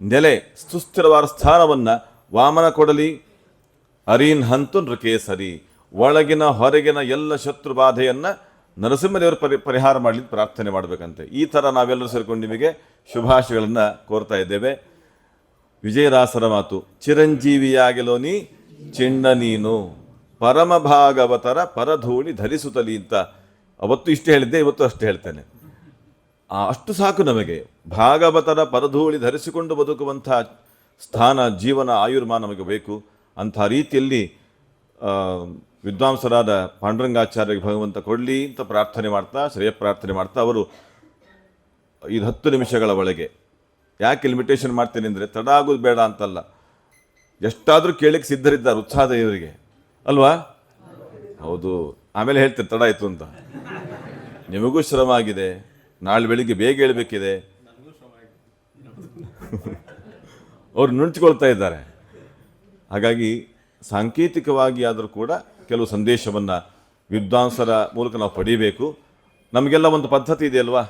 ನೆಲೆ ಸುಸ್ಥಿರವಾದ ಸ್ಥಾನವನ್ನು ವಾಮನ ಕೊಡಲಿ. ಅರೀನ್ ಹಂತು ನೃಕೇಸರಿ, ಒಳಗಿನ ಹೊರಗಿನ ಎಲ್ಲ ಶತ್ರು ಬಾಧೆಯನ್ನು ನರಸಿಂಹದೇವರು ಪರಿಹಾರ ಮಾಡಲಿಕ್ಕೆ ಪ್ರಾರ್ಥನೆ ಮಾಡಬೇಕಂತೆ. ಈ ಥರ ನಾವೆಲ್ಲರೂ ಸೇರಿಕೊಂಡು ನಿಮಗೆ ಶುಭಾಶಯಗಳನ್ನು ಕೋರ್ತಾ ಇದ್ದೇವೆ. ವಿಜಯದಾಸರ ಮಾತು, ಚಿರಂಜೀವಿಯಾಗಿಲೋ ನೀ ಚಿಣ್ಣ ನೀನು ಪರಮ ಭಾಗವತರ ಪರಧೂಳಿ ಧರಿಸುತ್ತಲಿ ಅಂತ ಅವತ್ತು ಇಷ್ಟು ಹೇಳಿದ್ದೆ, ಇವತ್ತು ಅಷ್ಟು ಹೇಳ್ತೇನೆ. ಅಷ್ಟು ಸಾಕು ನಮಗೆ. ಭಾಗವತರ ಪರಧೂಳಿ ಧರಿಸಿಕೊಂಡು ಬದುಕುವಂಥ ಸ್ಥಾನ, ಜೀವನ, ಆಯುರ್ಮಾನ ನಮಗೆ ಬೇಕು. ಅಂಥ ರೀತಿಯಲ್ಲಿ ವಿದ್ವಾಂಸರಾದ ಪಾಂಡುರಂಗಾಚಾರ್ಯರಿಗೆ ಭಗವಂತ ಕೊಡಲಿ ಅಂತ ಪ್ರಾರ್ಥನೆ ಮಾಡ್ತಾ, ಶ್ರೇಯ ಪ್ರಾರ್ಥನೆ ಮಾಡ್ತಾ, ಅವರು 10 ನಿಮಿಷಗಳ ಒಳಗೆ ಯಾಕೆ ಲಿಮಿಟೇಷನ್ ಮಾಡ್ತೇನೆ ಅಂದರೆ, ತಡ ಆಗೋದು ಬೇಡ ಅಂತಲ್ಲ, ಎಷ್ಟಾದರೂ ಕೇಳಲಿಕ್ಕೆ ಸಿದ್ಧರಿದ್ದಾರೆ ಉತ್ಸಾಹದ ಇವರಿಗೆ ಅಲ್ವಾ? ಹೌದು. ಆಮೇಲೆ ಹೇಳ್ತಾರೆ ತಡ ಆಯಿತು ಅಂತ. ನಿಮಗೂ ಶ್ರಮ ಆಗಿದೆ, ನಾಳೆ ಬೆಳಿಗ್ಗೆ ಬೇಗ ಹೇಳಬೇಕಿದೆ. ಅವರು ನುಂಚಿಕೊಳ್ತಾ ಇದ್ದಾರೆ. ಹಾಗಾಗಿ ಸಾಂಕೇತಿಕವಾಗಿ ಆದರೂ ಕೂಡ ಕೆಲವು ಸಂದೇಶವನ್ನು ವಿದ್ವಾಂಸರ ಮೂಲಕ ನಾವು ಪಡೀಬೇಕು. ನಮಗೆಲ್ಲ ಒಂದು ಪದ್ಧತಿ ಇದೆ ಅಲ್ವಾ?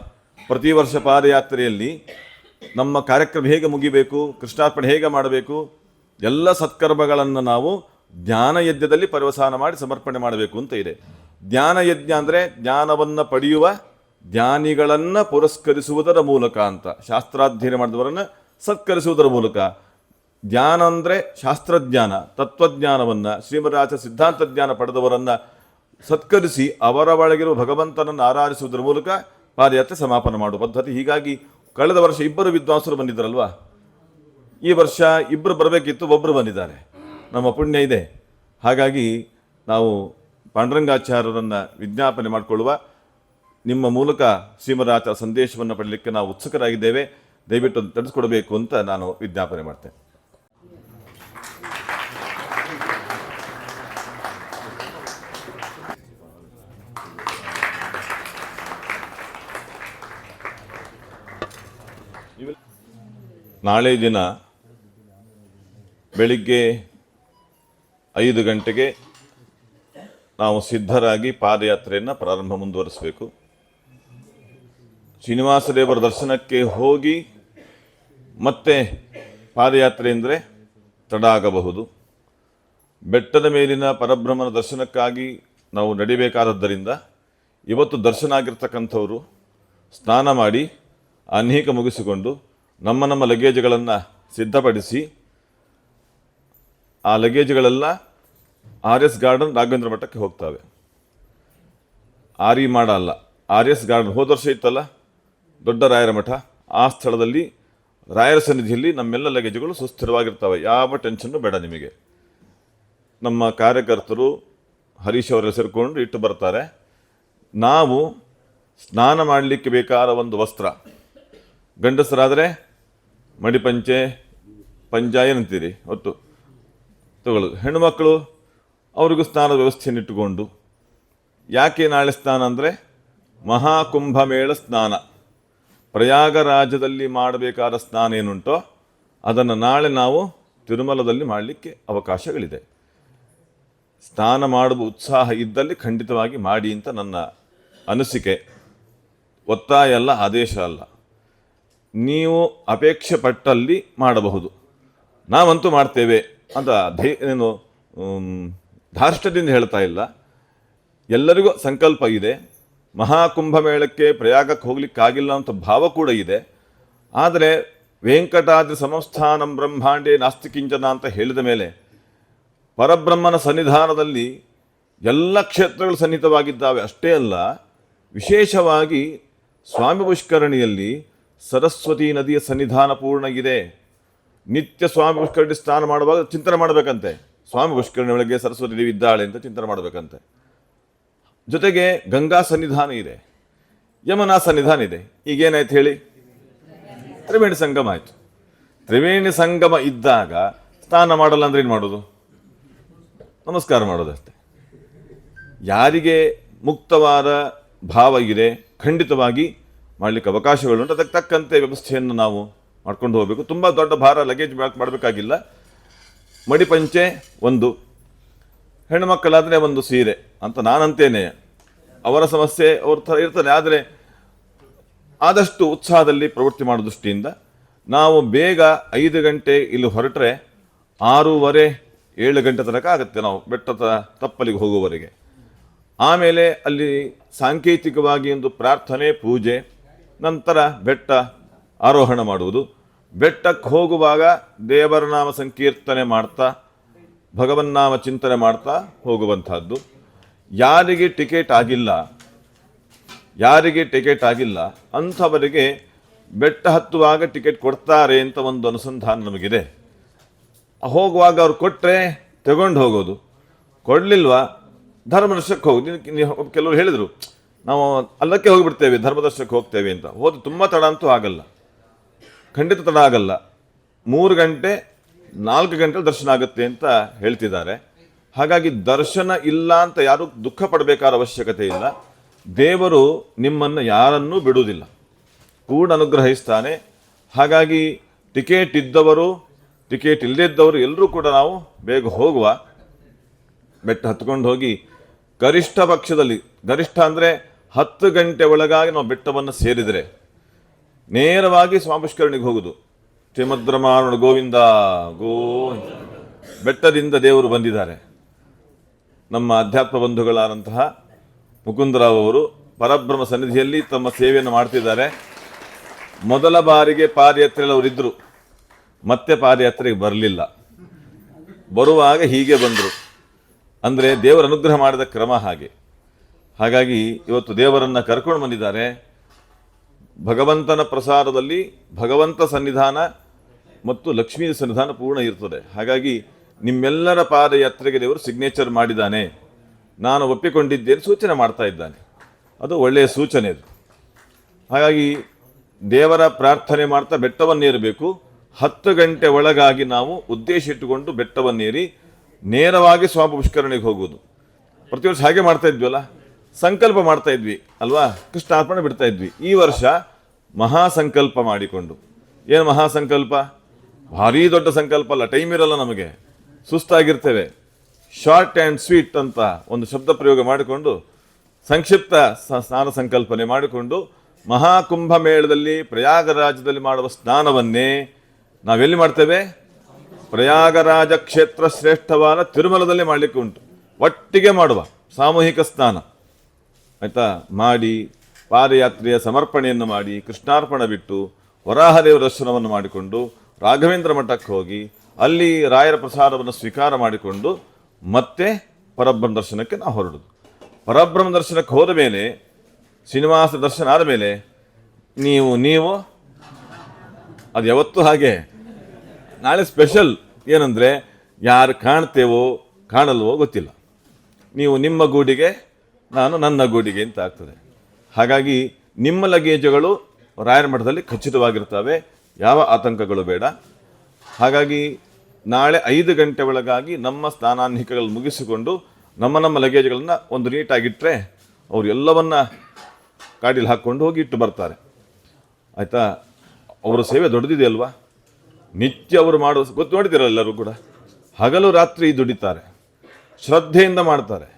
ಪ್ರತಿ ವರ್ಷ ಪಾದಯಾತ್ರೆಯಲ್ಲಿ ನಮ್ಮ ಕಾರ್ಯಕ್ರಮ ಹೇಗೆ ಮುಗಿಬೇಕು, ಕೃಷ್ಣಾರ್ಪಣೆ ಹೇಗೆ ಮಾಡಬೇಕು, ಎಲ್ಲ ಸತ್ಕರ್ಮಗಳನ್ನು ನಾವು ಜ್ಞಾನ ಯಜ್ಞದಲ್ಲಿ ಪರ್ವಸಾನ ಮಾಡಿ ಸಮರ್ಪಣೆ ಮಾಡಬೇಕು ಅಂತ ಇದೆ. ಜ್ಞಾನ ಯಜ್ಞ ಅಂದರೆ ಜ್ಞಾನವನ್ನು ಪಡೆಯುವ ಜ್ಞಾನಿಗಳನ್ನು ಪುರಸ್ಕರಿಸುವುದರ ಮೂಲಕ ಅಂತ, ಶಾಸ್ತ್ರಾಧ್ಯಯನ ಮಾಡಿದವರನ್ನು ಸತ್ಕರಿಸುವುದರ ಮೂಲಕ. ಜ್ಞಾನ ಅಂದರೆ ಶಾಸ್ತ್ರಜ್ಞಾನ, ತತ್ವಜ್ಞಾನವನ್ನು, ಶ್ರೀಮರಾಜ ಸಿದ್ಧಾಂತ ಜ್ಞಾನ ಪಡೆದವರನ್ನು ಸತ್ಕರಿಸಿ ಅವರ ಒಳಗಿರುವ ಭಗವಂತನನ್ನು ಆರಾಧಿಸುವುದರ ಮೂಲಕ ಪಾದಯಾತ್ರೆ ಸಮಾಪನ ಮಾಡುವ ಪದ್ಧತಿ. ಹೀಗಾಗಿ ಕಳೆದ ವರ್ಷ 2 ವಿದ್ವಾಂಸರು ಬಂದಿದ್ದಾರಲ್ವಾ? ಈ ವರ್ಷ 2 ಬರಬೇಕಿತ್ತು, ಒಬ್ಬರು ಬಂದಿದ್ದಾರೆ. ನಮ್ಮ ಪುಣ್ಯ ಇದೆ. ಹಾಗಾಗಿ ನಾವು ಪಾಂಡುರಂಗಾಚಾರ್ಯರನ್ನು ವಿಜ್ಞಾಪನೆ ಮಾಡಿಕೊಳ್ಳುವ, ನಿಮ್ಮ ಮೂಲಕ ಶ್ರೀಮರಾಜ ಸಂದೇಶವನ್ನು ಪಡೆಯಲಿಕ್ಕೆ ನಾವು ಉತ್ಸುಕರಾಗಿದ್ದೇವೆ. ದಯವಿಟ್ಟು ತಿಳಿಸ್ಕೊಡಬೇಕು ಅಂತ ನಾನು ವಿಜ್ಞಾಪನೆ ಮಾಡ್ತೇನೆ. ನಾಳೆ ದಿನ ಬೆಳಿಗ್ಗೆ 5 ಗಂಟೆಗೆ ನಾವು ಸಿದ್ಧರಾಗಿ ಪಾದಯಾತ್ರೆಯನ್ನು ಮುಂದುವರಿಸಬೇಕು. ಶ್ರೀನಿವಾಸ ದೇವರ ದರ್ಶನಕ್ಕೆ ಹೋಗಿ ಮತ್ತೆ ಪಾದಯಾತ್ರೆ ಅಂದರೆ ತಡ ಆಗಬಹುದು. ಬೆಟ್ಟದ ಮೇಲಿನ ಪರಬ್ರಹ್ಮನ ದರ್ಶನಕ್ಕಾಗಿ ನಾವು ನಡಿಬೇಕಾದದ್ದರಿಂದ ಇವತ್ತು ದರ್ಶನ ಆಗಿರ್ತಕ್ಕಂಥವರು ಸ್ನಾನ ಮಾಡಿ ಅನೇಕ ಮುಗಿಸಿಕೊಂಡು ನಮ್ಮ ಲಗೇಜ್ಗಳನ್ನು ಸಿದ್ಧಪಡಿಸಿ, ಆ ಲಗೇಜ್ಗಳೆಲ್ಲ RS ಗಾರ್ಡನ್ ರಾಘವೇಂದ್ರ ಮಠಕ್ಕೆ ಹೋಗ್ತವೆ. ಆರಿ ಮಾಡ ಅಲ್ಲ, RS ಗಾರ್ಡನ್ ಹೋದ ವರ್ಷ ಇತ್ತಲ್ಲ ದೊಡ್ಡ ರಾಯರ ಮಠ, ಆ ಸ್ಥಳದಲ್ಲಿ ರಾಯರ ಸನ್ನಿಧಿಯಲ್ಲಿ ನಮ್ಮೆಲ್ಲ ಲಗೇಜುಗಳು ಸುಸ್ಥಿರವಾಗಿರ್ತವೆ, ಯಾವ ಟೆನ್ಷನ್ನು ಬೇಡ ನಿಮಗೆ. ನಮ್ಮ ಕಾರ್ಯಕರ್ತರು ಹರೀಶ್ ಅವರೆಲ್ಲ ಸೇರಿಕೊಂಡು ಇಟ್ಟು ಬರ್ತಾರೆ. ನಾವು ಸ್ನಾನ ಮಾಡಲಿಕ್ಕೆ ಬೇಕಾದ ಒಂದು ವಸ್ತ್ರ, ಗಂಡಸರಾದರೆ ಮಡಿಪಂಚೆ ಪಂಜ ಏನಂತೀರಿ ಒಟ್ಟು ತಗೊಳ್ಳೋದು, ಹೆಣ್ಣುಮಕ್ಕಳು ಅವ್ರಿಗೂ ಸ್ನಾನದ ವ್ಯವಸ್ಥೆಯನ್ನು ಇಟ್ಟುಕೊಂಡು. ಯಾಕೆ ನಾಳೆ ಸ್ನಾನ ಅಂದರೆ ಮಹಾಕುಂಭಮೇಳ ಸ್ನಾನ, ಪ್ರಯಾಗರಾಜದಲ್ಲಿ ಮಾಡಬೇಕಾದ ಸ್ನಾನ ಏನುಂಟೋ ಅದನ್ನು ನಾಳೆ ನಾವು ತಿರುಮಲದಲ್ಲಿ ಮಾಡಲಿಕ್ಕೆ ಅವಕಾಶಗಳಿದೆ. ಸ್ನಾನ ಮಾಡುವ ಉತ್ಸಾಹ ಇದ್ದಲ್ಲಿ ಖಂಡಿತವಾಗಿ ಮಾಡಿ ಅಂತ ನನ್ನ ಅನಿಸಿಕೆ. ಒತ್ತಾಯ ಅಲ್ಲ, ಆದೇಶ ಅಲ್ಲ. ನೀವು ಅಪೇಕ್ಷೆ ಪಟ್ಟಲ್ಲಿ ಮಾಡಬಹುದು, ನಾವಂತೂ ಮಾಡ್ತೇವೆ ಅಂತ ಏನು ಧಾರ್ಷ್ಟ್ಯದಿಂದ ಹೇಳ್ತಾ ಇಲ್ಲ. ಎಲ್ಲರಿಗೂ ಸಂಕಲ್ಪ ಇದೆ. ಮಹಾಕುಂಭಮೇಳಕ್ಕೆ ಪ್ರಯಾಗಕ್ಕೆ ಹೋಗ್ಲಿಕ್ಕಾಗಿಲ್ಲ ಅಂತ ಭಾವ ಕೂಡ ಇದೆ. ಆದರೆ ವೆಂಕಟಾದ್ರಿ ಸಂಸ್ಥಾನಂ ಬ್ರಹ್ಮಾಂಡೇ ನಾಸ್ತಿ ಕಿಂಚನ ಅಂತ ಹೇಳಿದ ಮೇಲೆ ಪರಬ್ರಹ್ಮನ ಸನ್ನಿಧಾನದಲ್ಲಿ ಎಲ್ಲ ಕ್ಷೇತ್ರಗಳು ಸನ್ನಿಹಿತವಾಗಿದ್ದಾವೆ. ಅಷ್ಟೇ ಅಲ್ಲ, ವಿಶೇಷವಾಗಿ ಸ್ವಾಮಿ ಪುಷ್ಕರಣಿಯಲ್ಲಿ ಸರಸ್ವತಿ ನದಿಯ ಸನ್ನಿಧಾನ ಪೂರ್ಣ ಇದೆ. ನಿತ್ಯ ಸ್ವಾಮಿ ಪುಷ್ಕರಣಿ ಸ್ನಾನ ಮಾಡುವಾಗ ಚಿಂತನೆ ಮಾಡಬೇಕಂತೆ, ಸ್ವಾಮಿ ಪುಷ್ಕರಣಿ ಒಳಗೆ ಸರಸ್ವತಿ ದೇವಿ ಇದ್ದಾಳೆ ಅಂತ ಚಿಂತನೆ ಮಾಡಬೇಕಂತೆ. ಜೊತೆಗೆ ಗಂಗಾ ಸನ್ನಿಧಾನ ಇದೆ, ಯಮುನಾ ಸನ್ನಿಧಾನ ಇದೆ. ಈಗೇನಾಯ್ತು ಹೇಳಿ, ತ್ರಿವೇಣಿ ಸಂಗಮ ಆಯಿತು. ತ್ರಿವೇಣಿ ಸಂಗಮ ಇದ್ದಾಗ ಸ್ನಾನ ಮಾಡಲ್ಲ ಅಂದ್ರೆ ಏನು ಮಾಡೋದು? ನಮಸ್ಕಾರ ಮಾಡೋದಷ್ಟೇ. ಯಾರಿಗೆ ಮುಕ್ತವಾದ ಭಾವ ಇದೆ ಖಂಡಿತವಾಗಿ ಮಾಡಲಿಕ್ಕೆ ಅವಕಾಶಗಳುಂಟು. ಅದಕ್ಕೆ ತಕ್ಕಂತೆ ವ್ಯವಸ್ಥೆಯನ್ನು ನಾವು ಮಾಡ್ಕೊಂಡು ಹೋಗಬೇಕು. ತುಂಬ ದೊಡ್ಡ ಭಾರ ಲಗೇಜ್ ಮಾಡಬೇಕಾಗಿಲ್ಲ. ಮಡಿಪಂಚೆ ಒಂದು, ಹೆಣ್ಣುಮಕ್ಕಳಾದರೆ ಒಂದು ಸೀರೆ ಅಂತ ನಾನಂತೇನೆ. ಅವರ ಸಮಸ್ಯೆ ಅವ್ರ ಥರ ಇರ್ತದೆ. ಆದರೆ ಆದಷ್ಟು ಉತ್ಸಾಹದಲ್ಲಿ ಪ್ರವೃತ್ತಿ ಮಾಡೋ ದೃಷ್ಟಿಯಿಂದ ನಾವು ಬೇಗ 5 ಗಂಟೆ ಇಲ್ಲಿ ಹೊರಟ್ರೆ 6:30-7 ಗಂಟೆ ತನಕ ಆಗುತ್ತೆ ನಾವು ಬೆಟ್ಟದ ತಪ್ಪಲಿಗೆ ಹೋಗುವವರೆಗೆ. ಆಮೇಲೆ ಅಲ್ಲಿ ಸಾಂಕೇತಿಕವಾಗಿ ಒಂದು ಪ್ರಾರ್ಥನೆ, ಪೂಜೆ, ನಂತರ ಬೆಟ್ಟ ಆರೋಹಣ ಮಾಡುವುದು. ಬೆಟ್ಟಕ್ಕೆ ಹೋಗುವಾಗ ದೇವರ ನಾಮ ಸಂಕೀರ್ತನೆ ಮಾಡ್ತಾ ಭಗವನ್ನಾಮ ಚಿಂತನೆ ಮಾಡ್ತಾ ಹೋಗುವಂತಹದ್ದು. ಯಾರಿಗೆ ಟಿಕೆಟ್ ಆಗಿಲ್ಲ ಅಂಥವರಿಗೆ ಬೆಟ್ಟ ಹತ್ತುವಾಗ ಟಿಕೆಟ್ ಕೊಡ್ತಾರೆ ಅಂತ ಒಂದು ಅನುಸಂಧಾನ ನಮಗಿದೆ. ಹೋಗುವಾಗ ಅವ್ರು ಕೊಟ್ಟರೆ ತಗೊಂಡು ಹೋಗೋದು, ಕೊಡಲಿಲ್ವಾ ಧರ್ಮದರ್ಶಕ್ಕೆ ಹೋಗಿ. ಕೆಲವರು ಹೇಳಿದರು ನಾವು ಅಲ್ಲಕ್ಕೆ ಹೋಗಿಬಿಡ್ತೇವೆ, ಧರ್ಮದರ್ಶಕ್ಕೆ ಹೋಗ್ತೇವೆ ಅಂತ. ಹೋದು ತುಂಬ ತಡ ಅಂತೂ ಆಗಲ್ಲ, ಖಂಡಿತ ತಡ ಆಗಲ್ಲ. 3 ಗಂಟೆ 4 ಗಂಟೆ ದರ್ಶನ ಆಗುತ್ತೆ ಅಂತ ಹೇಳ್ತಿದ್ದಾರೆ. ಹಾಗಾಗಿ ದರ್ಶನ ಇಲ್ಲ ಅಂತ ಯಾರೂ ದುಃಖ ಪಡಬೇಕಾದ ಅವಶ್ಯಕತೆ ಇಲ್ಲ. ದೇವರು ನಿಮ್ಮನ್ನು ಯಾರನ್ನೂ ಬಿಡುವುದಿಲ್ಲ, ಕೂಡ ಅನುಗ್ರಹಿಸ್ತಾನೆ. ಹಾಗಾಗಿ ಟಿಕೆಟ್ ಇದ್ದವರು, ಟಿಕೆಟ್ ಇಲ್ಲದಿದ್ದವರು ಎಲ್ಲರೂ ಕೂಡ ನಾವು ಬೇಗ ಹೋಗುವ. ಬೆಟ್ಟ ಹತ್ಕೊಂಡು ಹೋಗಿ ಗರಿಷ್ಠ ಪಕ್ಷದಲ್ಲಿ, ಗರಿಷ್ಠ ಅಂದರೆ 10 ಗಂಟೆ ಒಳಗಾಗಿ ನಾವು ಬೆಟ್ಟವನ್ನು ಸೇರಿದರೆ ನೇರವಾಗಿ ಸ್ವಾಮಿ ಪುಷ್ಕರಣಿಗೆ ಹೋಗುದು. ಶ್ರೀಮದ್ರಮಾರಣ ಗೋವಿಂದ ಗೋ. ಬೆಟ್ಟದಿಂದ ದೇವರು ಬಂದಿದ್ದಾರೆ. ನಮ್ಮ ಅಧ್ಯಾತ್ಮ ಬಂಧುಗಳಾದಂತಹ ಮುಕುಂದರಾವ್ ಅವರು ಪರಬ್ರಹ್ಮ ಸನ್ನಿಧಿಯಲ್ಲಿ ತಮ್ಮ ಸೇವೆಯನ್ನು ಮಾಡ್ತಿದ್ದಾರೆ. ಮೊದಲ ಬಾರಿಗೆ ಪಾದಯಾತ್ರೆಯಲ್ಲಿ ಅವರಿದ್ದರು, ಮತ್ತೆ ಪಾದಯಾತ್ರೆಗೆ ಬರಲಿಲ್ಲ. ಬರುವಾಗ ಹೀಗೆ ಬಂದರು ಅಂದರೆ ದೇವರ ಅನುಗ್ರಹ ಮಾಡಿದ ಕ್ರಮ ಹಾಗೆ. ಹಾಗಾಗಿ ಇವತ್ತು ದೇವರನ್ನು ಕರ್ಕೊಂಡು ಬಂದಿದ್ದಾರೆ. ಭಗವಂತನ ಪ್ರಸಾದದಲ್ಲಿ ಭಗವಂತ ಸನ್ನಿಧಾನ ಮತ್ತು ಲಕ್ಷ್ಮೀ ಸನ್ನಿಧಾನ ಪೂರ್ಣ ಇರ್ತದೆ. ಹಾಗಾಗಿ ನಿಮ್ಮೆಲ್ಲರ ಪಾದಯಾತ್ರೆಗೆ ದೇವರು ಸಿಗ್ನೇಚರ್ ಮಾಡಿದ್ದಾನೆ, ನಾನು ಒಪ್ಪಿಕೊಂಡಿದ್ದೇನೆ, ಸೂಚನೆ ಮಾಡ್ತಾ ಇದ್ದಾನೆ. ಅದು ಒಳ್ಳೆಯ ಸೂಚನೆ ಅದು. ಹಾಗಾಗಿ ದೇವರ ಪ್ರಾರ್ಥನೆ ಮಾಡ್ತಾ ಬೆಟ್ಟವನ್ನೇರಬೇಕು. 10 ಗಂಟೆ ಒಳಗಾಗಿ ನಾವು ಉದ್ದೇಶ ಇಟ್ಟುಕೊಂಡು ಬೆಟ್ಟವನ್ನೇರಿ ನೇರವಾಗಿ ಸ್ವಾಮಿ ಪುಷ್ಕರಣಿಗೆ ಹೋಗುವುದು. ಪ್ರತಿ ವರ್ಷ ಹಾಗೆ ಮಾಡ್ತಾ ಇದ್ವಲ್ಲ, ಸಂಕಲ್ಪ ಮಾಡ್ತಾ ಇದ್ವಿ ಅಲ್ವಾ, ಕೃಷ್ಣಾರ್ಪಣೆ ಬಿಡ್ತಾ ಇದ್ವಿ. ಈ ವರ್ಷ ಮಹಾಸಂಕಲ್ಪ ಮಾಡಿಕೊಂಡು, ಏನು ಮಹಾಸಂಕಲ್ಪ? ಭಾರೀ ದೊಡ್ಡ ಸಂಕಲ್ಪ ಅಲ್ಲ, ಟೈಮ್ ಇರಲ್ಲ ನಮಗೆ, ಸುಸ್ತಾಗಿರ್ತೇವೆ. ಶಾರ್ಟ್ ಆ್ಯಂಡ್ ಸ್ವೀಟ್ ಅಂತ ಒಂದು ಶಬ್ದ ಪ್ರಯೋಗ ಮಾಡಿಕೊಂಡು ಸಂಕ್ಷಿಪ್ತ ಸ್ನಾನ ಸಂಕಲ್ಪನೆ ಮಾಡಿಕೊಂಡು ಮಹಾಕುಂಭ ಮೇಳದಲ್ಲಿ ಪ್ರಯಾಗರಾಜದಲ್ಲಿ ಮಾಡುವ ಸ್ನಾನವನ್ನೇ ನಾವೆಲ್ಲಿ ಮಾಡ್ತೇವೆ? ಪ್ರಯಾಗರಾಜ ಕ್ಷೇತ್ರ ಶ್ರೇಷ್ಠವಾದ ತಿರುಮಲದಲ್ಲಿ ಮಾಡಲಿಕ್ಕೆ ಉಂಟು. ಒಟ್ಟಿಗೆ ಮಾಡುವ ಸಾಮೂಹಿಕ ಸ್ನಾನ ಆಯಿತಾ ಮಾಡಿ ಪಾದಯಾತ್ರೆಯ ಸಮರ್ಪಣೆಯನ್ನು ಮಾಡಿ ಕೃಷ್ಣಾರ್ಪಣ ಬಿಟ್ಟು ವರಾಹದೇವರ ದರ್ಶನವನ್ನು ಮಾಡಿಕೊಂಡು ರಾಘವೇಂದ್ರ ಮಠಕ್ಕೆ ಹೋಗಿ ಅಲ್ಲಿ ರಾಯರ ಪ್ರಸಾದವನ್ನು ಸ್ವೀಕಾರ ಮಾಡಿಕೊಂಡು ಮತ್ತೆ ಪರಬ್ರಹ್ಮ ದರ್ಶನಕ್ಕೆ ನಾವು ಹೊರಡುದು. ಪರಬ್ರಹ್ಮ ದರ್ಶನಕ್ಕೆ ಹೋದ ಮೇಲೆ, ಶ್ರೀನಿವಾಸ ದರ್ಶನ ಆದ ಮೇಲೆ ನೀವು ಅದು ಯಾವತ್ತೂ ಹಾಗೆ. ನಾಳೆ ಸ್ಪೆಷಲ್ ಏನಂದರೆ, ಯಾರು ಕಾಣ್ತೇವೋ ಕಾಣಲ್ವೋ ಗೊತ್ತಿಲ್ಲ. ನೀವು ನಿಮ್ಮ ಗೂಡಿಗೆ, ನಾನು ನನ್ನ ಗೂಡಿಗೆ ಅಂತ ಆಗ್ತದೆ. ಹಾಗಾಗಿ ನಿಮ್ಮ ಲಗೇಜುಗಳು ರಾಯರ ಮಠದಲ್ಲಿ ಖಚಿತವಾಗಿರ್ತವೆ, ಯಾವ ಆತಂಕಗಳು ಬೇಡ. ಹಾಗಾಗಿ ನಾಳೆ 5 ಗಂಟೆ ಒಳಗಾಗಿ ನಮ್ಮ ಸ್ನಾನಾನ್ಹಿಕಗಳು ಮುಗಿಸಿಕೊಂಡು ನಮ್ಮ ಲಗೇಜ್ಗಳನ್ನು ಒಂದು ನೀಟಾಗಿಟ್ಟರೆ ಅವರು ಎಲ್ಲವನ್ನ ಗಾಡೀಲಿ ಹಾಕ್ಕೊಂಡು ಹೋಗಿ ಇಟ್ಟು ಬರ್ತಾರೆ. ಆಯಿತಾ? ಅವರ ಸೇವೆ ದೊಡ್ಡದಿದೆ ಅಲ್ವಾ? ನಿತ್ಯ ಅವರು ಮಾಡೋ ಗೊತ್ತು ನೋಡಿದ್ದೀರಲ್ಲ, ಎಲ್ಲರೂ ಕೂಡ ಹಗಲು ರಾತ್ರಿ ದುಡಿತಾರೆ, ಶ್ರದ್ಧೆಯಿಂದ ಮಾಡ್ತಾರೆ.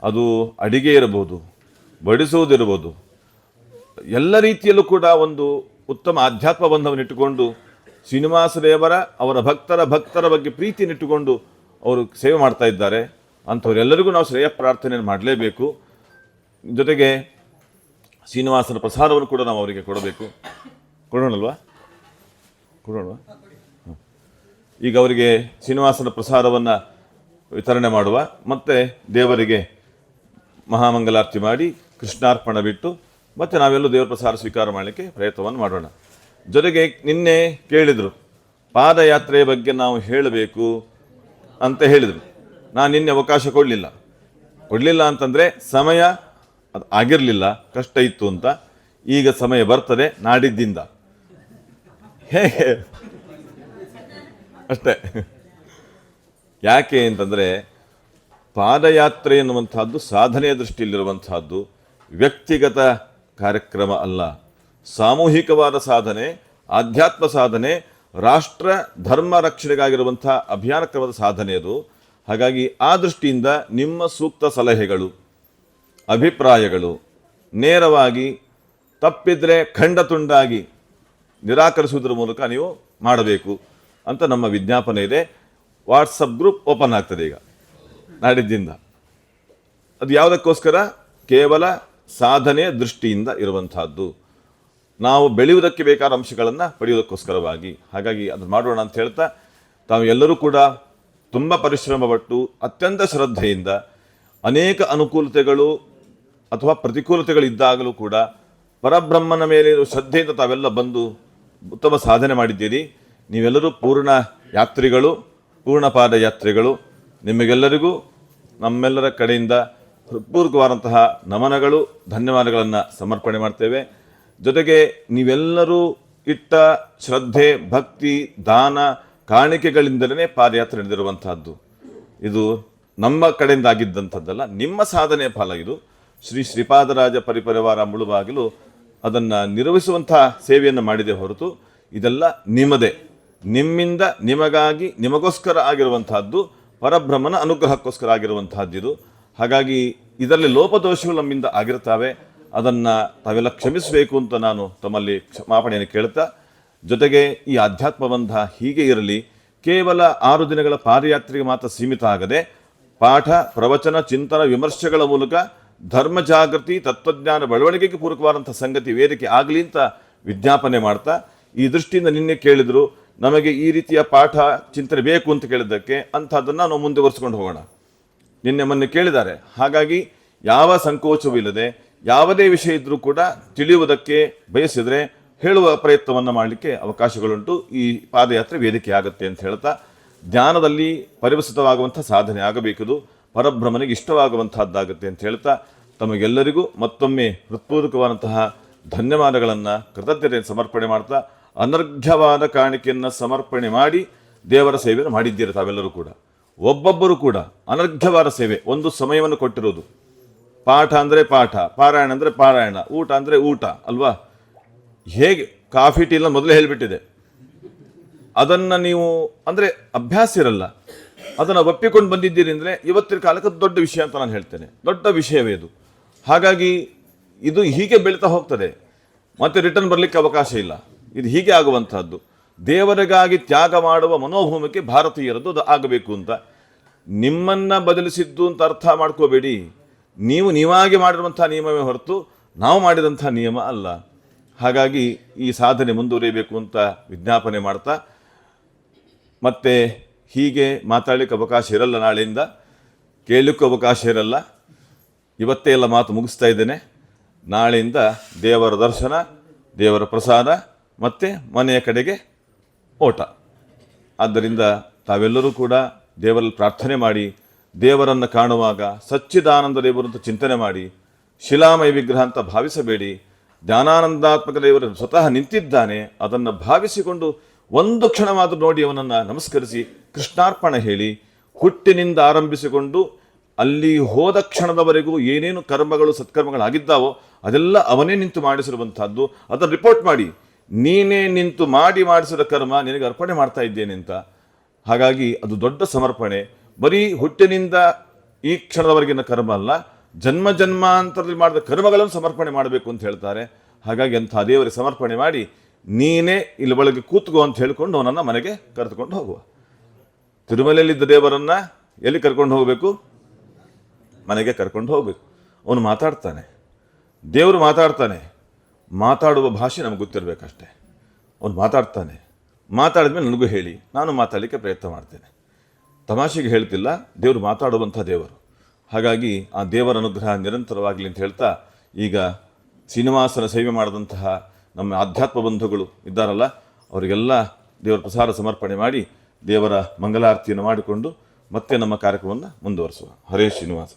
ಅದು ಅಡಿಗೆ ಇರಬಹುದು, ಬಡಿಸುವುದಿರ್ಬೋದು, ಎಲ್ಲ ರೀತಿಯಲ್ಲೂ ಕೂಡ ಒಂದು ಉತ್ತಮ ಆಧ್ಯಾತ್ಮ ಬಂಧವನ್ನು ಇಟ್ಟುಕೊಂಡು ಶ್ರೀನಿವಾಸ ದೇವರ ಅವರ ಭಕ್ತರ ಬಗ್ಗೆ ಪ್ರೀತಿಯನ್ನಿಟ್ಟುಕೊಂಡು ಅವರು ಸೇವೆ ಮಾಡ್ತಾ ಇದ್ದಾರೆ. ಅಂಥವರೆಲ್ಲರಿಗೂ ನಾವು ಶ್ರೇಯ ಪ್ರಾರ್ಥನೆಯನ್ನು ಮಾಡಲೇಬೇಕು. ಜೊತೆಗೆ ಶ್ರೀನಿವಾಸನ ಪ್ರಸಾದವನ್ನು ಕೂಡ ನಾವು ಅವರಿಗೆ ಕೊಡಬೇಕು. ಕೊಡೋಣಲ್ವಾ? ಈಗ ಅವರಿಗೆ ಶ್ರೀನಿವಾಸನ ಪ್ರಸಾದವನ್ನು ವಿತರಣೆ ಮಾಡುವ, ಮತ್ತು ದೇವರಿಗೆ ಮಹಾಮಂಗಲಾರತಿ ಮಾಡಿ ಕೃಷ್ಣಾರ್ಪಣ ಬಿಟ್ಟು ಮತ್ತು ನಾವೆಲ್ಲೂ ದೇವರ ಪ್ರಸಾದ ಸ್ವೀಕಾರ ಮಾಡಲಿಕ್ಕೆ ಪ್ರಯತ್ನವನ್ನು ಮಾಡೋಣ. ಜೊತೆಗೆ ನಿನ್ನೆ ಕೇಳಿದರು, ಪಾದಯಾತ್ರೆಯ ಬಗ್ಗೆ ನಾವು ಹೇಳಬೇಕು ಅಂತ ಹೇಳಿದರು. ನಾನು ನಿನ್ನೆ ಅವಕಾಶ ಕೊಡಲಿಲ್ಲ ಅಂತಂದರೆ ಸಮಯ ಅದು ಆಗಿರಲಿಲ್ಲ, ಕಷ್ಟ ಇತ್ತು ಅಂತ. ಈಗ ಸಮಯ ಬರ್ತದೆ ನಾಡಿದ್ದಿಂದ, ಹೇಗೆ ಅಷ್ಟೇ. ಯಾಕೆ ಅಂತಂದರೆ ಪಾದಯಾತ್ರೆ ಎನ್ನುವಂತಹದ್ದು ಸಾಧನೆಯ ದೃಷ್ಟಿಯಲ್ಲಿರುವಂತಹದ್ದು ವ್ಯಕ್ತಿಗತ ಕಾರ್ಯಕ್ರಮ ಅಲ್ಲ, ಸಾಮೂಹಿಕವಾದ ಸಾಧನೆ, ಆಧ್ಯಾತ್ಮ ಸಾಧನೆ, ರಾಷ್ಟ್ರ ಧರ್ಮ ರಕ್ಷಣೆಗಾಗಿರುವಂಥ ಅಭಿಯಾನ ಕ್ರಮದ ಸಾಧನೆ ಅದು. ಹಾಗಾಗಿ ಆ ದೃಷ್ಟಿಯಿಂದ ನಿಮ್ಮ ಸೂಕ್ತ ಸಲಹೆಗಳು, ಅಭಿಪ್ರಾಯಗಳು ನೇರವಾಗಿ, ತಪ್ಪಿದ್ರೆ ಖಂಡ ತುಂಡಾಗಿ ನಿರಾಕರಿಸುವುದರ ಮೂಲಕ ನೀವು ಮಾಡಬೇಕು ಅಂತ ನಮ್ಮ ವಿಜ್ಞಾಪನೆ ಇದೆ. ವಾಟ್ಸಪ್ ಗ್ರೂಪ್ ಓಪನ್ ಆಗ್ತದೆ ಈಗ ನಾಡಿದ್ದಿಂದ. ಅದು ಯಾವುದಕ್ಕೋಸ್ಕರ? ಕೇವಲ ಸಾಧನೆಯ ದೃಷ್ಟಿಯಿಂದ ಇರುವಂತಹದ್ದು, ನಾವು ಬೆಳೆಯುವುದಕ್ಕೆ ಬೇಕಾದ ಅಂಶಗಳನ್ನು ಪಡೆಯುವುದಕ್ಕೋಸ್ಕರವಾಗಿ. ಹಾಗಾಗಿ ಅದನ್ನು ಮಾಡೋಣ ಅಂತ ಹೇಳ್ತಾ, ತಾವು ಎಲ್ಲರೂ ಕೂಡ ತುಂಬ ಪರಿಶ್ರಮಪಟ್ಟು ಅತ್ಯಂತ ಶ್ರದ್ಧೆಯಿಂದ ಅನೇಕ ಅನುಕೂಲತೆಗಳು ಅಥವಾ ಪ್ರತಿಕೂಲತೆಗಳಿದ್ದಾಗಲೂ ಕೂಡ ಪರಬ್ರಹ್ಮನ ಮೇಲೆ ಶ್ರದ್ಧೆಯಿಂದ ತಾವೆಲ್ಲ ಬಂದು ಉತ್ತಮ ಸಾಧನೆ ಮಾಡಿದ್ದೀರಿ. ನೀವೆಲ್ಲರೂ ಪೂರ್ಣ ಯಾತ್ರಿಗಳು, ಪೂರ್ಣ ಪಾದಯಾತ್ರಿಗಳು. ನಿಮಗೆಲ್ಲರಿಗೂ ನಮ್ಮೆಲ್ಲರ ಕಡೆಯಿಂದ ಹೃತ್ಪೂರ್ವಕವಾದಂತಹ ನಮನಗಳು, ಧನ್ಯವಾದಗಳನ್ನು ಸಮರ್ಪಣೆ ಮಾಡ್ತೇವೆ. ಜೊತೆಗೆ ನೀವೆಲ್ಲರೂ ಇಟ್ಟ ಶ್ರದ್ಧೆ, ಭಕ್ತಿ, ದಾನ, ಕಾಣಿಕೆಗಳಿಂದಲೇ ಪಾದಯಾತ್ರೆ ನಡೆದಿರುವಂತಹದ್ದು. ಇದು ನಮ್ಮ ಕಡೆಯಿಂದ ಆಗಿದ್ದಂಥದ್ದಲ್ಲ, ನಿಮ್ಮ ಸಾಧನೆಯ ಫಲ ಇದು. ಶ್ರೀಪಾದರಾಜ ಪರಿಪರಿವಾರ ಮುಳುಬಾಗಿಲು ಅದನ್ನು ನಿರ್ವಹಿಸುವಂತಹ ಸೇವೆಯನ್ನು ಮಾಡಿದೆ ಹೊರತು ಇದೆಲ್ಲ ನಿಮ್ಮದೇ, ನಿಮ್ಮಿಂದ ನಿಮಗಾಗಿ ನಿಮಗೋಸ್ಕರ ಆಗಿರುವಂತಹದ್ದು, ಪರಬ್ರಹ್ಮನ ಅನುಗ್ರಹಕ್ಕೋಸ್ಕರ ಆಗಿರುವಂತಹದ್ದಿದು. ಹಾಗಾಗಿ ಇದರಲ್ಲಿ ಲೋಪದೋಷಗಳು ನಮ್ಮಿಂದ ಆಗಿರ್ತವೆ, ಅದನ್ನು ತಾವೆಲ್ಲ ಕ್ಷಮಿಸಬೇಕು ಅಂತ ನಾನು ತಮ್ಮಲ್ಲಿ ಕ್ಷಮಾಪಣೆಯನ್ನು ಕೇಳ್ತಾ, ಜೊತೆಗೆ ಈ ಆಧ್ಯಾತ್ಮ ಬಂಧ ಹೀಗೆ ಇರಲಿ, ಕೇವಲ 6 ದಿನಗಳ ಪಾದಯಾತ್ರೆಗೆ ಮಾತ್ರ ಸೀಮಿತ ಆಗದೆ ಪಾಠ, ಪ್ರವಚನ, ಚಿಂತನ, ವಿಮರ್ಶೆಗಳ ಮೂಲಕ ಧರ್ಮ ಜಾಗೃತಿ, ತತ್ವಜ್ಞಾನ ಬೆಳವಣಿಗೆಗೆ ಪೂರಕವಾದಂಥ ಸಂಗತಿ ವೇದಿಕೆ ಆಗಲಿ ಅಂತ ವಿಜ್ಞಾಪನೆ ಮಾಡ್ತಾ, ಈ ದೃಷ್ಟಿಯಿಂದ ನಿನ್ನೆ ಕೇಳಿದರು ನಮಗೆ ಈ ರೀತಿಯ ಪಾಠ ಚಿಂತನೆ ಬೇಕು ಅಂತ ಕೇಳಿದ್ದಕ್ಕೆ ಅಂಥದ್ದನ್ನು ನಾವು ಮುಂದುವರಿಸ್ಕೊಂಡು ಹೋಗೋಣ. ನಿನ್ನೆ ಮೊನ್ನೆ ಕೇಳಿದ್ದಾರೆ. ಹಾಗಾಗಿ ಯಾವ ಸಂಕೋಚವೂ ಇಲ್ಲದೆ ಯಾವುದೇ ವಿಷಯ ಇದ್ದರೂ ಕೂಡ ತಿಳಿಯುವುದಕ್ಕೆ ಬಯಸಿದರೆ ಹೇಳುವ ಪ್ರಯತ್ನವನ್ನು ಮಾಡಲಿಕ್ಕೆ ಅವಕಾಶಗಳುಂಟು. ಈ ಪಾದಯಾತ್ರೆ ವೇದಿಕೆ ಆಗುತ್ತೆ ಅಂತ ಹೇಳ್ತಾ, ಧ್ಯಾನದಲ್ಲಿ ಪರಿವರ್ತಿತವಾಗುವಂಥ ಸಾಧನೆ ಆಗಬೇಕದು, ಪರಬ್ರಹ್ಮನಿಗೆ ಇಷ್ಟವಾಗುವಂತಹದ್ದಾಗುತ್ತೆ ಅಂತ ಹೇಳ್ತಾ, ತಮಗೆಲ್ಲರಿಗೂ ಮತ್ತೊಮ್ಮೆ ಹೃತ್ಪೂರ್ವಕವಾದಂತಹ ಧನ್ಯವಾದಗಳನ್ನು, ಕೃತಜ್ಞತೆಯನ್ನು ಸಮರ್ಪಣೆ ಮಾಡ್ತಾ, ಅನರ್ಘ್ಯವಾದ ಕಾಣಿಕೆಯನ್ನು ಸಮರ್ಪಣೆ ಮಾಡಿ ದೇವರ ಸೇವೆಯನ್ನು ಮಾಡಿದ್ದೀರಿ ತಾವೆಲ್ಲರೂ ಕೂಡ. ಒಬ್ಬೊಬ್ಬರು ಕೂಡ ಅನರ್ಘ್ಯವಾದ ಸೇವೆ, ಒಂದು ಸಮಯವನ್ನು ಕೊಟ್ಟಿರೋದು. ಪಾಠ ಅಂದರೆ ಪಾಠ, ಪಾರಾಯಣ ಅಂದರೆ ಪಾರಾಯಣ, ಊಟ ಅಂದರೆ ಊಟ ಅಲ್ವಾ? ಹೇಗೆ ಕಾಫಿ ಟೀ ಎಲ್ಲ ಮೊದಲೇ ಹೇಳಿಬಿಟ್ಟಿದೆ. ಅದನ್ನು ನೀವು ಅಂದರೆ ಅಭ್ಯಾಸ ಇರಲ್ಲ, ಅದನ್ನು ಒಪ್ಪಿಕೊಂಡು ಬಂದಿದ್ದೀರಿ ಅಂದರೆ ಇವತ್ತಿನ ಕಾಲಕ್ಕೆ ದೊಡ್ಡ ವಿಷಯ ಅಂತ ನಾನು ಹೇಳ್ತೇನೆ. ದೊಡ್ಡ ವಿಷಯವೇ ಇದು. ಹಾಗಾಗಿ ಇದು ಹೀಗೆ ಬೆಳೀತಾ ಹೋಗ್ತದೆ, ಮತ್ತೆ ರಿಟರ್ನ್ ಬರಲಿಕ್ಕೆ ಅವಕಾಶ ಇಲ್ಲ. ಇದು ಹೀಗೆ ಆಗುವಂತಹದ್ದು. ದೇವರಿಗಾಗಿ ತ್ಯಾಗ ಮಾಡುವ ಮನೋಭೂಮಿಕೆ ಭಾರತೀಯರದ್ದು ಅದು ಆಗಬೇಕು ಅಂತ. ನಿಮ್ಮನ್ನು ಬದಲಿಸಿದ್ದು ಅಂತ ಅರ್ಥ ಮಾಡ್ಕೋಬೇಡಿ. ನೀವು ನೀವಾಗಿ ಮಾಡಿರುವಂಥ ನಿಯಮವೇ ಹೊರತು ನಾವು ಮಾಡಿದಂಥ ನಿಯಮ ಅಲ್ಲ. ಹಾಗಾಗಿ ಈ ಸಾಧನೆ ಮುಂದುವರಿಯಬೇಕು ಅಂತ ವಿಜ್ಞಾಪನೆ ಮಾಡ್ತಾ, ಮತ್ತೆ ಹೀಗೆ ಮಾತಾಡಲಿಕ್ಕೆ ಅವಕಾಶ ಇರಲ್ಲ, ನಾಳೆಯಿಂದ ಕೇಳಲಿಕ್ಕೂ ಅವಕಾಶ ಇರಲ್ಲ. ಇವತ್ತೇ ಎಲ್ಲ ಮಾತು ಮುಗಿಸ್ತಾ ಇದ್ದೇನೆ. ನಾಳೆಯಿಂದ ದೇವರ ದರ್ಶನ, ದೇವರ ಪ್ರಸಾದ, ಮತ್ತು ಮನೆಯ ಕಡೆಗೆ ಓಟ. ಆದ್ದರಿಂದ ತಾವೆಲ್ಲರೂ ಕೂಡ ದೇವರಲ್ಲಿ ಪ್ರಾರ್ಥನೆ ಮಾಡಿ, ದೇವರನ್ನು ಕಾಣುವಾಗ ಸಚ್ಚಿದಾನಂದ ದೇವರು ಅಂತ ಚಿಂತನೆ ಮಾಡಿ, ಶಿಲಾಮಯ ವಿಗ್ರಹ ಅಂತ ಭಾವಿಸಬೇಡಿ. ಜ್ಞಾನಾನಂದಾತ್ಮಕ ದೇವರು ಸ್ವತಃ ನಿಂತಿದ್ದಾನೆ, ಅದನ್ನು ಭಾವಿಸಿಕೊಂಡು ಒಂದು ಕ್ಷಣವಾದರೂ ನೋಡಿ ಅವನನ್ನು ನಮಸ್ಕರಿಸಿ ಕೃಷ್ಣಾರ್ಪಣೆ ಹೇಳಿ, ಹುಟ್ಟಿನಿಂದ ಆರಂಭಿಸಿಕೊಂಡು ಅಲ್ಲಿ ಹೋದ ಕ್ಷಣದವರೆಗೂ ಏನೇನು ಕರ್ಮಗಳು ಸತ್ಕರ್ಮಗಳಾಗಿದ್ದಾವೋ ಅದೆಲ್ಲ ಅವನೇ ನಿಂತು ಮಾಡಿಸಿರುವಂತಹದ್ದು. ಅದನ್ನು ರಿಪೋರ್ಟ್ ಮಾಡಿ, ನೀನೇ ನಿಂತು ಮಾಡಿಸಿದ ಕರ್ಮ ನಿನಗೆ ಅರ್ಪಣೆ ಮಾಡ್ತಾ ಇದ್ದೇನೆ ಅಂತ. ಹಾಗಾಗಿ ಅದು ದೊಡ್ಡ ಸಮರ್ಪಣೆ. ಬರೀ ಹುಟ್ಟಿನಿಂದ ಈ ಕ್ಷಣದವರೆಗಿನ ಕರ್ಮ ಅಲ್ಲ, ಜನ್ಮ ಜನ್ಮಾಂತರದಲ್ಲಿ ಮಾಡಿದ ಕರ್ಮಗಳನ್ನು ಸಮರ್ಪಣೆ ಮಾಡಬೇಕು ಅಂತ ಹೇಳ್ತಾರೆ. ಹಾಗಾಗಿ ಅಂಥ ದೇವರಿಗೆ ಸಮರ್ಪಣೆ ಮಾಡಿ, ನೀನೇ ಇಲ್ಲಿ ಒಳಗೆ ಕೂತ್ಕೋ ಅಂತ ಹೇಳಿಕೊಂಡು ಅವನನ್ನು ಮನೆಗೆ ಕರೆದುಕೊಂಡು ಹೋಗುವ. ತಿರುಮಲೆಯಲ್ಲಿದ್ದ ದೇವರನ್ನು ಎಲ್ಲಿ ಕರ್ಕೊಂಡು ಹೋಗಬೇಕು? ಮನೆಗೆ ಕರ್ಕೊಂಡು ಹೋಗಬೇಕು. ಅವನು ಮಾತಾಡ್ತಾನೆ, ದೇವರು ಮಾತಾಡ್ತಾನೆ. ಮಾತಾಡುವ ಭಾಷೆ ನಮಗೆ ಗೊತ್ತಿರಬೇಕಷ್ಟೆ. ಅವನು ಮಾತಾಡ್ತಾನೆ, ಮಾತಾಡಿದ್ಮೇಲೆ ನನಗೂ ಹೇಳಿ, ನಾನು ಮಾತಾಡಲಿಕ್ಕೆ ಪ್ರಯತ್ನ ಮಾಡ್ತೇನೆ. ತಮಾಷೆಗೆ ಹೇಳ್ತಿಲ್ಲ, ದೇವರು ಮಾತಾಡುವಂಥ ದೇವರು. ಹಾಗಾಗಿ ಆ ದೇವರ ಅನುಗ್ರಹ ನಿರಂತರವಾಗಲಿ ಅಂತ ಹೇಳ್ತಾ, ಈಗ ಶ್ರೀನಿವಾಸನ ಸೇವೆ ಮಾಡಿದಂತಹ ನಮ್ಮ ಆಧ್ಯಾತ್ಮ ಬಂಧುಗಳು ಇದ್ದಾರಲ್ಲ, ಅವರಿಗೆಲ್ಲ ದೇವರ ಪ್ರಸಾದ ಸಮರ್ಪಣೆ ಮಾಡಿ ದೇವರ ಮಂಗಲಾರತಿಯನ್ನು ಮಾಡಿಕೊಂಡು ಮತ್ತೆ ನಮ್ಮ ಕಾರ್ಯಕ್ರಮವನ್ನು ಮುಂದುವರಿಸುವ. ಹರೇ ಶ್ರೀನಿವಾಸ.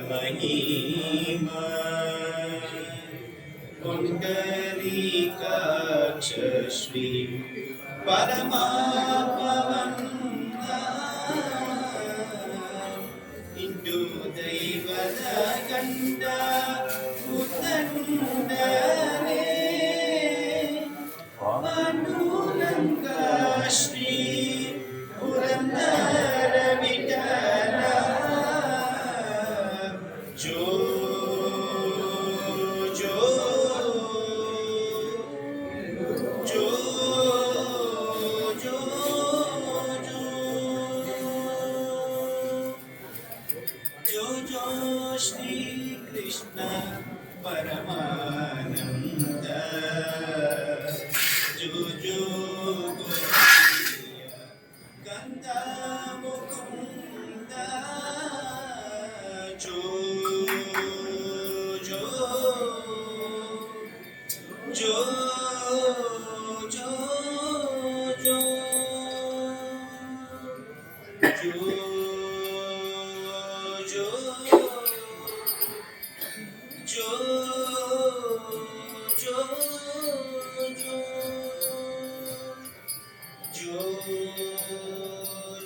महिमा पुण्डरीकाक्ष श्री परमात्मवन्द इंदु दैवद गंड उदंडरे पांडुरंग श्री पुरंदर विठल जो जो जो जो जो जो श्री कृष्ण परमानंद जो जो गोपिय गंग मुकुंद जो जो जो जो जो जो जो जो जो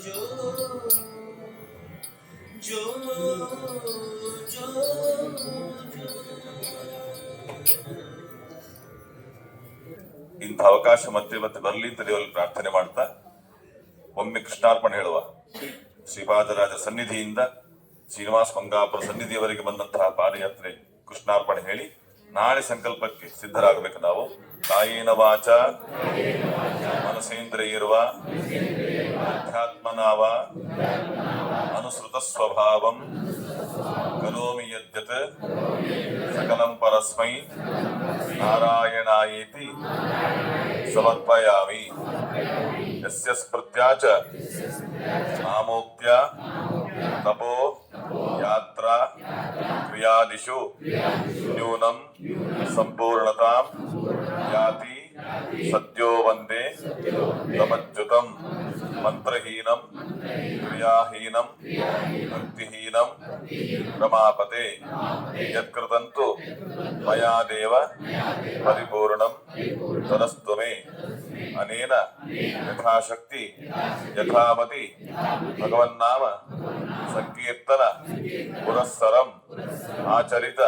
जो जो जो ಇಂಥ ಅವಕಾಶ ಮತ್ತೆ ಮತ್ತೆ ಬರಲಿ ಅಂತ ದೇವರಲ್ಲಿ ಪ್ರಾರ್ಥನೆ ಮಾಡ್ತಾ ಒಮ್ಮೆ ಕೃಷ್ಣಾರ್ಪಣೆ ಹೇಳುವ. ಶ್ರೀಪಾದರಾಜ ಸನ್ನಿಧಿಯಿಂದ ಶ್ರೀನಿವಾಸ ಮಂಗಾಪುರ ಸನ್ನಿಧಿಯವರೆಗೆ ಬಂದಂತಹ ಪಾದಯಾತ್ರೆ ಕೃಷ್ಣಾರ್ಪಣೆ ಹೇಳಿ ನಾಳೆ ಸಂಕಲ್ಪಕ್ಕೆ ಸಿದ್ಧರಾಗಬೇಕು. ನಾವು ಕಾಯೇನ ವಾಚ ಮನಸೇಂದ್ರಿಯಿರುವ ಅಧ್ಯಾತ್ಮನಾವ ಅನುಸೃತ ಸ್ವಭಾವಂ ಕರೋಮಿ ಯದ್ಯತ್ ಸಕಲಂ ಪರಸ್ಮೈ ನಾರಾಯಣಾಯೇತಿ ಸಮರ್ಪಯಾಮಿ. ಯಸ್ಯ ಸ್ಮೃತ್ಯಾ ಚ ಮಾಮೋಕ್ತ್ಯ ತಪೋ ಯಾತ್ರಾ ಕ್ರಿಯಾದಿಷು ನ್ಯೂನಂ ಸಂಪೂರ್ಣತಾಂ ಯಾತಿ ಸದ್ಯೋ ವಂದೇ ತಮಚ್ಯುತಂ ಮಂತ್ರಹೀನಂ ಕ್ರಿಯಾಹೀನಂ ಭಕ್ತಿಹೀನಂ ರಮಾಪತೆ ಯತ್ಕೃತಂತು ಮಯಾ ದೇವ ಪರಿಪೂರ್ಣಂ ತದಸ್ತು ಮೇ. ಅನೇನ ಯಥಾಶಕ್ತಿ ಯಥಾಮತಿ ಭಗವನ್ನಾಮ ಸಂಕೀರ್ತನ ಪುರಸ್ಸರಂ ಆಚರಿತ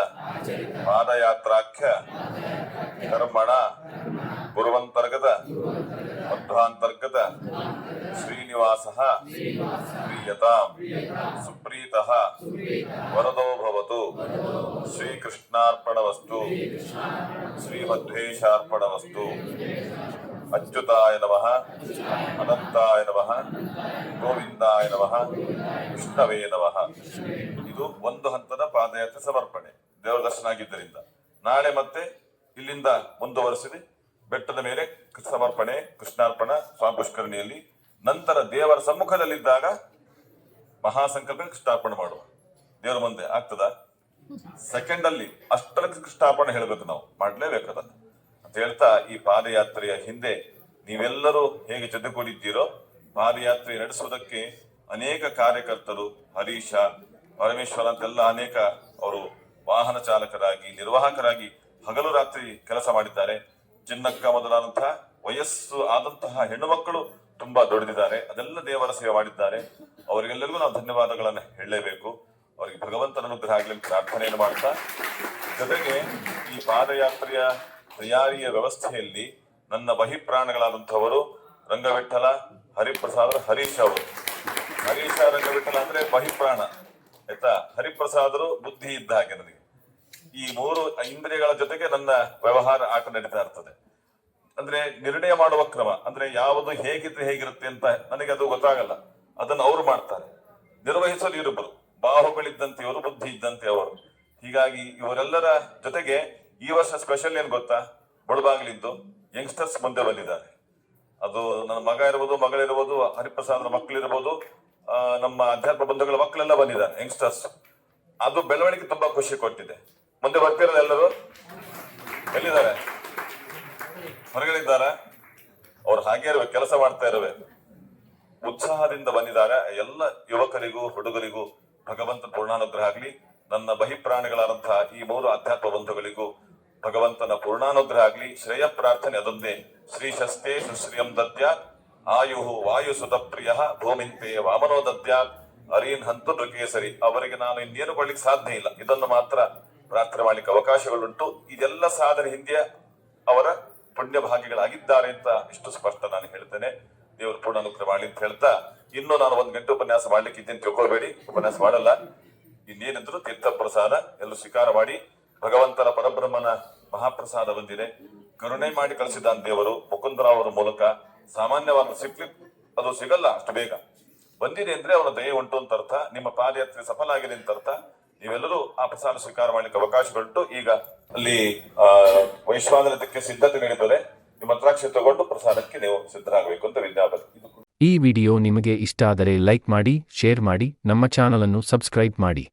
ಪಾದಯಾತ್ರಾಖ್ಯ ಕರ್ಮಣ ಪೂರ್ವಂತರ್ಗತ ಮಧ್ವಾಂತರ್ಗತ ಶ್ರೀನಿವಾಸಃ ಪ್ರೀಯತಾಂ ಸುಪ್ರೀತಃ ವರದೋ ಭವತು. ಶ್ರೀಕೃಷ್ಣಾರ್ಪಣವಸ್ತು. ಶ್ರೀಮಧ್ವೇಶಾರ್ಪಣವಸ್ತು. ಅಚ್ಯುತಾಯ ನಮಃ, ಅನಂತಾಯ ನಮಃ, ಗೋವಿಂದಾಯ ನಮಃ, ವಿಷ್ಣವೇ ನಮಃ. ಇದು ಒಂದು ಹಂತದ ಪಾದಯಾತ್ರೆ ಸಮರ್ಪಣೆ ದೇವರ ದರ್ಶನ ಆಗಿದ್ದರಿಂದ. ನಾಳೆ ಮತ್ತೆ ಇಲ್ಲಿಂದ ಮುಂದುವರೆಸಿದೆ ಬೆಟ್ಟದ ಮೇಲೆ ಸಮರ್ಪಣೆ ಕೃಷ್ಣಾರ್ಪಣ ಸ್ವಾಮಿ ಪುಷ್ಕರಣಿಯಲ್ಲಿ. ನಂತರ ದೇವರ ಸಮ್ಮುಖದಲ್ಲಿದ್ದಾಗ ಮಹಾಸಂಕಲ್ಪ ಕೃಷ್ಣಾರ್ಪಣೆ ಮಾಡುವ. ದೇವರ ಮುಂದೆ ಆಗ್ತದ ಸೆಕೆಂಡ್ ಅಲ್ಲಿ ಅಷ್ಟರ ಕೃಷ್ಣಾರ್ಪಣೆ ಹೇಳಬೇಕು, ನಾವು ಮಾಡ್ಲೇಬೇಕದ ಅಂತ ಹೇಳ್ತಾ ಈ ಪಾದಯಾತ್ರೆಯ ಹಿಂದೆ ನೀವೆಲ್ಲರೂ ಹೇಗೆ ಜೊತೆಗೂಡಿದ್ದೀರೋ ಪಾದಯಾತ್ರೆ ನಡೆಸುವುದಕ್ಕೆ ಅನೇಕ ಕಾರ್ಯಕರ್ತರು, ಹರೀಶ, ಪರಮೇಶ್ವರ ಅಂತೆಲ್ಲ ಅನೇಕ ಅವರು ವಾಹನ ಚಾಲಕರಾಗಿ ನಿರ್ವಾಹಕರಾಗಿ ಹಗಲು ರಾತ್ರಿ ಕೆಲಸ ಮಾಡಿದ್ದಾರೆ. ಚಿನ್ನಕ್ಕ ಮೊದಲಾದಂತಹ ವಯಸ್ಸು ಆದಂತಹ ಹೆಣ್ಣು ಮಕ್ಕಳು ತುಂಬಾ ದುಡಿದಿದ್ದಾರೆ. ಅದೆಲ್ಲ ದೇವರ ಸೇವೆ ಮಾಡಿದ್ದಾರೆ. ಅವರಿಗೆಲ್ಲರಿಗೂ ನಾವು ಧನ್ಯವಾದಗಳನ್ನು ಹೇಳಲೇಬೇಕು. ಅವರಿಗೆ ಭಗವಂತನ ಅನುಗ್ರಹ ಆಗಲಿ ಅಂತ ಪ್ರಾರ್ಥನೆಯನ್ನು ಮಾಡ್ತಾ, ಜೊತೆಗೆ ಈ ಪಾದಯಾತ್ರೆಯ ತಯಾರಿಯ ವ್ಯವಸ್ಥೆಯಲ್ಲಿ ನನ್ನ ಬಹಿಪ್ರಾಣಗಳಾದಂಥವರು ರಂಗವಿಠಲ, ಹರಿಪ್ರಸಾದ, ಹರೀಶ್ ಅವರು. ಹರೀಶ ರಂಗವಿಠಲ ಅಂದ್ರೆ ಬಹಿಪ್ರಾಣ ಆಯ್ತಾ. ಹರಿಪ್ರಸಾದರು ಬುದ್ಧಿ ಇದ್ದ ಹಾಗೆ ನನಗೆ. ಈ ಮೂರು ಇಂದ್ರಿಯಗಳ ಜೊತೆಗೆ ನನ್ನ ವ್ಯವಹಾರ ಆಟ ನಡೀತಾ ಇರ್ತದೆ. ಅಂದ್ರೆ ನಿರ್ಣಯ ಮಾಡುವ ಕ್ರಮ ಅಂದ್ರೆ ಯಾವುದು ಹೇಗಿದ್ರೆ ಹೇಗಿರುತ್ತೆ ಅಂತ ನನಗೆ ಅದು ಗೊತ್ತಾಗಲ್ಲ. ಅದನ್ನು ಅವರು ಮಾಡ್ತಾರೆ. ನಿರ್ವಹಿಸಲು ಇವರಿಬ್ಬರು ಬಾಹುಗಳಿದ್ದಂತೆ ಇವರು, ಬುದ್ಧಿ ಇದ್ದಂತೆ ಅವರು. ಹೀಗಾಗಿ ಇವರೆಲ್ಲರ ಜೊತೆಗೆ ಈ ವರ್ಷ ಸ್ಪೆಷಲ್ ಏನ್ ಗೊತ್ತಾ, ಮುಳಬಾಗಿಲಿದ್ದು ಯಂಗ್ಸ್ಟರ್ಸ್ ಮುಂದೆ ಬಂದಿದ್ದಾರೆ. ಅದು ನನ್ನ ಮಗ ಇರ್ಬೋದು, ಮಗಳಿರ್ಬೋದು, ಹರಿಪ್ರಸಾದ್ರ ಮಕ್ಕಳಿರ್ಬೋದು, ನಮ್ಮ ಅಧ್ಯಾತ್ಮ ಬಂಧುಗಳ ಮಕ್ಕಳೆಲ್ಲ ಬಂದಿದ್ದಾರೆ ಯಂಗ್ಸ್ಟರ್ಸ್. ಅದು ಬೆಳವಣಿಗೆ ತುಂಬಾ ಖುಷಿ ಕೊಟ್ಟಿದೆ. ಮುಂದೆ ಬರ್ತಿರೋದು ಎಲ್ಲರೂ ಎಲ್ಲಿದ್ದಾರೆ? ಹೊರಗಡೆ ಅವ್ರು ಹಾಗೆ ಇರುವೆ, ಕೆಲಸ ಮಾಡ್ತಾ ಇರುವೆ, ಉತ್ಸಾಹದಿಂದ ಬಂದಿದ್ದಾರೆ. ಎಲ್ಲ ಯುವಕರಿಗೂ ಹುಡುಗರಿಗೂ ಭಗವಂತನ ಪೂರ್ಣಾನುಗ್ರಹ ಆಗಲಿ. ನನ್ನ ಬಹಿಪ್ರಾಣಿಗಳಾದಂತಹ ಈ 3 ಅಧ್ಯಾತ್ಮ ಬಂಧುಗಳಿಗೂ ಭಗವಂತನ ಪೂರ್ಣಾನುಗ್ರಹ ಆಗಲಿ. ಶ್ರೇಯ ಪ್ರಾರ್ಥನೆ ಅದೊಂದೇ. ಶ್ರೀ ಶಸ್ತೆ ಸುಶ್ರಿಯಂ ದದ್ಯಾತ್ ಆಯುಹು ವಾಯುಸುತ ಪ್ರಿಯ ಭೂಮಿಂತೆ ವಾಮನೋ ದದ್ಯಾತ್ ಅರೀನ್ ಹಂತು ನೃಕೇಸರಿ. ಅವರಿಗೆ ನಾನು ಇನ್ನೇನು ಕೊಡ್ಲಿಕ್ಕೆ ಸಾಧ್ಯ ಇಲ್ಲ, ಇದನ್ನು ಮಾತ್ರ ಪ್ರಾರ್ಥನೆ ಮಾಡ್ಲಿಕ್ಕೆ ಅವಕಾಶಗಳುಂಟು. ಇದೆಲ್ಲ ಸಾಧನೆ ಹಿಂದೆ ಅವರ ಪುಣ್ಯ ಭಾಗ್ಯಗಳಾಗಿದ್ದಾರೆ ಅಂತ ಇಷ್ಟು ಸ್ಪಷ್ಟ ನಾನು ಹೇಳ್ತೇನೆ. ದೇವರು ಪೂರ್ಣ ಅನುಗ್ರಹ ಮಾಡಲಿ ಅಂತ ಹೇಳ್ತಾ, ಇನ್ನು ನಾನು 1 ಗಂಟೆ ಉಪನ್ಯಾಸ ಮಾಡ್ಲಿಕ್ಕೆ ಇದ್ದೇನೆ, ತಿಳ್ಕೊಳ್ಬೇಡಿ, ಉಪನ್ಯಾಸ ಮಾಡಲ್ಲ. ಇನ್ನೇನಿದ್ರು ತೀರ್ಥ ಪ್ರಸಾದ ಎಲ್ಲರೂ ಸ್ವೀಕಾರ ಮಾಡಿ. ಭಗವಂತನ ಪರಬ್ರಹ್ಮನ ಮಹಾಪ್ರಸಾದ ಬಂದಿದೆ. ಕರುಣೆ ಮಾಡಿ ಕಳಿಸಿದ್ದಾನೆ ದೇವರು ಮುಕುಂದರಾವ್ ಅವರ ಮೂಲಕ. ಸಾಮಾನ್ಯವಾಗಿ ಅದು ಸಿಗಲ್ಲ ಅಷ್ಟು ಬೇಗ. ಬಂದಿದೆ ಅಂದ್ರೆ ಅವನ ದಯೆ ಉಂಟು ಅಂತ ಅರ್ಥ. ನಿಮ್ಮ ಪಾದಯಾತ್ರೆ ಸಫಲ ಆಗಿದೆ ಅಂತ ಅರ್ಥ. ನೀವೆಲ್ಲರೂ ಆ ಪ್ರಸಾದ ಸ್ವೀಕಾರ ಮಾಡ್ಲಿಕ್ಕೆ ಅವಕಾಶಗಳುಂಟು. ಈಗ ಅಲ್ಲಿ ವೈಶ್ವಾನರಕ್ಕೆ ಸಿದ್ಧತೆ ನಡೀತದೆ. ನಿಮ್ಮ ಹತ್ರಾಕ್ಷಿ ತಗೊಂಡು ಪ್ರಸಾದಕ್ಕೆ ನೀವು ಸಿದ್ಧರಾಗಬೇಕು ಅಂತ ವಿಜ್ಞಾಪನೆ. ಈ ವಿಡಿಯೋ ನಿಮಗೆ ಇಷ್ಟ ಆದರೆ ಲೈಕ್ ಮಾಡಿ, ಶೇರ್ ಮಾಡಿ, ನಮ್ಮ ಚಾನಲ್ ಅನ್ನು ಸಬ್ಸ್ಕ್ರೈಬ್ ಮಾಡಿ.